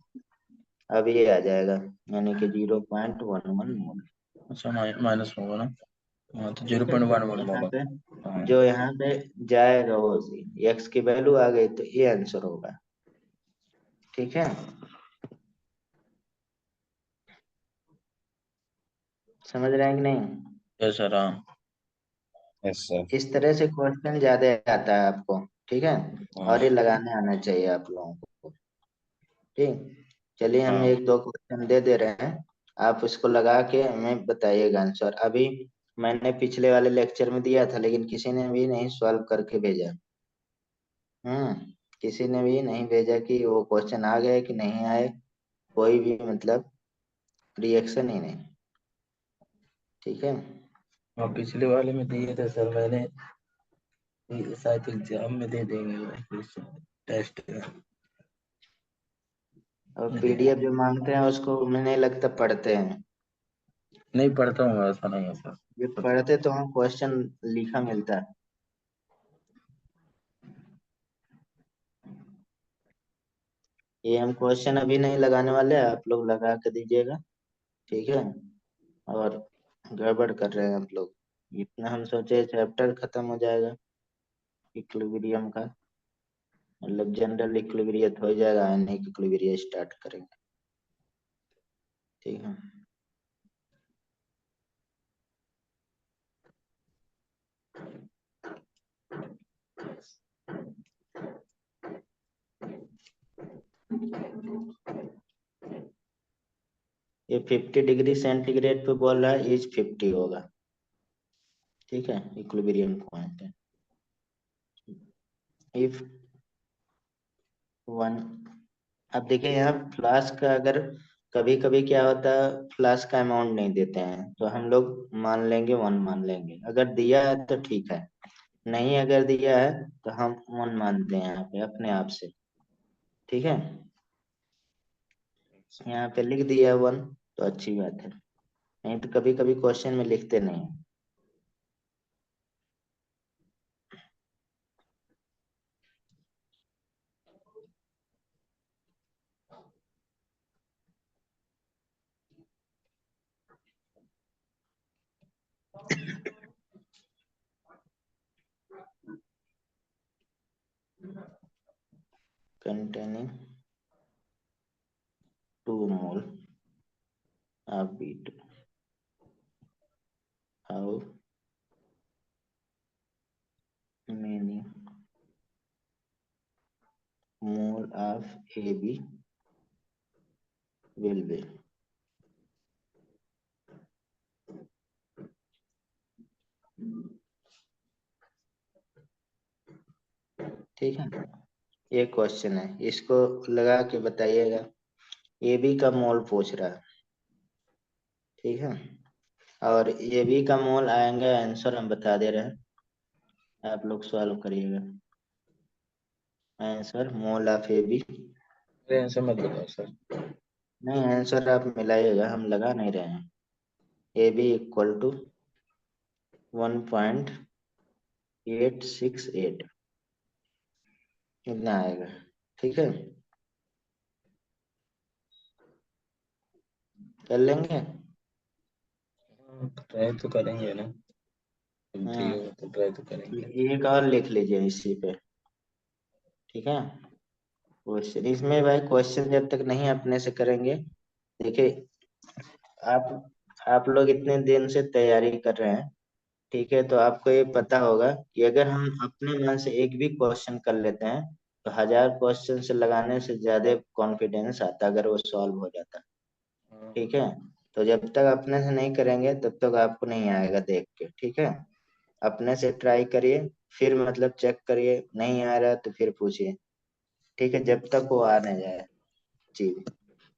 अब ये आ जाएगा, यानी कि 0.11 मोल। अच्छा, माइनस होगा ना। हाँ, तो ठीक जीरो है, पॉइंट तो वन वन यहाँ होगा। पे हाँ। जो यहाँ पे जाएगा वो x की वैल्यू आ गई, तो ये आंसर होगा। ठीक है, समझ रहे हैं कि नहीं। यस सर, हाँ। Yes sir. इस तरह से क्वेश्चन ज्यादा आता है आपको। ठीक है, और ये हाँ। लगाने आना चाहिए आप लोगों को। ठीक, चलिए हम हाँ, 1-2 क्वेश्चन दे दे रहे हैं, आप इसको लगा के हमें बताइएगा आंसर। अभी मैंने पिछले वाले लेक्चर में दिया था, लेकिन किसी ने भी नहीं सॉल्व करके भेजा। किसी ने भी नहीं भेजा कि वो क्वेश्चन आ गए कि नहीं आए, कोई भी मतलब रिएक्शन ही नहीं। ठीक है, हाँ, पिछले वाले में दिए थे सर मैंने। ये शायद एग्जाम में दे देंगे टेस्ट और में दे पीडीएफ देंगे। जो मांगते हैं उसको मुझे नहीं लगता पढ़ते हैं। नहीं पढ़ता हूँ, ऐसा नहीं है सर। ये पढ़ते तो हम क्वेश्चन लिखा मिलता है। ये हम क्वेश्चन अभी नहीं लगाने वाले, आप लोग लगा के दीजिएगा। ठीक है, और गड़बड़ कर रहे हैं आप लोग। इतना हम सोचे चैप्टर खत्म हो जाएगा इक्विलिब्रियम का, मतलब जनरल इक्विलिब्रियम हो जाएगा, अनेक इक्विलिब्रियम स्टार्ट करेंगे। ठीक है, ये 50 डिग्री सेंटीग्रेड पे बोल रहा है, एज 50 होगा। ठीक है, इक्विलिब्रियम पॉइंट है। इफ वन, अब देखिए यहाँ फ्लास्क का, अगर कभी कभी क्या होता है फ्लास्क का अमाउंट नहीं देते हैं, तो हम लोग मान लेंगे 1 मान लेंगे। अगर दिया है तो ठीक है, नहीं अगर दिया है तो हम 1 मानते हैं यहाँ पे अपने आप से। ठीक है, यहाँ पे लिख दिया 1, तो अच्छी बात है, नहीं तो कभी कभी क्वेश्चन में लिखते नहीं है। containing 2 mole of B2, how many mole of AB will be। ठीक है, ये क्वेश्चन है, इसको लगा के बताइएगा। ए बी का मोल पूछ रहा है। ठीक है, और ए बी का मोल आएंगे, आंसर हम बता दे रहे हैं, आप लोग सॉल्व करिएगा। Answer mole of A B, answer मत बताओ सर। नहीं आंसर आप मिलाइएगा, हम लगा नहीं रहे हैं। ए बी इक्वल टू 1.868, इतना आएगा। ठीक है, कर लेंगे। ट्राई तो करेंगे ना, जब हम्म, दिए तो ट्राई तो करेंगे। एक और लिख लीजिए इसी पे। ठीक है, क्वेश्चन इसमें भाई, क्वेश्चन जब तक नहीं अपने से करेंगे, देखिए आप आप लोग इतने दिन से तैयारी कर रहे हैं। ठीक है, तो आपको ये पता होगा कि अगर हम अपने मन से एक भी क्वेश्चन कर लेते हैं, तो 1000 क्वेश्चन से लगाने से ज्यादा कॉन्फिडेंस आता अगर वो सॉल्व हो जाता। ठीक है, तो जब तक अपने से नहीं करेंगे तब तक आपको नहीं आएगा देख के। ठीक है, अपने से ट्राई करिए, फिर मतलब चेक करिए, नहीं आ रहा तो फिर पूछिए। ठीक है, जब तक वो आ नहीं जाए चीज।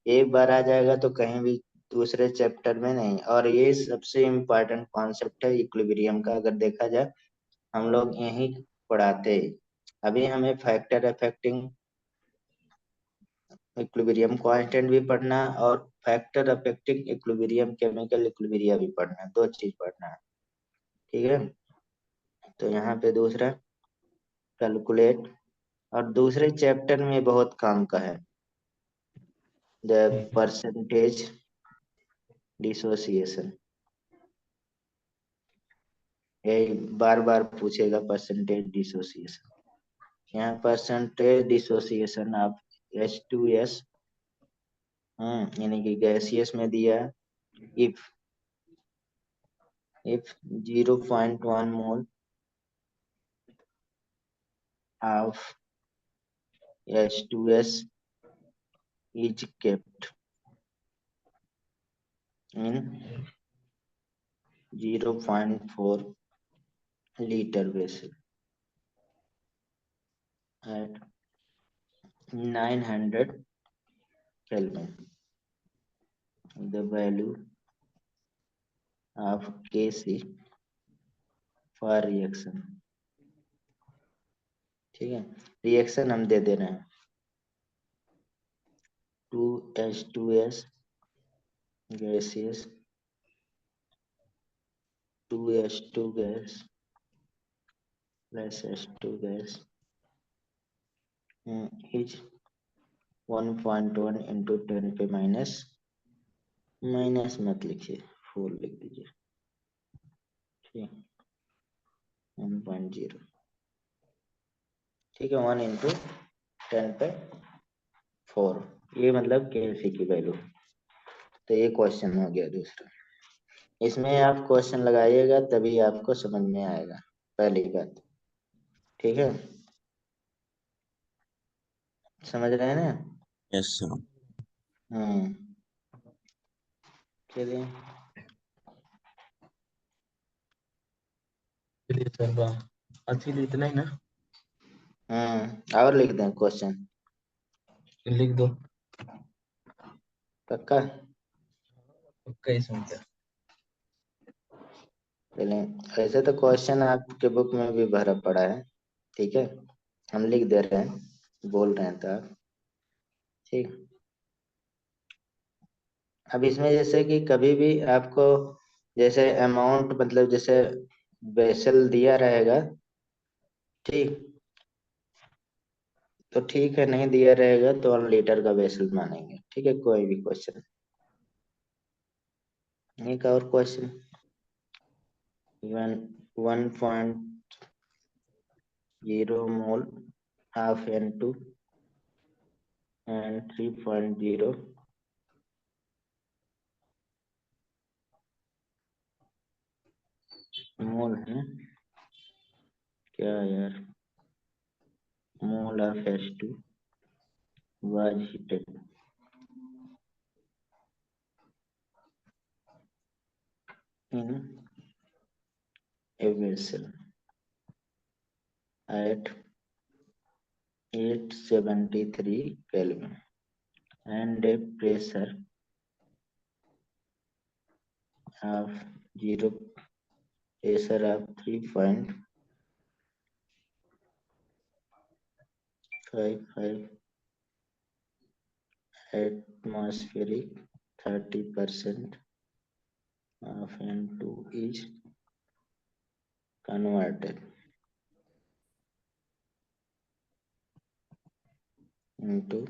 एक बार आ जाएगा तो कहीं भी दूसरे चैप्टर में नहीं। और ये सबसे इम्पोर्टेंट कॉन्सेप्ट है इक्विलिब्रियम का, अगर देखा जाए हम लोग यही पढ़ाते हैं। अभी हमें फैक्टर अफेक्टिंग इक्विलिब्रियम कांस्टेंट भी पढ़ना है, और factor affecting equilibrium chemical equilibria भी पढ़ना है, दो चीज पढ़ना है। ठीक है, तो यहाँ पे दूसरा कैलकुलेट, और दूसरे चैप्टर में बहुत काम का है, द परसेंटेज डिसोसिएशन। यही बार बार पूछेगा परसेंटेज डिसोसिएशन। यहाँ परसेंटेज डिसोसिएशन ऑफ H2S, यानी कि गैसियस में दिया, if 0.1 mole of H2S is kept in 0.4 liter vessel at 900 Kelvin. The value of Kc for reaction। ठीक है, रिएक्शन हम दे दे रहे हैं 2H2S gaseous 2H2 gas plus H2 gas is 1.1 into 10 पे माइनस, माइनस मत लिखिए, 4 लिख दीजिए। ठीक, 1.0। ठीक है, 1 इंटू 10 पे 4, ये मतलब के की वैल्यू। तो ये क्वेश्चन हो गया दूसरा। इसमें आप क्वेश्चन लगाइएगा तभी आपको समझ में आएगा, पहली बात। ठीक है, समझ रहे हैं ना? Yes sir. हम्म, चलिए। चलिए सर, अच्छी इतना ही ना। और लिख दें क्वेश्चन? लिख दो। पक्का? पक्का ही सुनते हैं। चलिए, ऐसे तो क्वेश्चन आपके बुक में भी भरा पड़ा है। ठीक है, हम लिख दे रहे हैं, बोल रहे हैं तो आप। ठीक, अब इसमें जैसे कि कभी भी आपको जैसे अमाउंट, मतलब जैसे बेसल दिया रहेगा, ठीक, तो ठीक है, नहीं दिया रहेगा तो 1 लीटर का बेसल मानेंगे। ठीक है, कोई भी क्वेश्चन। एक और question, 1.0 mole of N2 and 3.0 मोल है क्या यार, mole of H2 was heated in a vessel at 873 Kelvin and a pressure of 3.55 atmospheric, 30% of N2 is converted into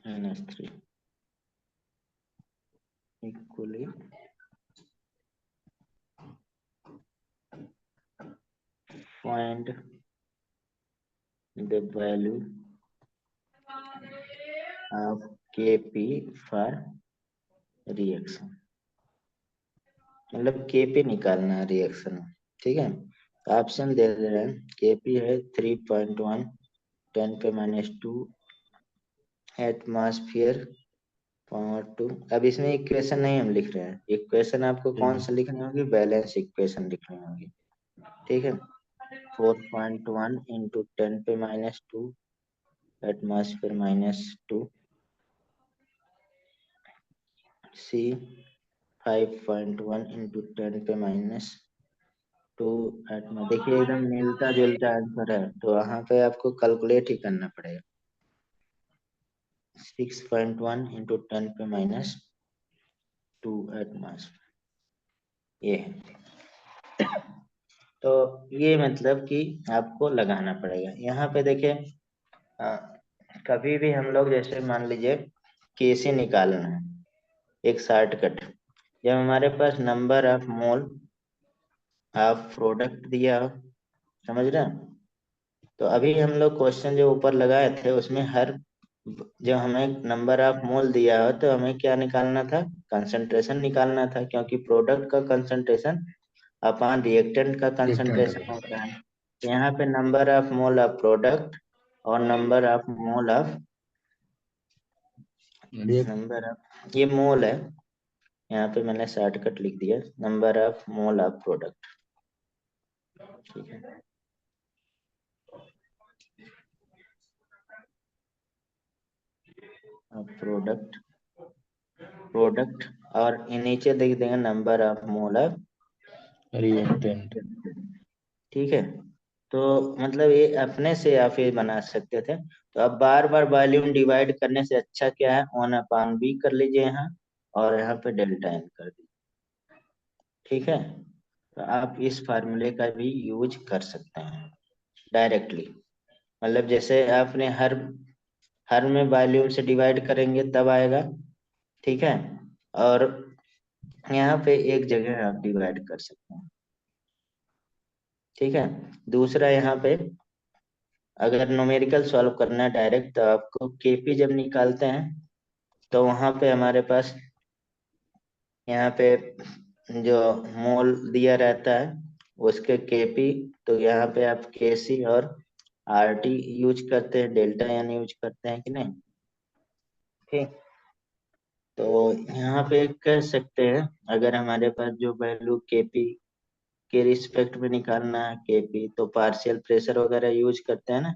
NH3 equally. Find the value of Kp for reaction, मतलब Kp निकालना है reaction में। ठीक है, option दे रहे हैं, Kp है 3.1 10⁻², atmosphere power 2। अब इसमें इक्वेशन नहीं हम लिख रहे हैं, इक्वेशन आपको कौन सा लिखनी होगी, बैलेंस इक्वेशन लिखनी होगी। ठीक है, 4.1 इंटू 10⁻², एटमॉस्फेयर -2, सी 5.1 इंटू 10⁻²। देखिए एकदम मिलता जुलता आंसर है, तो वहां पे आपको कैलकुलेट ही करना पड़ेगा। 6.1 इंटू 10⁻² एटमॉस्फेयर, ये है। तो ये मतलब कि आपको लगाना पड़ेगा। यहाँ पे देखिए कभी भी हम लोग जैसे मान लीजिए केसी निकालना है, एक शॉर्टकट, जब हमारे पास number of mole of product दिया हो, समझ रहे हैं, तो अभी हम लोग क्वेश्चन जो ऊपर लगाए थे उसमें हर जब हमें नंबर ऑफ मोल दिया हो तो हमें क्या निकालना था, कंसंट्रेशन निकालना था, क्योंकि प्रोडक्ट का कंसंट्रेशन अपॉन रिएक्टेंट का कंसंट्रेशन होता है। तो यहाँ पे number of mole of product और नंबर ऑफ मोल ऑफ ये मोल है, यहाँ पे मैंने शॉर्टकट लिख दिया, number of mole of product. ठीक है, प्रोडक्ट और नीचे देख देंगे number of mole of reactant. ठीक है, तो मतलब ये अपने से आप ये बना सकते थे। तो अब बार बार वॉल्यूम डिवाइड करने से अच्छा क्या है, 1/b कर लीजिए यहाँ, और यहाँ पे डेल्टा एन कर दीजिए। ठीक है, तो आप इस फार्मूले का भी यूज कर सकते हैं डायरेक्टली। मतलब जैसे आपने हर में वॉल्यूम से डिवाइड करेंगे तब आएगा। ठीक है, और यहाँ पे एक जगह आप डिवाइड कर सकते हैं। ठीक है, दूसरा यहाँ पे अगर न्यूमेरिकल सॉल्व करना है डायरेक्ट, तो आपको केपी जब निकालते हैं तो वहां पे हमारे पास यहाँ पे जो मोल दिया रहता है उसके केपी, तो यहाँ पे आप केसी और आरटी यूज करते हैं, डेल्टा एन यूज करते हैं कि नहीं। ठीक, तो यहाँ पे कह सकते हैं अगर हमारे पास जो वैल्यू केपी के रिस्पेक्ट में निकालना है केपी, तो पार्शियल प्रेशर वगैरह यूज करते हैं ना।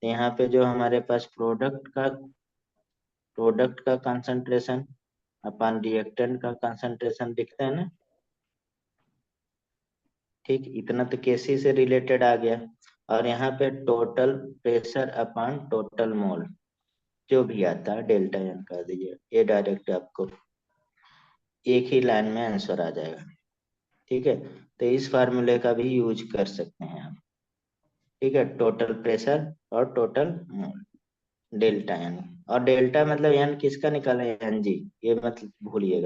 यहाँ पे जो हमारे पास प्रोडक्ट का कंसंट्रेशन अपन रिएक्टेंट का कंसंट्रेशन दिखते हैं ना। ठीक, इतना तो केसी से रिलेटेड आ गया। और यहाँ पे total pressure upon total mole जो भी आता है डेल्टा एन कर दीजिए, ये डायरेक्ट आपको एक ही लाइन में आंसर आ जाएगा। ठीक है, तो इस फार्मूले का भी यूज कर सकते हैं आप। ठीक है, टोटल प्रेशर और टोटल मोल डेल्टा एन, और डेल्टा मतलब एन किसका निकाला है, एन जी, ये मतलब भूलिएगा।